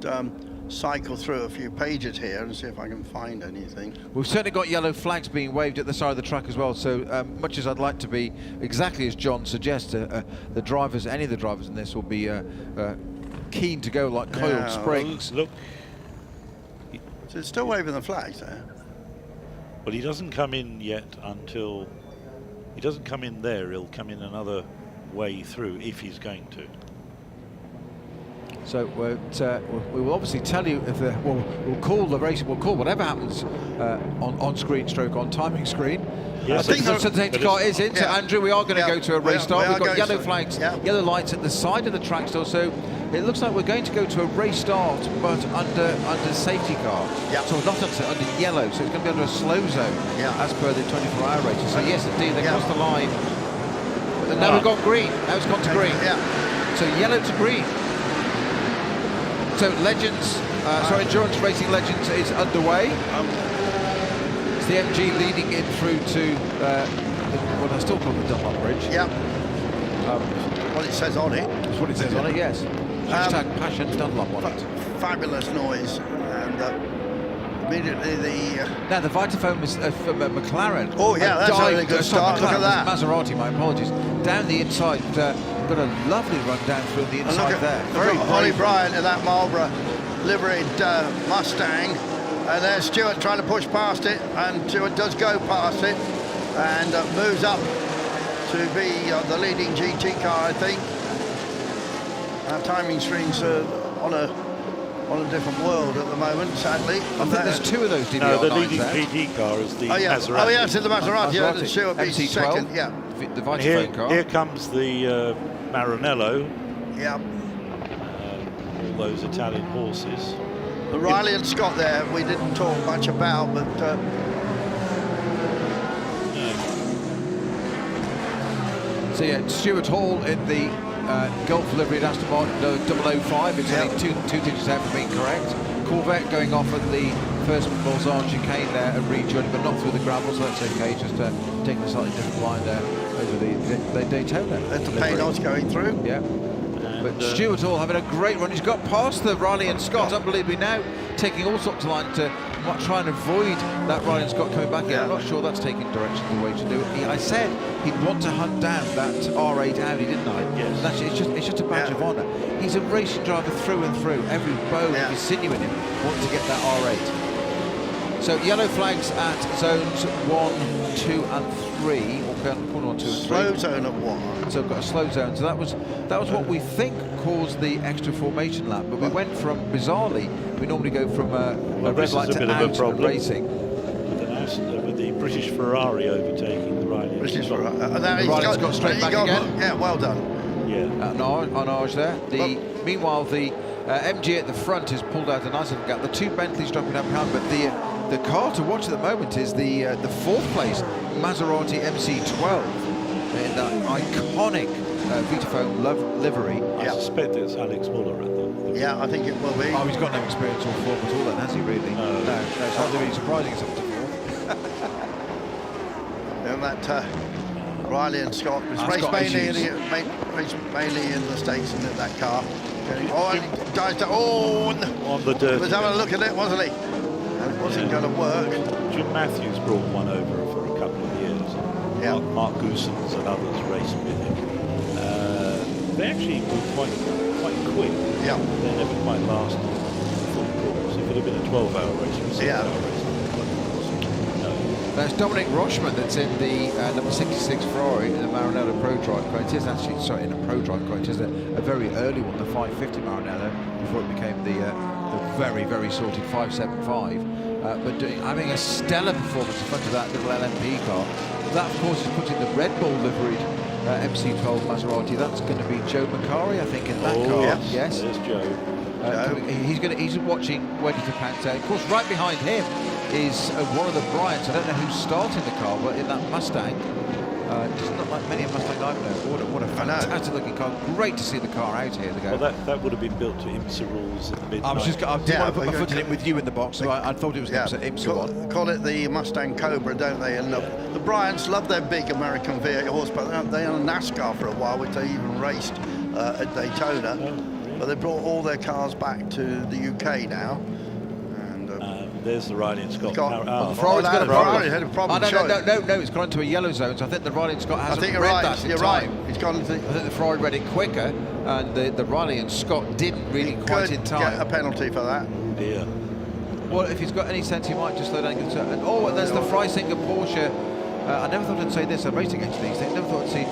cycle through a few pages here and see if I can find anything. We've certainly got yellow flags being waved at the side of the track as well. So much as I'd like to be exactly as John suggests, the drivers, any of the drivers in this will be keen to go like coiled springs. Look. So it's still waving the flags there. But he doesn't come in yet until he doesn't come in there. He'll come in another way through if he's going to. So we will obviously tell you if we'll call the race. We'll call whatever happens on screen stroke on timing screen. Yes, I think the safety car is in. So Andrew, we are going to go to a race start. We've got yellow flags, yellow lights at the side of the track still. So it looks like we're going to go to a race start, but under safety car. So not under yellow. So it's going to be under a slow zone as per the 24-hour races. So yes, indeed, they crossed the line. But now we've got green. Now it's gone to green. So yellow to green. So Legends, Endurance Racing Legends is underway. It's the MG leading in through to what I still call the Dunlop Bridge. What it says on it. That's what it says on it, yes. Hashtag Passion Dunlop on it. Fabulous noise. And immediately the... Now the Vitaphone was from McLaren. Oh yeah, that's a really good start. Look at that. Maserati, my apologies. Down the inside, got a lovely run down through the inside there. Very Holly Bryant in that Marlborough liveried Mustang. And there's Stewart trying to push past it, and Stewart does go past it and moves up to be the leading GT car, I think. Our timing screens are on a different world at the moment, sadly. I think there's two of those DVR9s. No, the leading GT car is the Maserati. Oh yeah, it's the Maserati. The Stewart be second. Yeah. The Vitaphone car. Here comes the Maranello. Yeah. All those Italian horses. The Riley and Scott there, we didn't talk much about, but so yeah, Stuart Hall in the Gulf livery Aston Martin 005. It's only two digits out from being correct. Corvette going off at the first Bolzano chicane there and rejoining, but not through the gravel, so that's okay. Just taking a slightly different line there over the Daytona. That's the Paynos going through. Yeah. But Stuart Hall having a great run. He's got past the Riley and Scott, unbelievably now, taking all sorts of line to try and avoid that Riley and Scott coming back in. I'm not sure that's taking direction the way to do it. I said he'd want to hunt down that R8 Audi, didn't I? Yes. That's, it's just a badge of honour. He's a racing driver through and through. Every bone is sinew in him wants to get that R8. So yellow flags at zones 1, 2 and 3, or corner 1, 2 and 3. Slow zone at 1. So we've got a slow zone. So that was what we think caused the extra formation lap. But we went from, bizarrely, we normally go from a red light to out and racing. With the British Ferrari overtaking the Riley. British Ferrari. The Riley's got straight back again. Yeah, well done. Yeah. On ours there. Meanwhile, the MG at the front has pulled out a nice little gap. The two Bentleys dropping up behind, but the car to watch at the moment is the fourth place Maserati MC12 in that iconic Vitaphone livery. I suspect it's Alex Muller at the Yeah, I think it will be. Oh, he's got no experience on fourth at all then, has he really? No, it's hardly really surprising it's up to fourth. And that Riley and Scott was raced mainly in the States in that car. Oh, and he dives to, on the dirt. Was having a look at it, wasn't he? And it wasn't going to work. Jim Matthews brought one over for a couple of years. Yeah. Mark Goosens and others raced with him. They actually were quite quick. Yeah. They never quite lasted the full course. If it had been a 12-hour race, it was a 6-hour race. That's Dominic Rochman that's in the number 66 Ferrari in the Maranello Pro Drive car. It is actually, sorry, in a Pro Drive car. It is a very early one, the 550 Maranello, before it became the very, very sorted 575. But having a stellar performance in front of that little LMP car. That, of course, is putting the Red Bull liveried MC12 Maserati. That's going to be Joe Macari, I think, in that car. Yes. There's Joe. He's watching, ready to pounce out. Of course, right behind him is one of the Bryants. I don't know who's starting the car, but in that Mustang, Doesn't look like many Mustang I've known. What a fantastic looking car. Great to see the car out here. Well, that would have been built to IMSA rules in the mid-90s. I was just I put my foot in it with you in the box, so I thought it was an IMSA one. Call it the Mustang Cobra, don't they? And the Bryants love their big American V8 horsepower. They owned NASCAR for a while, which they even raced at Daytona. But they brought all their cars back to the UK now. There's the Riley and Scott. The Ferrari's got a problem. Had a problem. No, it's gone into a yellow zone, so I think the Riley and Scott hasn't read that in You're time. right. It's gone into. I think the Ferrari read it quicker, and the Riley and Scott didn't really quite in time. Get a penalty for that. Yeah. Well, if he's got any sense, he might just slow down. And there's the Freisinger Porsche. I never thought I'd say this. I'm racing against these things. I never thought I'd see.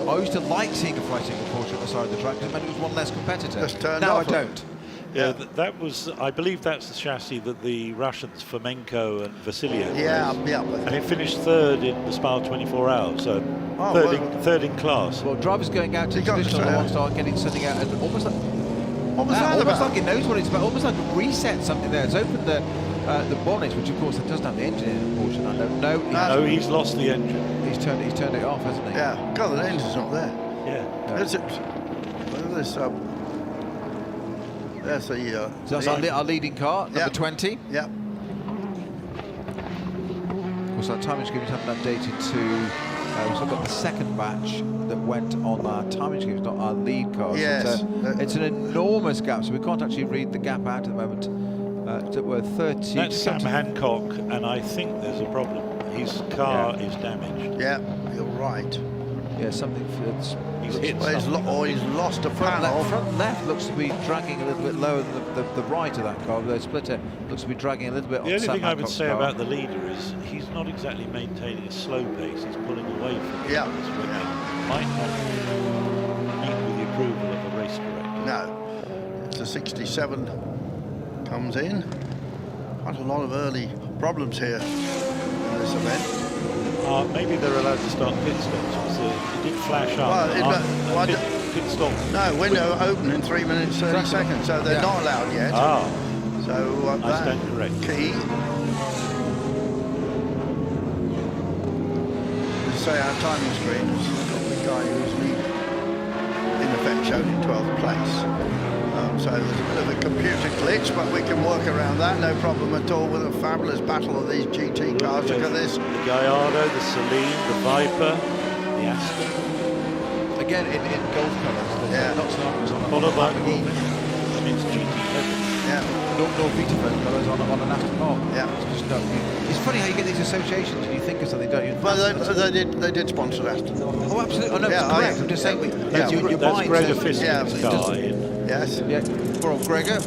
I used to like seeing a Freisinger Porsche at the side of the track because it meant it was one less competitor. Just turned now off. I don't. Yeah, that was, I believe that's the chassis that the Russians, Fomenko and Vasilyev raced. And it finished third in the Spa 24 hours, so third in class. Well, drivers going out to traditional one start sending out almost like... What was that about? Almost like it knows what it's about, almost like a reset something there. It's opened the bonnet, which of course it doesn't have the engine in, unfortunately. No, he's lost the engine. He's turned it off, hasn't he? Yeah, God, the engine's not there. Yeah. There's There's the. So that's our leading car, number 20. Yep. Of course, our timing schemes haven't updated to. We've still got the second batch that went on our timing schemes, not our lead cars. Yes. It's an enormous gap, so we can't actually read the gap out at the moment. We're 30. That's Sam Hancock, and I think there's a problem. His car is damaged. Yeah, you're right. Yeah, something. He's hit he's lost a panel. Front left looks to be dragging a little bit lower than the right of that car. The splitter looks to be dragging a little bit on The only Sam thing I would Hancock's say car. about the leader is he's not exactly maintaining a slow pace. He's pulling away from it. Yeah. Might not meet with the approval of a race director. No. It's a 67 comes in. Quite a lot of early problems here in this event. Maybe they're allowed to start pit stops. It did flash up. Pit stop. No, window open in 3 minutes 30 seconds, so they're not allowed yet. So I stand correct. Key. Let's say our timing screen has got the guy who's in effect shown in 12th place. So there's a bit of a computer glitch, but we can work around that, no problem at all, with a fabulous battle of these GT cars. Look at this. The Gallardo, the Celine, the Viper, the Aston. Again, in golf colours. Yeah. Not synonymous on Followed by Lamborghini. I mean, it's GT heaven. Yeah. North Vitaphone colours on an Aston Martin. Yeah. It's funny how you get these associations. You think of something, don't you? Well, they did sponsor Aston. Oh, absolutely. Oh, no, it's correct. I'm just saying. That's Gregor Fiskin's car. Yes. Yeah. Poor old Gregor.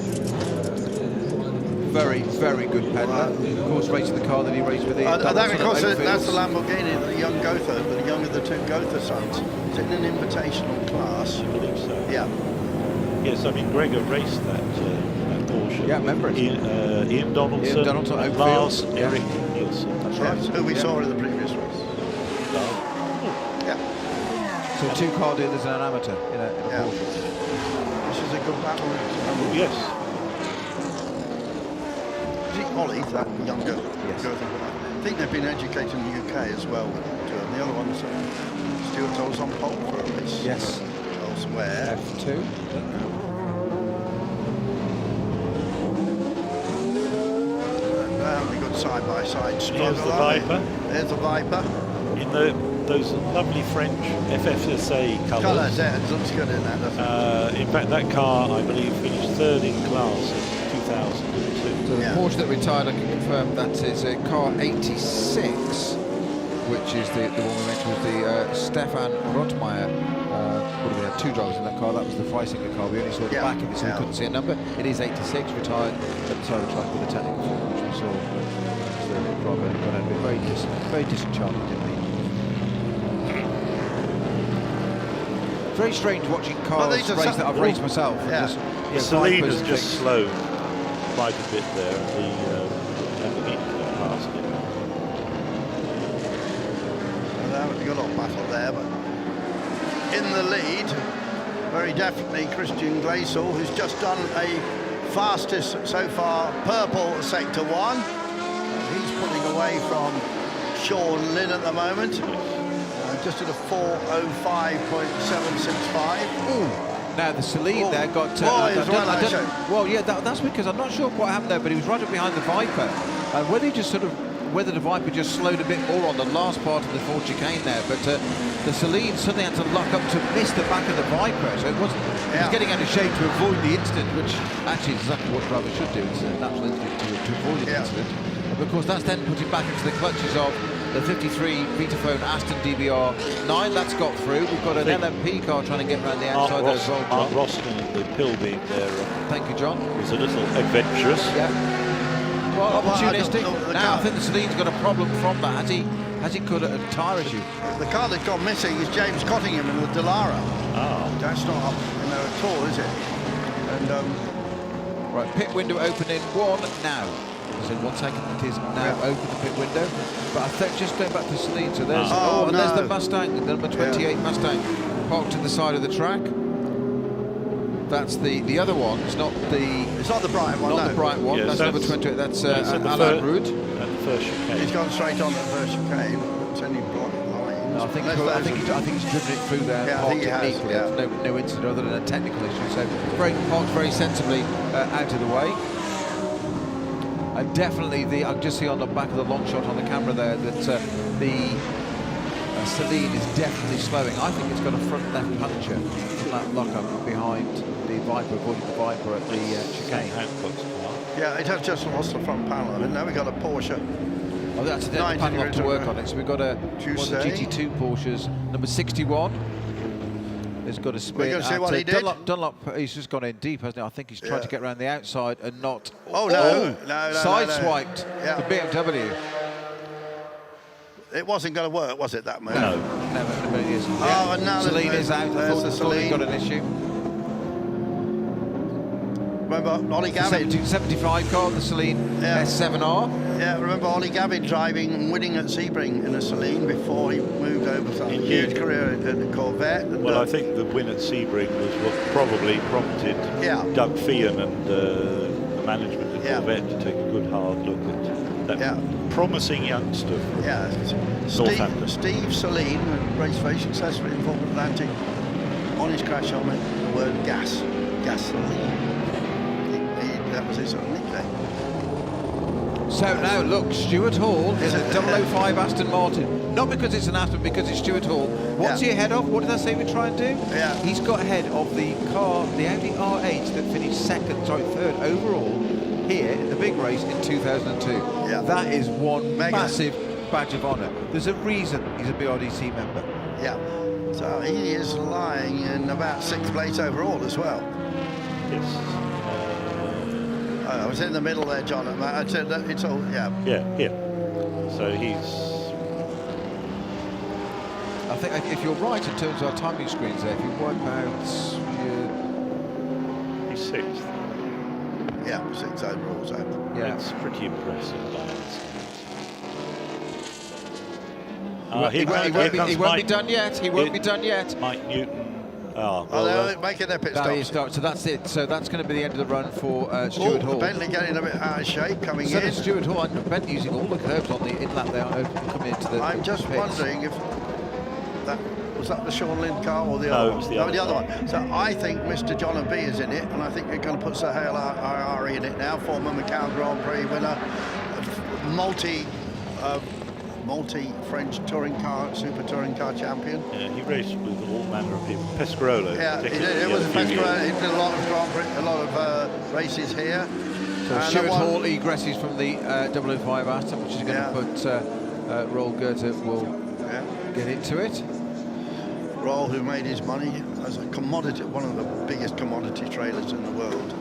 Very, very good peddler. Of course, racing the car that he raced with. Of course, that's the Lamborghini, the young Gotha, the younger of the two Gotha sons. Is it in an invitational class? I believe so. Yeah. Yes, I mean, Gregor raced that Porsche. Yeah, remember it. Ian Donaldson, Oakfield, Lars Erik Nielsen. That's right. Who we saw in the previous race. Yeah. So 2 car dealers and an amateur in a Porsche. This is a good battle. Yes. Is it Ollie, that younger Gotha? I think they've been educated in the UK as well. The other ones, Stuart was on pole for a race. Yes. Elsewhere. F2. We got side-by-side struggle. Here's the Viper. There's the Viper. In those lovely French FFSA colours. Yeah, it looks good in that, doesn't it? In fact, that car, I believe, finished third in class in 2002. So the Porsche that retired, I can confirm that is car 86, which is the one we mentioned was the Stefan Rottmeier. We had 2 drivers in that car. That was the Freisinger car. We only saw the back of it, so we couldn't see a number. It is 86, retired at the side of the track with a technical fault, which we saw. The driver got out of it very disenchanted, didn't he? Very strange watching cars race that I've raced myself. Yeah. Celine has just slowed quite a bit there, and the Lamborghini got past it. Well, there was a good old battle there, but in the lead, very definitely Christian Gleisel, who's just done a fastest so far purple sector 1. He's pulling away from Sean Lynn at the moment. just at a 4:05.765. Ooh. Now the Celine there got. Well, yeah, that's because I'm not sure what happened there, but he was right up behind the Viper. Whether the Viper just slowed a bit more on the last part of the Ford chicane there, but the Celine suddenly had to lock up to miss the back of the Viper, so it wasn't. He was getting out of shape to avoid the incident, which actually is exactly what drivers should do. It's a natural instinct to avoid the incident. But of course, that's then put him back into the clutches of the 53 Vitaphone Aston DBR 9. That's got through. We've got an LMP car trying to get around the outside there as well, John. Mark Roston, the pill beam there. Thank you, John. Was a little adventurous. Yeah. Well, opportunistic. Now I think the Celine's got a problem from that. Has he got a tyre issue? The car that's gone missing is James Cottingham in the Dallara. Oh. That's not up in there at all, is it? And right, pit window opening one now. So in 1 second, it is now open the pit window. But I think just going back to Celine, so there's and there's the Mustang, the number 28 Mustang, parked to the side of the track. That's the other one. It's not the bright one. Not the bright one. Yes, that's number 28. That's Alain Rood. At the first chicane. He's gone straight on at the first chicane. It's only blocked lines. No, I think he's driven it through there. Yeah, I think he has. Neatly. Yeah. No incident other than a technical issue. So parked very sensibly out of the way. And definitely I can just see on the back of the long shot on the camera there that the Celine is definitely slowing. I think it's got a front left puncture from that lock-up behind the Viper, avoiding the Viper at the chicane. Yeah, it has just lost the front panel. And now we've got a Porsche. Oh, that's the panel off to work on it. So we've got one of the GT2 Porsches, number 61. Has got a spin. We're going to see what he did. Dunlop, he's just gone in deep, hasn't he? I think he's trying to get around the outside and not. Oh, no. Sideswiped the BMW. It wasn't going to work, was it, that move? No, never is. Oh, and now Celine is out. I thought he got an issue. Remember Ollie Gavin? 75 car, the Celine S7R. Yeah, remember Ollie Gavin driving and winning at Sebring in a Celine before he moved over to a huge career in the Corvette. Well, I think the win at Sebring was what probably prompted Doug Feehan and the management of Corvette to take a good hard look at that promising youngster from Northampton. Steve Celine raced very successfully in Ford Atlantic. On his crash helmet, the word gasoline. That was his nickname. So now look, Stuart Hall is a 005 Aston Martin. Not because it's an Aston, because it's Stuart Hall. What's he ahead of? What did I say we try and do? Yeah. He's got ahead of the car, the Audi R8 that finished third overall here in the big race in 2002. Yeah. That is one massive badge of honour. There's a reason he's a BRDC member. Yeah. So he is lying in about 6th place overall as well. Yes. I was in the middle there, John. I said that it's all, Yeah, here. So he's... I think if you're right in terms of our timing screens there, if you wipe out... He's 6th. Yeah, 6th overall, so... Yeah. It's pretty impressive. He won't be done yet. He won't be done yet. Mike Newton. They're making their pit stops. So that's it. So that's going to be the end of the run for Stuart Hall. Bentley getting a bit out of shape coming in. Stuart Hall and Bentley using all the curbs on the inlap there coming into the I'm just wondering if that was that the Sean Lind car or the other one? No, it was the other one. So I think Mr. John B is in it, and I think they're going to put Sahel Ari in it now, former Macau Grand Prix winner, multi-French touring car, super touring car champion. Yeah, he raced with all manner of people. Pescarolo. Yeah, he did. It was Pescarolo. He did a lot of Grand Prix, a lot of races here. So Stuart Hall egresses from the 005 Aston, which is going to put Roel Goethe will get into it. Roel, who made his money as a commodity, one of the biggest commodity traders in the world,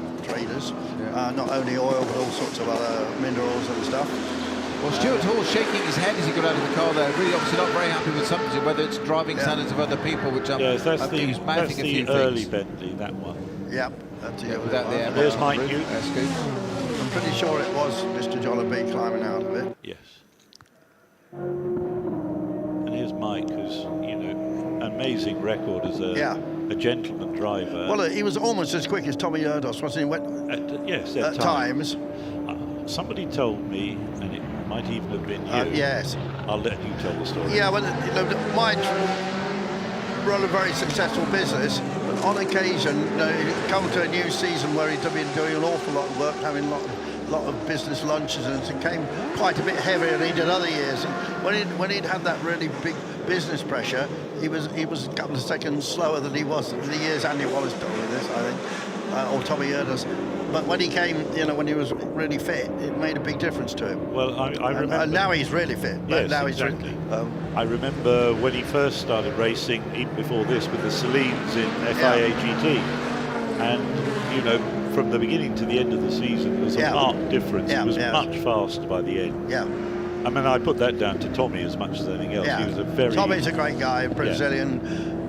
not only oil but all sorts of other minerals and stuff. Well, Stuart Hall's shaking his head as he got out of the car there, really obviously not very happy with something, whether it's driving standards of other people, which I'm that's mouthing the a few early things. Bentley, that one. Yep, that's it. Without the air. There's Mike Newton. I'm pretty sure it was Mr. John B climbing out of it. Yes. And here's Mike, who's, an amazing record as a gentleman driver. Well, he was almost as quick as Tommy Erdos, wasn't he? Yes, at times. somebody told me, and it might even have been you. Yes. I'll let you tell the story. Yeah, well, you know, Mike run a very successful business, but on occasion, you know, he'd come to a new season where he'd been doing an awful lot of work, having a lot of business lunches, and it became quite a bit heavier than he did other years. And when he'd had that really big business pressure, he was a couple of seconds slower than he was in the years Andy Wallace told me this, I think, or Tommy Erders. But when he came, you know, when he was really fit, it made a big difference to him. Well, I remember. And now he's really fit. Yes, now exactly. He's I remember when he first started racing, even before this, with the Salines in FIA GT. And, you know, from the beginning to the end of the season, there's a marked difference. He was much faster by the end. Yeah. I mean, I put that down to Tommy as much as anything else. Yeah. He was a very... Tommy's a great guy, a Brazilian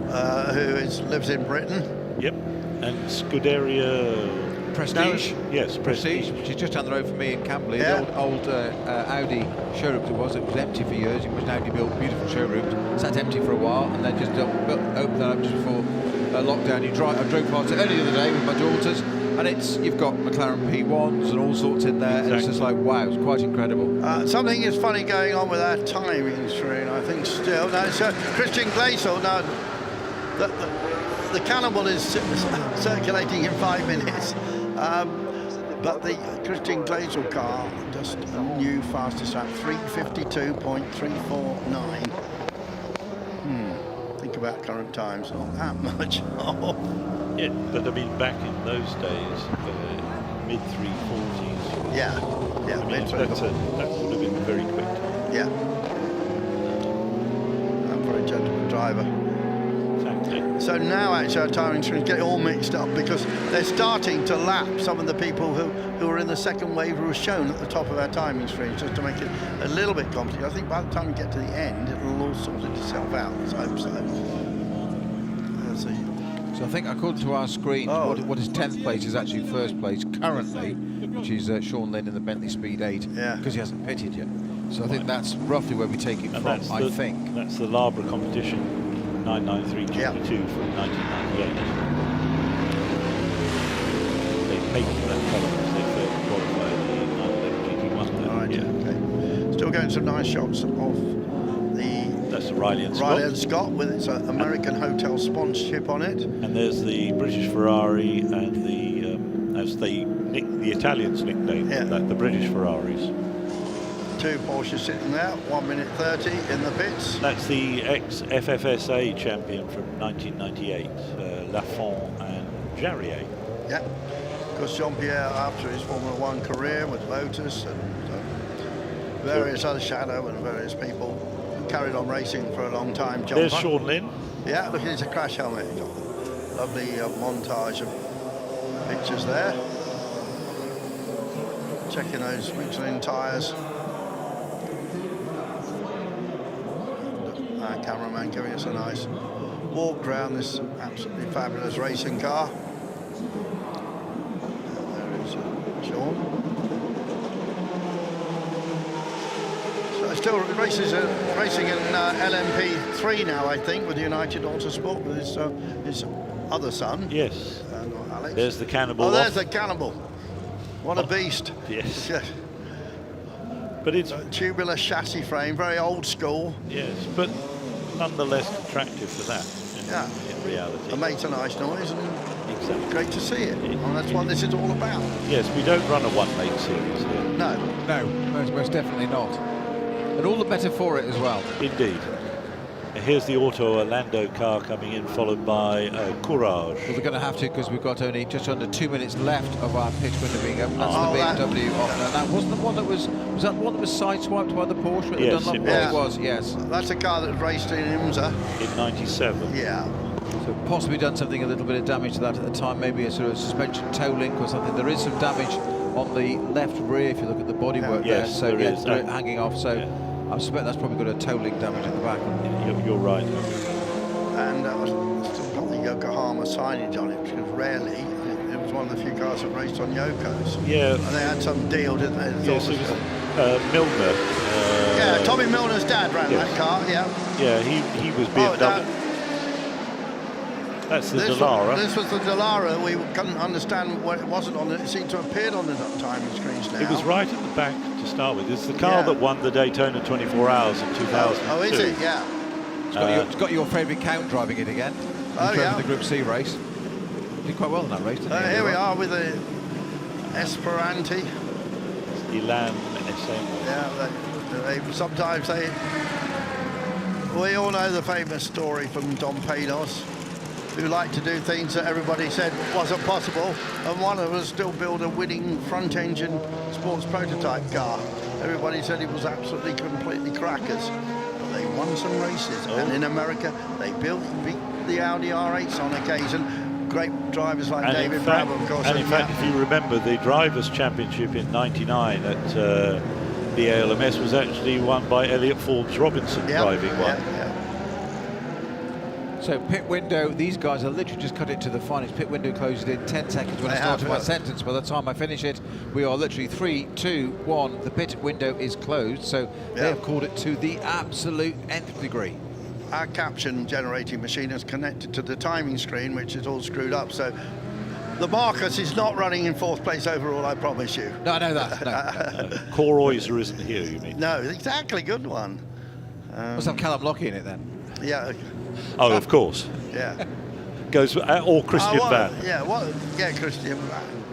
lives in Britain. Yep. And Scuderia... Prestige. No, yes, Prestige. Which is just down the road from me in Camberley. Yeah. The old Audi showroom it was empty for years. It was an Audi built beautiful showroom. Sat empty for a while, and then just opened that up just before lockdown. I drove past it earlier the other day with my daughters, and you've got McLaren P1s and all sorts in there, and it's just like, wow, it's quite incredible. Something is funny going on with our timing screen, I think, still. No, so Christian Gleisel, no, the Cannibal is circulating in 5 minutes. But the Christian Gleisel car, just a new fastest lap, 3:52.349. Think about current times, not that much off. Yeah, but I mean, back in those days, mid 340s. Yeah, I mean, that would have been very quick. Yeah. I'm a very gentleman driver. Exactly. So now actually our timing screens get all mixed up because they're starting to lap some of the people who are in the second wave who were shown at the top of our timing screens, just to make it a little bit complicated. I think by the time we get to the end, it'll all sort itself out. Let's hope so. Let's see. So I think according to our screens, what is 10th place is actually first place currently, which is Sean Lynn in the Bentley Speed 8, because he hasn't pitted yet. So I think that's roughly where we take it from, I think. That's the Labra competition, 993 GP2 from 1998. They painted that colour as they first qualified the 911 GT1. Right, okay. Still getting some nice shots of that's the Riley and Scott with its American Hotel sponsorship on it. And there's the British Ferrari and the, as the Italians nicknamed that, the British Ferraris. Two Porsches sitting there, 1 minute 30 in the pits. That's the ex-FFSA champion from 1998, Lafont and Jarrier. Yeah, because Jean-Pierre, after his Formula One career with Lotus and various other Shadow and various people, carried on racing for a long time. There's Sean Lynn. Yeah, look, it's a crash helmet. Lovely montage of pictures there. Checking those Michelin tyres. Our cameraman giving us a nice walk around this absolutely fabulous racing car. There is Sean. So still racing in LMP3 now, I think, with United Autosport with his other son. Yes. Alex. There's the Cannibal. Oh, there's the Cannibal. What a beast. Yes. Yeah. But it's a tubular chassis frame, very old school. Yes, but nonetheless attractive for that. In reality, it makes a nice noise, and exactly. Great to see it. And that's what this is all about. Yes, we don't run a one-lane series here. No, most definitely not. And all the better for it as well. Indeed. Here's the Auto Orlando car coming in, followed by Courage. Well, we're going to have to, because we've got only just under 2 minutes left of our pitch window being open. That's the BMW off. Now, that wasn't the one that was that the one that was sideswiped by the Porsche? Yes, it was, yes. That's a car that raced in IMSA. In 97. Yeah. So possibly done something, a little bit of damage to that at the time, maybe a sort of suspension toe link or something. There is some damage on the left rear if you look at the bodywork there. So there is. Hanging off. So I suspect that's probably got a toe link damage at the back. You're right. And still got the Yokohama signage on it, because rarely it was one of the few cars that raced on Yokos. Yeah. And they had some deal, didn't they? Yes, it was Milner. Yeah, Tommy Milner's dad ran that car. Yeah. Yeah, he was BMW. That's the This Dallara. This was the Dallara. We couldn't understand what it wasn't on it. It seemed to have appeared on the timing screens now. It was right at the back to start with. It's the car that won the Daytona 24 Hours in 2002. Oh, is it? Yeah. It's got your favourite count driving it again. Oh, He drove yeah. the Group C race. Did quite well in that race, didn't he? Here we are with the Esperanti. Elan SM. Yeah, sometimes they. We all know the famous story from Dom Pados, who liked to do things that everybody said wasn't possible, and one of us still build a winning front-engine sports prototype car. Everybody said it was absolutely, completely crackers, but they won some races. And in America, they beat the Audi R8s on occasion. Great drivers like David Brabham, of course. And in fact, if you remember, the Drivers' Championship in '99 at the ALMS was actually won by Elliot Forbes Robinson driving one. So pit window, these guys are literally just cut it to the finest. Pit window closed in 10 seconds when I started my sentence. By the time I finish it, we are literally 3, 2, 1. The pit window is closed, so they have called it to the absolute nth degree. Our caption generating machine is connected to the timing screen, which is all screwed up, so the Marcus is not running in 4th place overall, I promise you. No, I know that. No. Coroiser isn't here, you mean? No, exactly, good one. Must have Callum Lockie in it then. Yeah. Oh, of course. Yeah. Goes or Christian Van. Yeah, Christian Van.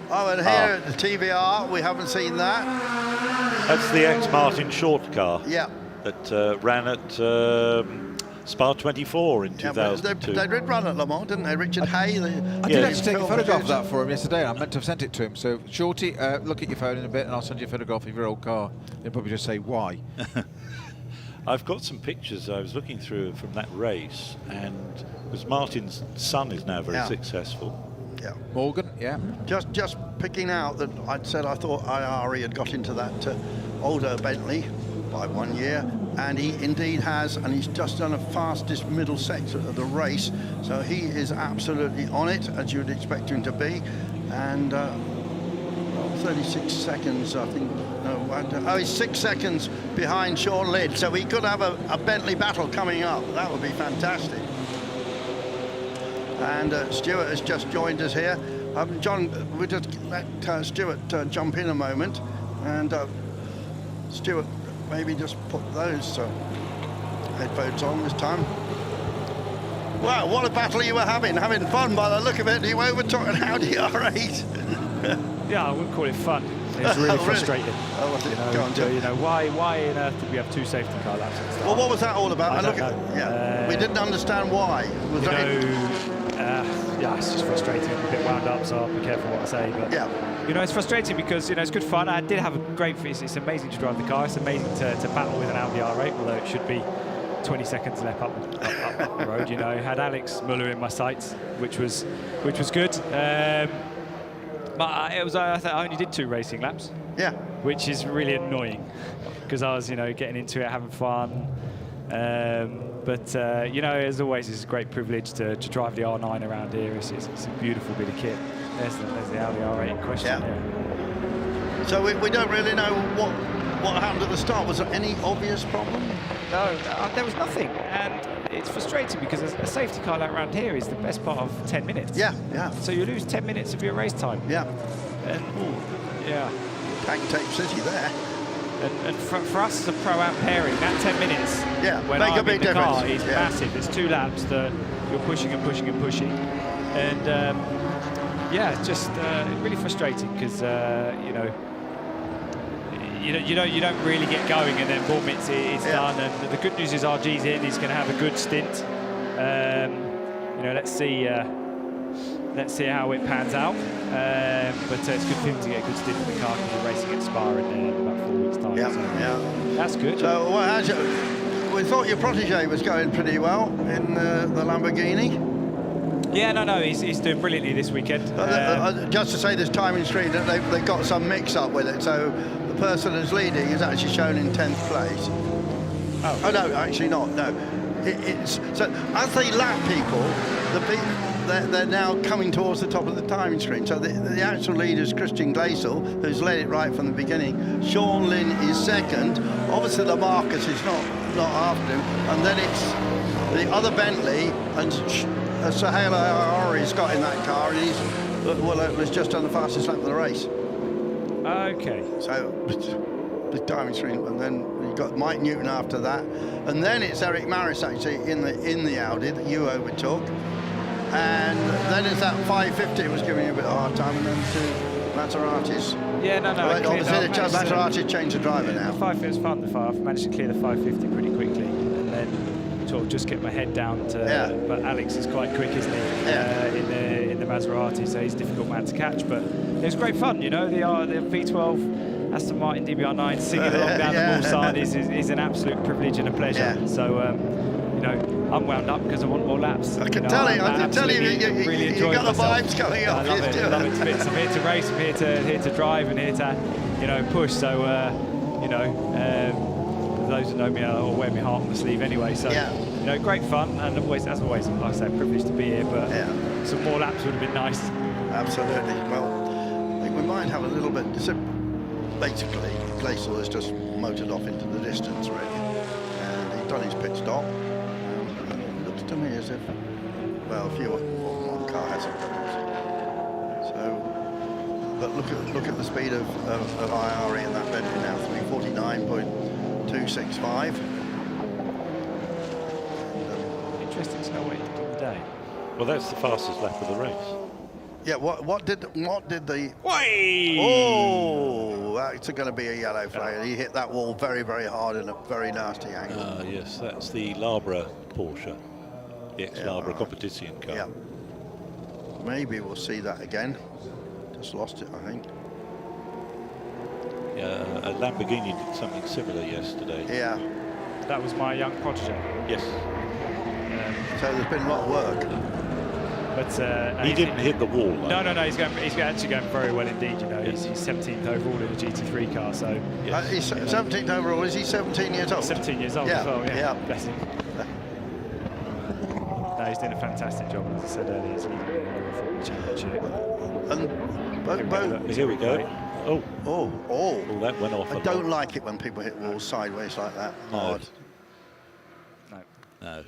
Oh, and here at the TVR, we haven't seen that. That's the ex-Martin Short car. Yeah. That ran at Spa 24 in 2002. They did run at Le Mans, didn't they? Richard Hay. I did actually take a photograph of that for him yesterday. I meant to have sent it to him. So, Shorty, look at your phone in a bit and I'll send you a photograph of your old car. You'll probably just say, why? I've got some pictures I was looking through from that race, and because Martin's son is now very successful. Yeah. Morgan, yeah. Just picking out that I'd said I thought IRE had got into that older Bentley by 1 year, and he indeed has, and he's just done a fastest middle sector of the race, so he is absolutely on it, as you'd expect him to be, and 36 seconds, I think. No, he's 6 seconds behind Sean Lynn, so we could have a Bentley battle coming up. That would be fantastic. And Stuart has just joined us here. John, we'll just let Stuart jump in a moment, and Stuart, maybe just put those headphones on this time. Wow, what a battle you were having fun by the look of it. You overtook an Audi R8. Yeah, I wouldn't call it fun. It's really frustrating. Oh, was it? You know, why on earth did we have 2 safety car laps at the start? Well, what was that all about? I don't know. We didn't understand why. It's just frustrating. I'm a bit wound up, so I'll be careful what I say. But you know, it's frustrating because it's good fun. I did have a great. It's amazing to drive the car. It's amazing to battle with an Audi R8, although it should be 20 seconds left up the road. You know, had Alex Muller in my sights, which was good. But I only did 2 racing laps. Yeah. Which is really annoying because I was, getting into it, having fun. But as always, it's a great privilege to drive the R9 around here. It's a beautiful bit of kit. There's the Audi R8 in question. Yeah. So we don't really know what happened at the start. Was there any obvious problem? No, there was nothing. And it's frustrating because a safety car lap around here is the best part of 10 minutes. Yeah. So you lose 10 minutes of your race time. Yeah. And, Pack tape city there. And for us as a pro-am pairing, that 10 minutes when make I'm a big in the car difference. is massive. It's 2 laps that you're pushing and pushing and pushing. And, it's just really frustrating because, you don't really get going, and then boom, it's done. And the good news is RG's in. He's going to have a good stint. Let's see how it pans out. But it's good for him to get a good stint in the car because we're racing at Spa in about 4 weeks' time. So that's good. So we thought your protege was going pretty well in the Lamborghini. Yeah, no, he's doing brilliantly this weekend. Just to say, this timing screen, they've got some mix-up with it. So the person who's leading is actually shown in 10th place. Oh no, actually not. No, so as they lap people, they're now coming towards the top of the timing screen. So the actual leader is Christian Gleisel, who's led it right from the beginning. Sean Lynn is second. Obviously, the Marcus is not not after him. And then it's the other Bentley, and Sahel Ayari's got in that car, and he's just done the fastest lap of the race. Okay. So the timing screen, and then you've got Mike Newton after that, and then it's Eric Maris actually in the Audi that you overtook, and then it's that 550 was giving you a bit of a hard time, and then to Maseratis. Yeah, no. Obviously, Maserati changed the driver now. The 550 was fun. I've managed to clear the 550 pretty quickly, and then sort of just get my head down to. Yeah. But Alex is quite quick, isn't he? Yeah. In the Maserati, so he's a difficult man to catch. But it was great fun, you know. The V12 Aston Martin DBR9 singing along down the Mulsanne is an absolute privilege and a pleasure. Yeah. So. You know, I'm wound up because I want more laps. I can tell you, really you got the myself. vibes coming up. I love it. I love it to bits. I'm here to race. I'm here to drive, and here to, you know, push. So, you know, those who know me, I'll wear my heart on my sleeve anyway. So, you know, great fun, and always, as always, like I say, privileged to be here. But some more laps would have been nice. Absolutely. Well, I think we might have a little bit. So basically, Glacial has just motored off into the distance, really, and he's done his pit stop. To me as if, well, one car hasn't. So, but look at the speed of IRE in that Bentley now, 349.265. Interesting to know what he did on the day. Well, that's the fastest lap of the race. Yeah. What did the? Whey! Oh, that's going to be a yellow flag. He hit that wall very, very hard in a very nasty angle. Yes, that's the Labra Porsche. The ex-Labra Competition car. Yeah. Maybe we'll see that again. Just lost it, I think. Yeah, a Lamborghini did something similar yesterday. Yeah. That was my young protege. Yes. So there's been a lot of work. But he didn't hit the wall. No. He's actually going very well indeed. You know, he's 17th overall in a GT3 car. So he's 17th overall. Is he 17 years old? 17 years old as well. Yeah. Bless him. No, he's doing a fantastic job, as I said earlier. He's leading the Football Championship. And here we go. Oh, that went off. I don't like it when people hit walls sideways like that. Hard. No.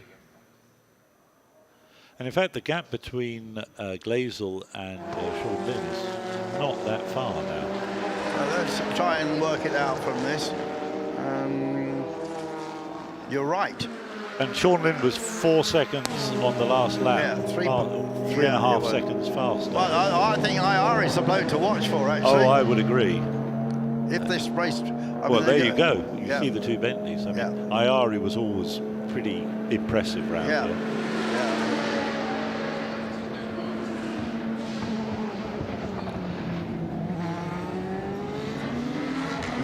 And in fact, the gap between Glazel and Sean Lynn's not that far now. Let's try and work it out from this. You're right. And Sean Lynn was 4 seconds on the last lap. Yeah, 3.5 seconds faster. Well, I think IR is the bloke to watch for, actually. Oh, I would agree. If this race... Well, there you go. You see the two Bentleys. I mean, IR was always pretty impressive round here.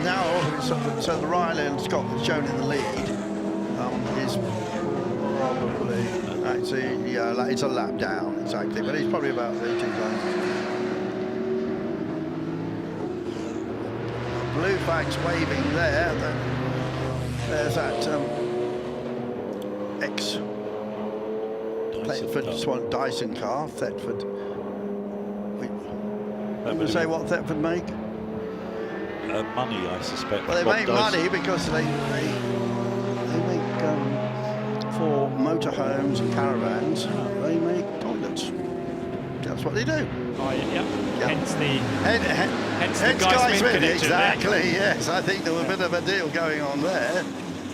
Now, so the Ryland Scott that's shown in the lead is probably actually, it's a lap down exactly, but he's probably about 18 times. Blue flags waving there. There's that Thetford Dyson car, Thetford. We say what Thetford make? Money, I suspect. Well, they make money because they make for motorhomes and caravans. They make toilets. That's what they do. Oh, yeah. Hence the Guy Smith connection. Exactly. Yes, I think there was a bit of a deal going on there.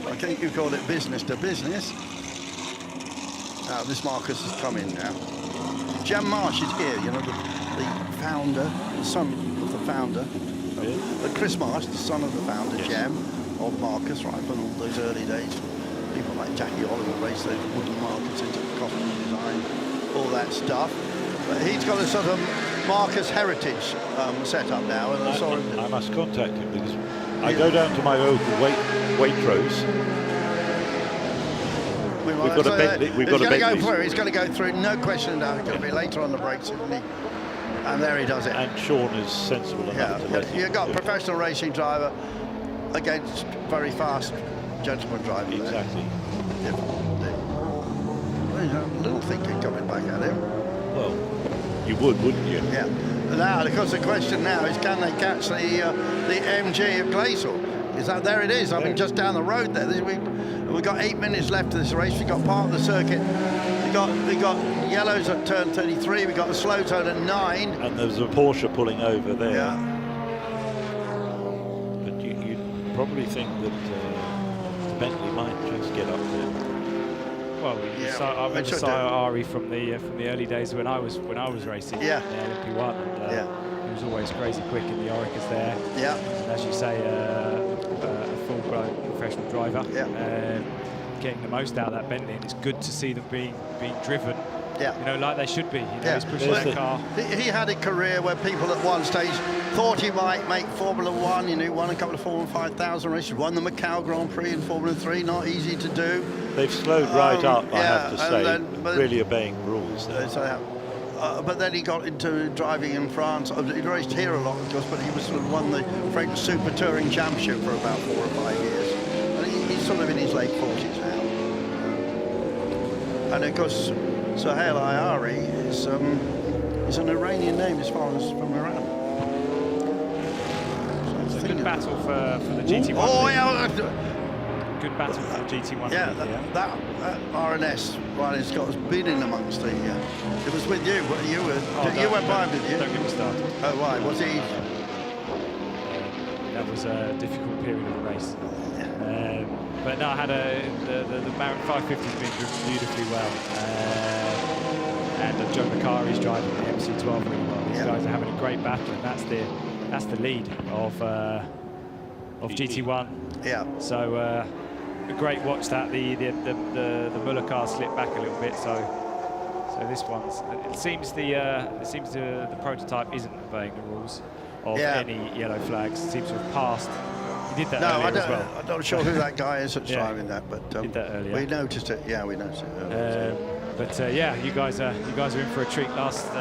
I think you called it business to business. This Marcus has come in now. Jem Marsh is here. You know, the founder, the son of the founder. Chris Marsh, the son of the founder, Jem, of Marcus, right from all those early days. People like Jackie Oliver raced those wooden Marcus into costume design, all that stuff. But he's got a sort of Marcus heritage set up now. And I must contact him because I go down to my local Waitrose. We've got a Bentley. We've got a Bentley. He's going to go through, no question now. It's going to be later on the brakes, isn't he? And there he does it. And Sean is sensible enough to let him. You've got a professional racing driver against very fast gentleman driver. Exactly. A little thinking coming back at him. Well, you would, wouldn't you? Yeah. Now, of course, the question now is, can they catch the MG of Glacial? Is that there? It is. I mean, just down the road there. We've got 8 minutes left of this race. We've got part of the circuit. We got yellows at turn 33. We got a slow turn at 9. And there's a Porsche pulling over there. Yeah. But you probably think that Bentley might just get up there. Well, I remember Ari from the early days when I was racing. Yeah. In LMP1. And, he was always crazy quick in the Oricas there. Yeah. And as you say, a full-blown professional driver. Yeah. Getting the most out of that Bentley, and it's good to see them being driven. Yeah. You know, like they should be. You know, he's pushing that car. He had a career where people at one stage thought he might make Formula 1. You know, won a couple of Formula 5000 races, won the Macau Grand Prix in Formula 3. Not easy to do. They've slowed right up, I have to say. Then, really obeying rules there. But then he got into driving in France. He raced here a lot, of course, but he was sort of won the French Super Touring Championship for about 4 or 5 years. And he's sort of in his late 40s now. And of course, Sohail Ayari is an Iranian name as far as from Iran. So it's a good battle for the GT1. Oh, yeah. Good battle for the GT1. Yeah, that RNS Riley Scott has been in amongst the. It was with you. You went by, did you? Don't get me started. Oh, why? Was he? That was a difficult period of the race. But no, I had the Marin 550's been driven beautifully well, and Joe Macari's driving the MC12 really well. These guys are having a great battle, and that's the lead of GT1. Yeah. So a great watch that the Muller car slipped back a little bit. So this one's. It seems the prototype isn't obeying the rules of any yellow flags. It seems to have passed. He did that earlier as well. I'm not sure who that guy is that's driving that, but did that earlier. We noticed it. Yeah, we noticed it. You guys are in for a treat last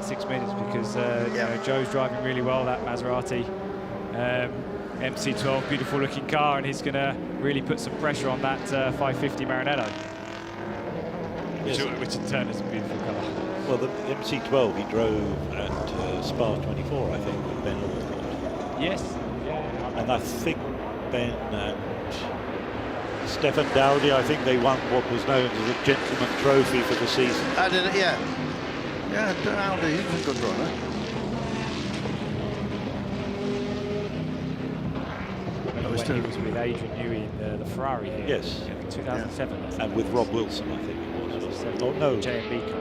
6 minutes because you know, Joe's driving really well that Maserati MC12, beautiful looking car, and he's going to really put some pressure on that 550 Maranello, which in turn is a beautiful car. Well, the MC12 he drove at Spa 24, I think, with Ben Allcott. Yes. And I think Ben and Stefan Dowdy, I think they won what was known as a gentleman trophy for the season. Yeah, Dowdy, he's a good runner. He was with Adrian Newey in the Ferrari here. Yes. In 2007. And with Rob Wilson, I think it was. Oh, no. J&B car.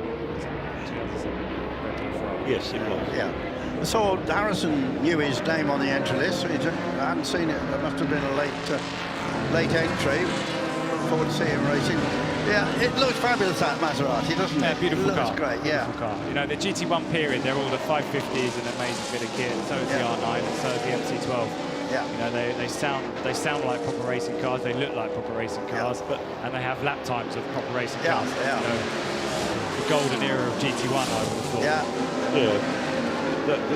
2007. Yes, it was. Yeah. I saw Harrison knew his name on the entry list. I hadn't seen it. There must have been a late entry. Looking forward to seeing him racing. Yeah, it looks fabulous, that Maserati, doesn't it? Yeah, beautiful car. Looks great, yeah. Beautiful car. You know, the GT1 period, they're all the 550s, an amazing bit of kit. So is the R9, and so is the MC12. Yeah. You know, they sound like proper racing cars. They look like proper racing cars, and they have lap times of proper racing cars. Yeah. You know, the golden era of GT1, I would have thought. Yeah.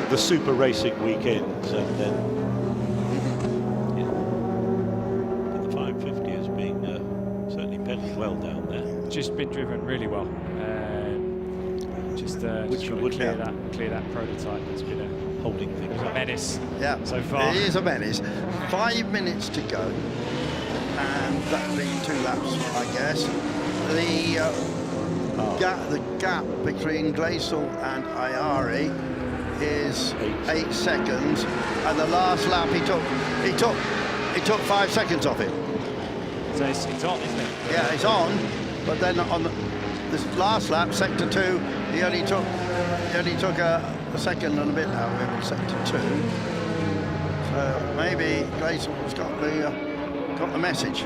The super racing weekends, and then the 550 has been certainly pedaling well down there. Just been driven really well. Just clear that prototype. It's been a holding things up. Menace. Yeah. So far. It is a menace. 5 minutes to go, and that'll be 2 laps, I guess. The gap between Glaisel and Ayari is 8 seconds, and the last lap he took 5 seconds off it. So it's on, isn't it? Yeah, it's on, but then on this last lap, sector 2, he only took a second and a bit out of him in sector 2. So maybe Gleisel's got the message.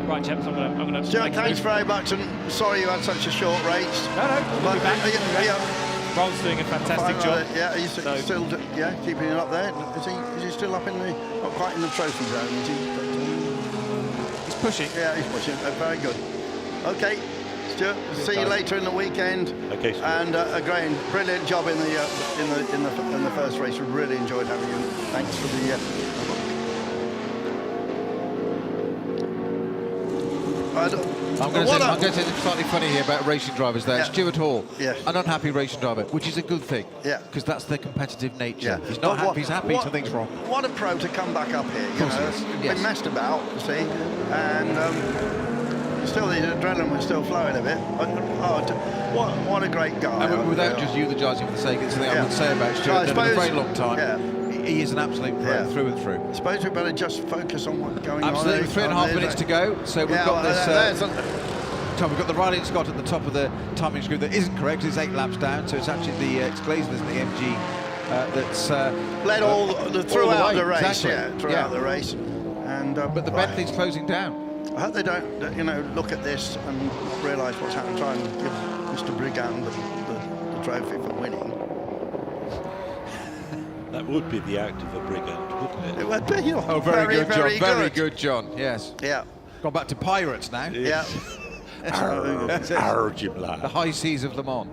Right, chaps, I'm gonna Stuart, thanks very much, and sorry you had such a short race. No, we'll be back. Ron's doing a fantastic job. Yeah, he's still keeping it up there. Is he still up in the, not quite in the trophy zone, is he? He's pushing. Yeah, he's pushing. Very good. Okay, Stuart, see you later in the weekend. Okay. And Graham, brilliant job in the first race. We really enjoyed having you. Thanks for the. I don't, I'm going to say something slightly funny here about racing drivers there. Yeah. Stuart Hall, Yeah. an unhappy racing driver, which is a good thing. Yeah. Because that's their competitive nature. Yeah. If he's not happy, he's happy, something's wrong. What a pro to come back up here, you course know. he is, He's yes. been messed about, you see, and still the adrenaline was still flowing a bit. What a great guy. And without just euthanising for the sake of something I would say about Stuart, I that in a very suppose- long time, yeah. he is an absolute pro through and through. I suppose we better just focus on what's going Absolutely, on. 3.5 minutes to go. So we've got this. Tom, we've got the Riley and Scott at the top of the timing screen that isn't correct. It's 8 laps down, so it's actually it's Glazers and the MG that's led throughout the race. Exactly. Yeah, throughout the race. And but the Bentley's closing down. I hope they don't, look at this and realise what's happened. Try and give Mr. Brigand the trophy for winning. That would be the act of a brigand, wouldn't it? It would be. Oh, very good, John. Very good, John. Yes. Yeah. Gone back to pirates now. Yeah. The high seas of Le Mans.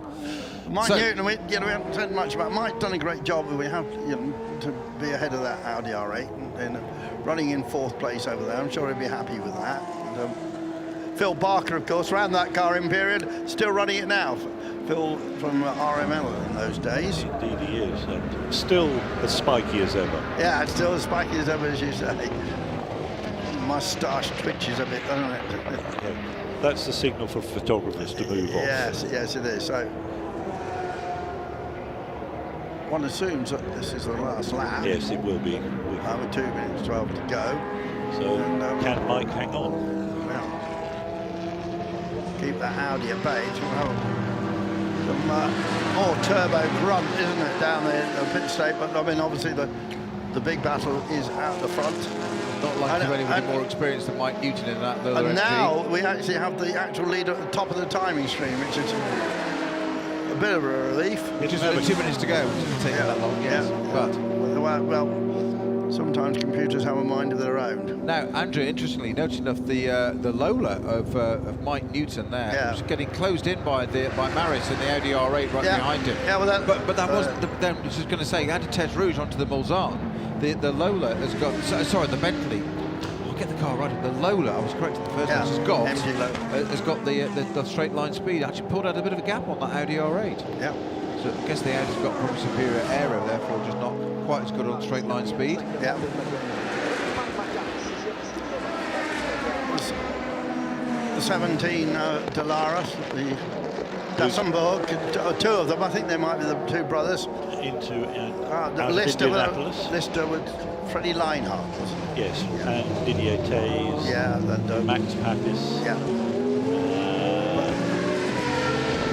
Mike Newton, we haven't said much about. Mike's done a great job. We have to be ahead of that Audi R8 and running in 4th place over there. I'm sure he'll be happy with that. And, Phil Barker, of course, ran that car in period, still running it now. Phil from RML in those days. Indeed he is. And still as spiky as ever. Yeah, it's still as spiky as ever, as you say. Moustache twitches a bit, doesn't it? Yeah. That's the signal for photographers to move on. Yes, it is. So one assumes that this is the last lap. Yes, it will be. With 2 minutes 12 to go. So can Mike hang on? Well, keep that Audi at bay. Some more turbo grunt, isn't it, down there in the pit straight? But I mean, obviously the big battle is out the front. Not like anybody more experienced than Mike Newton in that. And now we actually have the actual leader at the top of the timing stream, which is a bit of a relief. Just over 2 minutes to go. It doesn't take that long, yes. But well, sometimes computers have a mind of their own. Now, Andrew, interestingly, notice enough, the Lola of Mike Newton there was getting closed in by Maris in the Audi R8 right behind him. Yeah, well, but that wasn't. Then I was just going to say, he had to test Rouge onto the Mulsanne. The Lola has got. Sorry, the Bentley. I'll get the car right. The Lola, I was correct in the first one. Has got the straight line speed. Actually pulled out a bit of a gap on that Audi R8. Yeah. So I guess the Audi's got probably superior aero, therefore just not quite as good on straight line speed. Yeah. The 17 Delaras, the Dassenburg, 2 of them. I think they might be the 2 brothers. Into Lister with Freddie Leinhardt. Yes, and Didier Tays. Yeah, Max Papis. Yeah.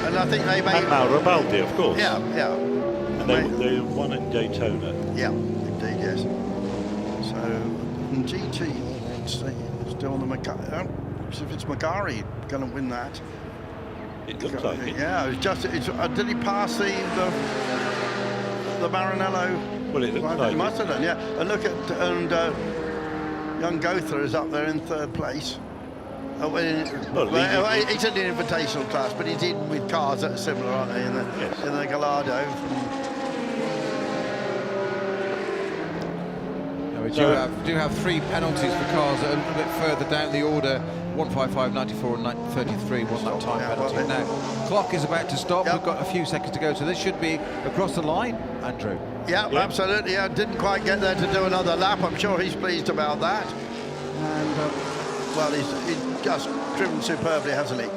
And I think they made. And Mauro Baldi, of course. Yeah. And they won in Daytona. Yeah, indeed, yes. So, GT, still on the Macari. If it's Macari going to win that. It looks like it. Yeah, it was just. Did he pass the Maranello? Well, it looks like he must have done, yeah. And look at young Gotha is up there in 3rd place. He's in the invitational class, but he's in with cars that are similar, aren't they? In the Gallardo. We do have 3 penalties for cars that are a little bit further down the order. 155, 94 and 33 was that time penalty. Now, clock is about to stop. We've got a few seconds to go, so this should be across the line, Andrew. Yeah, absolutely. I didn't quite get there to do another lap. I'm sure he's pleased about that. And, well, he's just driven superbly, hasn't he?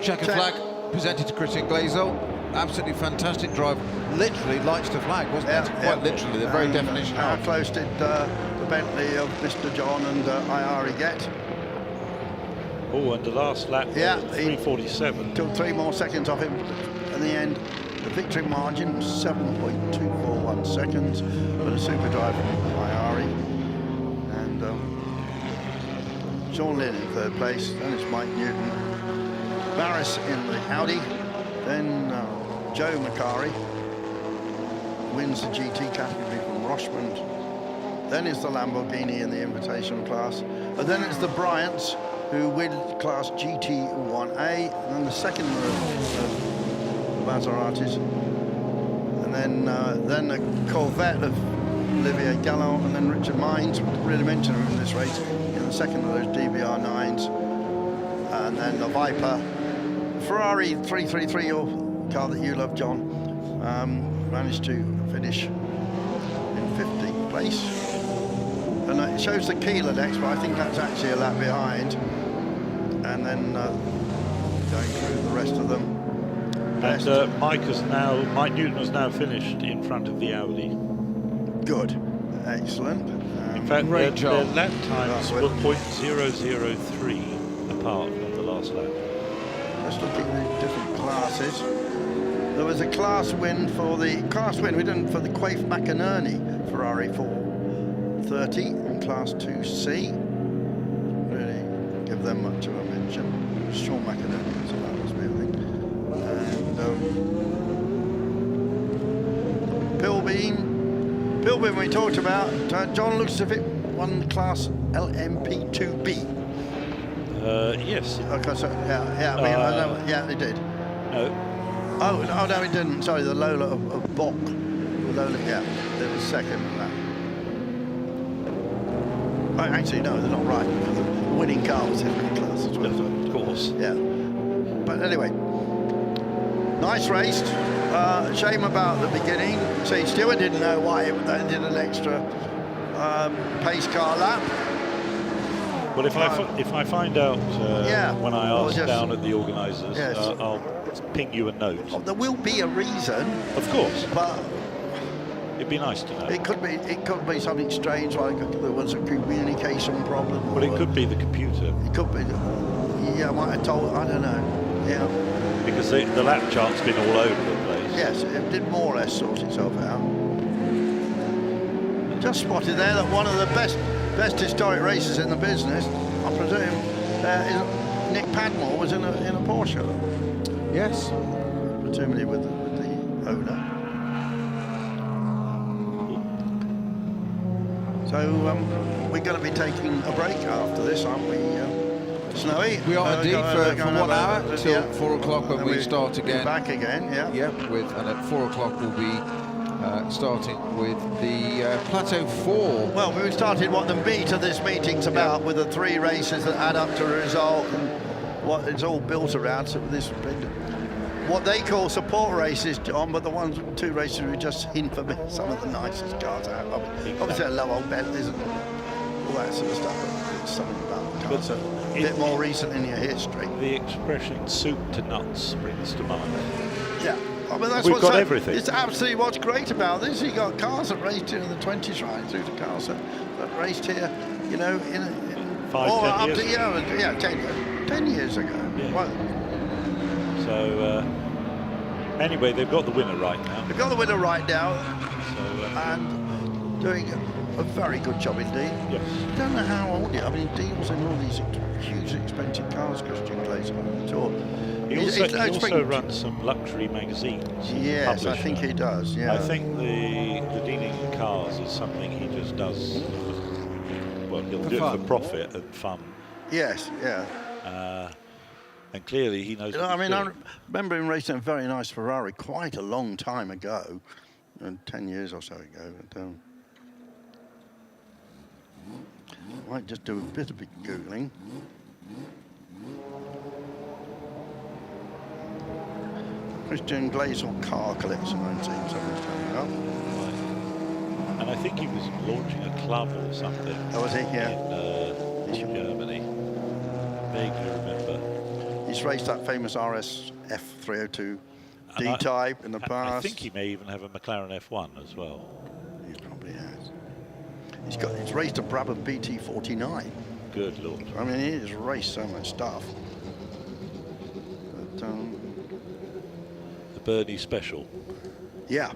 Checker flag presented to Christian Glazel. Absolutely fantastic drive. Literally lights to flag, wasn't it? Quite literally, the very definition. How close did the Bentley of Mr. John and IRE get? Oh, and the last lap, 3:47. Took 3 more seconds off him in the end. The victory margin, 7.241 seconds, but a super drive from IRE. And Sean Lynn in 3rd place, then it's Mike Newton. Barris in the Audi, then Joe Macari wins the GT category from Rochmond. Then is the Lamborghini in the invitation class. And then it's the Bryants who win class GT1A, and then the second of the Maseratis. And then the Corvette of Olivier Galland, and then Richard Mines, really mentioned him in this race, in the second of those DBR9s. And then the Viper, Ferrari 333, your car that you love, John, managed to finish in 15th place. And it shows the Keeler next, but I think that's actually a lap behind. And then going through the rest of them. And Mike Newton has now finished in front of the Audi. Good, excellent. In fact, great their job. lap times were 0.003 apart from the last lap. Just looking at the different classes. There was a class win for the we didn't for the Quaife McInerney Ferrari 430 in Class 2C. Really give them much of a mention. Sean McInerney was that was me, I think. And Pilbeam we talked about. John looks as if it won Class LMP2B. Yes. Okay, so, yeah, I mean, I know, yeah, it did. No. Oh, no, it didn't. Sorry, the Lola of Bock. Lola, yeah, it was second in that. Actually, no, they're not right, because the winning car was in the class as well. Of course. Yeah. But anyway, nice race. Shame about the beginning. See, Stewart didn't know why they did an extra pace car lap. Well, if I find out when I ask down at the organisers, yes. I'll ping you a note. Oh, there will be a reason. Of course. But it'd be nice to know. It could be something strange, like there was a communication problem. Well, it could be the computer. It could be. Yeah, I might have told. I don't know. Yeah. Because the lap chart's been all over the place. Yes, it did more or less sort itself out. Just spotted there that one of the best historic races in the business, I presume, is Nick Padmore was in a Porsche. Yes. Presumably with the owner. So we're going to be taking a break after this, aren't we, Snowy? We are indeed for 1 hour till 4 o'clock when we start again. Back again, yeah. Yep, and at 4 o'clock we'll be starting with the Plateau 4. Well, we started what the meat of this meeting's about, with the 3 races that add up to a result and what it's all built around. So this what they call support races, John, but the 2 races we just hint for me some of the nicest cars out. Obviously, I love old Bentleys and all that sort of stuff. But it's something about the cars a bit more recent in your history. The expression "soup to nuts" springs to mind. Yeah. I mean, that's We've got everything. It's absolutely what's great about this. You got cars that raced here in the 20s, right through to cars that raced here, you know, in 5-10 years ago. Yeah, 10 years ago. Yeah. Well, so anyway, they've got the winner right now. They've got the winner right now, so, and doing a very good job indeed. Yes. I don't know how old he is. I mean, he deals in all these huge, expensive cars, Christian Glazer on the tour. He also runs some luxury magazines. Yes, I think he does, yeah. I think the dealing in cars is something he just does. Well, he'll do it for profit and fun. Yes, yeah. And clearly he knows. I mean, I remember him racing a very nice Ferrari quite a long time ago, 10 years or so ago. But, might just do a bit of Googling. Christian Glazer car collection 1970 coming up. Right. And I think he was launching a club or something. Oh, was he? Yeah. In Germany. Vaguely remember. He's raced that famous RS F302 D-Type in the past. I think he may even have a McLaren F1 as well. He probably has. He's raced a Brabham BT49. Good Lord. I mean, he's raced so much stuff. But, the Bernie Special. Yeah.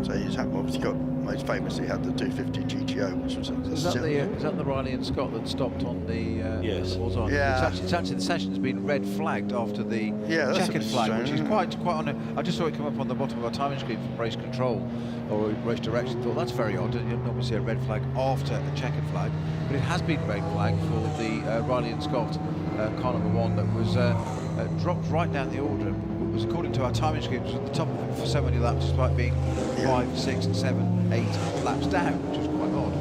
So he's obviously got, most famously had the 250 GTO, which was is that the Riley in Scotland stopped on the yes. on? Yeah. It's actually the session's been red flagged after the checkered flag, which is quite on. I just saw it come up on the bottom of our timing screen from race control or race direction. Thought that's very odd. You don't normally see a red flag after a checkered flag, but it has been red flag for the Riley and Scott car number 1 that was dropped right down the order. It was, according to our timing screen, was at the top of it for so many laps, despite being 5, 6, 7, 8 laps down, which is quite odd.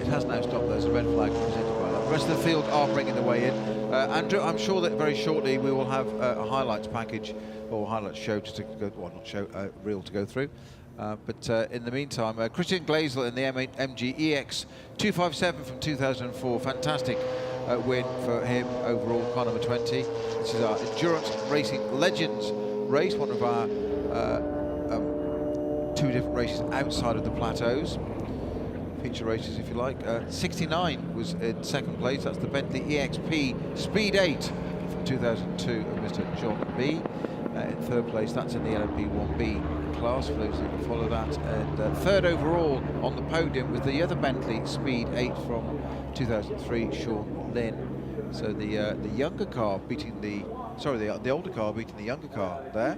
It has now stopped. There's a red flag presented by that. rest of the field are bringing the way in. Andrew, I'm sure that very shortly we will have a highlights package or highlights show to go, well, not show, reel to go through. But in the meantime, Christian Gleisel in the MG EX 257 from 2004, fantastic win for him overall, car number 20. This is our Endurance Racing Legends race, one of our 2 different races outside of the plateaus. Feature races, if you like. 69 was in second place. That's the Bentley EXP Speed 8 from 2002 of Mr. John B. In third place, that's in the LMP 1B class, for those that follow that. And third overall on the podium was the other Bentley Speed 8 from 2003, Sean Lynn. So the younger car beating the older car beating the younger car there.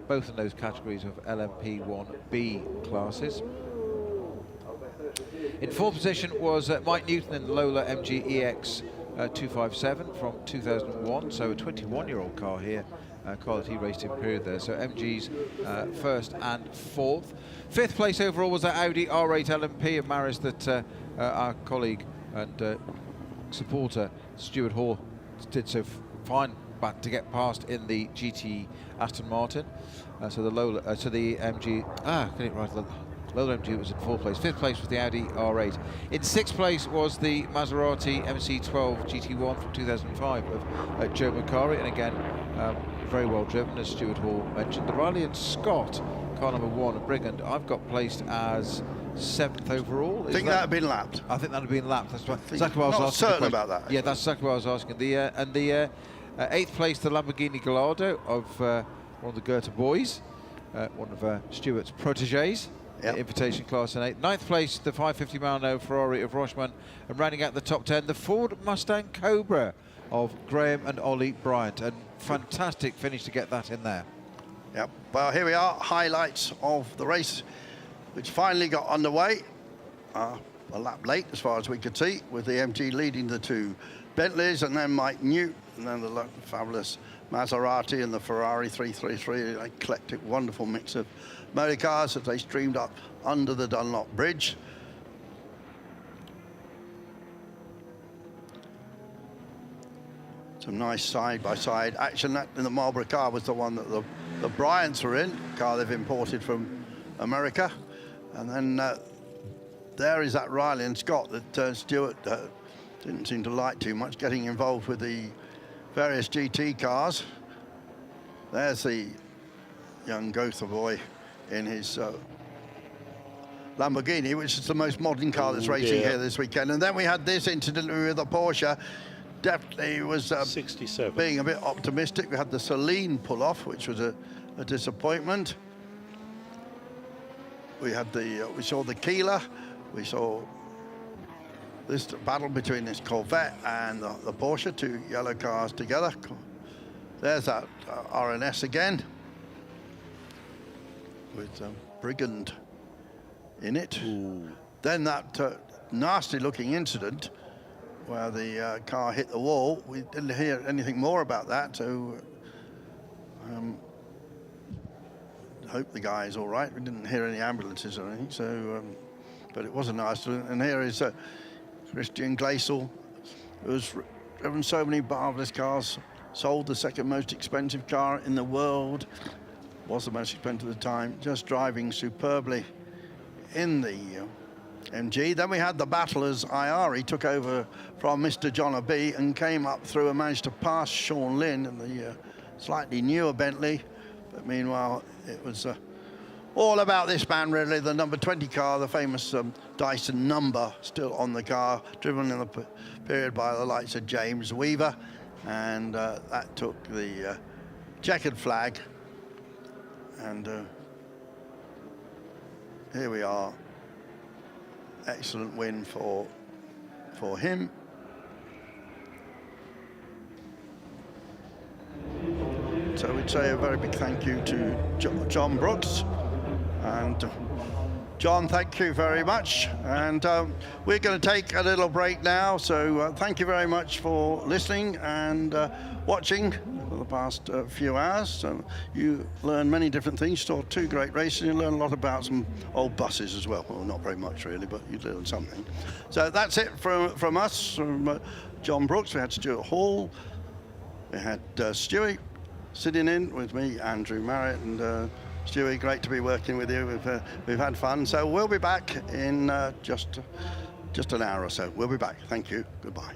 Both in those categories of LMP1B classes. In fourth position was Mike Newton in the Lola MG EX 257 from 2001, so a 21-year-old car here, car that he raced in period there. So MG's first and fourth. Fifth place overall was that Audi R8 LMP of Maris that our colleague and supporter Stuart Hall did so fine back to get past in the GT Aston Martin. So the Lola, so the MG, get it right. The Lola MG was in fourth place. Fifth place was the Audi R8. In sixth place was the Maserati MC12 GT1 from 2005 of Joe Macari, and again very well driven, as Stuart Hall mentioned. The Riley and Scott car number 1 of Brigand, I've got placed as 7th overall. I think that had been lapped. I think that had been lapped. That's exactly what I was asking. Not certain about that. Yeah, that's exactly what I was asking. The 8th place, the Lamborghini Gallardo of one of the Goethe boys, one of Stuart's proteges. Yep. Invitation class in 8th. 9th place, the 550 mile an hour Ferrari of Rochman, and rounding out the top 10, the Ford Mustang Cobra of Graham and Ollie Bryant. And fantastic finish to get that in there. Yep. Well, here we are, highlights of the race, which finally got underway. A lap late, as far as we could see, with the MG leading the 2 Bentleys, and then Mike Newt, and then the fabulous Maserati and the Ferrari 333, an eclectic, wonderful mix of motor cars as they streamed up under the Dunlop Bridge. Some nice side-by-side action. That in the Marlboro car was the one that the Bryants were in, car they've imported from America. And then there is that Riley and Scott that Stuart didn't seem to like too much, getting involved with the various GT cars. There's the young Goethe boy in his Lamborghini, which is the most modern car that's racing here this weekend. And then we had this incident with the Porsche. Definitely was 67. Being a bit optimistic. We had the Celine pull off, which was a disappointment. We had we saw the Keeler. We saw this battle between this Corvette and the Porsche, 2 yellow cars together. There's that RNS again with Brigand in it. Ooh. Then that nasty-looking incident where the car hit the wall. We didn't hear anything more about that, so hope the guy is all right. We didn't hear any ambulances or anything, so but it was a nice. And here is Christian Gleisel, who has driven so many marvelous cars, sold the 2nd most expensive car in the world, was the most expensive at the time, just driving superbly in the MG. Then we had the battle as Iari took over from Mr. John B and came up through and managed to pass Sean Lynn in the slightly newer Bentley. But meanwhile, it was all about this man, really. The number 20 car, the famous Dyson number, still on the car, driven in the period by the likes of James Weaver. And that took the checkered flag. And here we are. Excellent win for him. So we'd say a very big thank you to John Brooks. And John, thank you very much. And we're going to take a little break now. So thank you very much for listening and watching. the past few hours. You learn many different things. You saw 2 great races. You learn a lot about some old buses as well. Well, not very much really, but you learn something. So that's it from us, from John Brooks. We had Stuart Hall. We had Stewie sitting in with me, Andrew Marriott, and Stewie, great to be working with you. We've had fun. So we'll be back in just an hour or so. We'll be back. Thank you. Goodbye.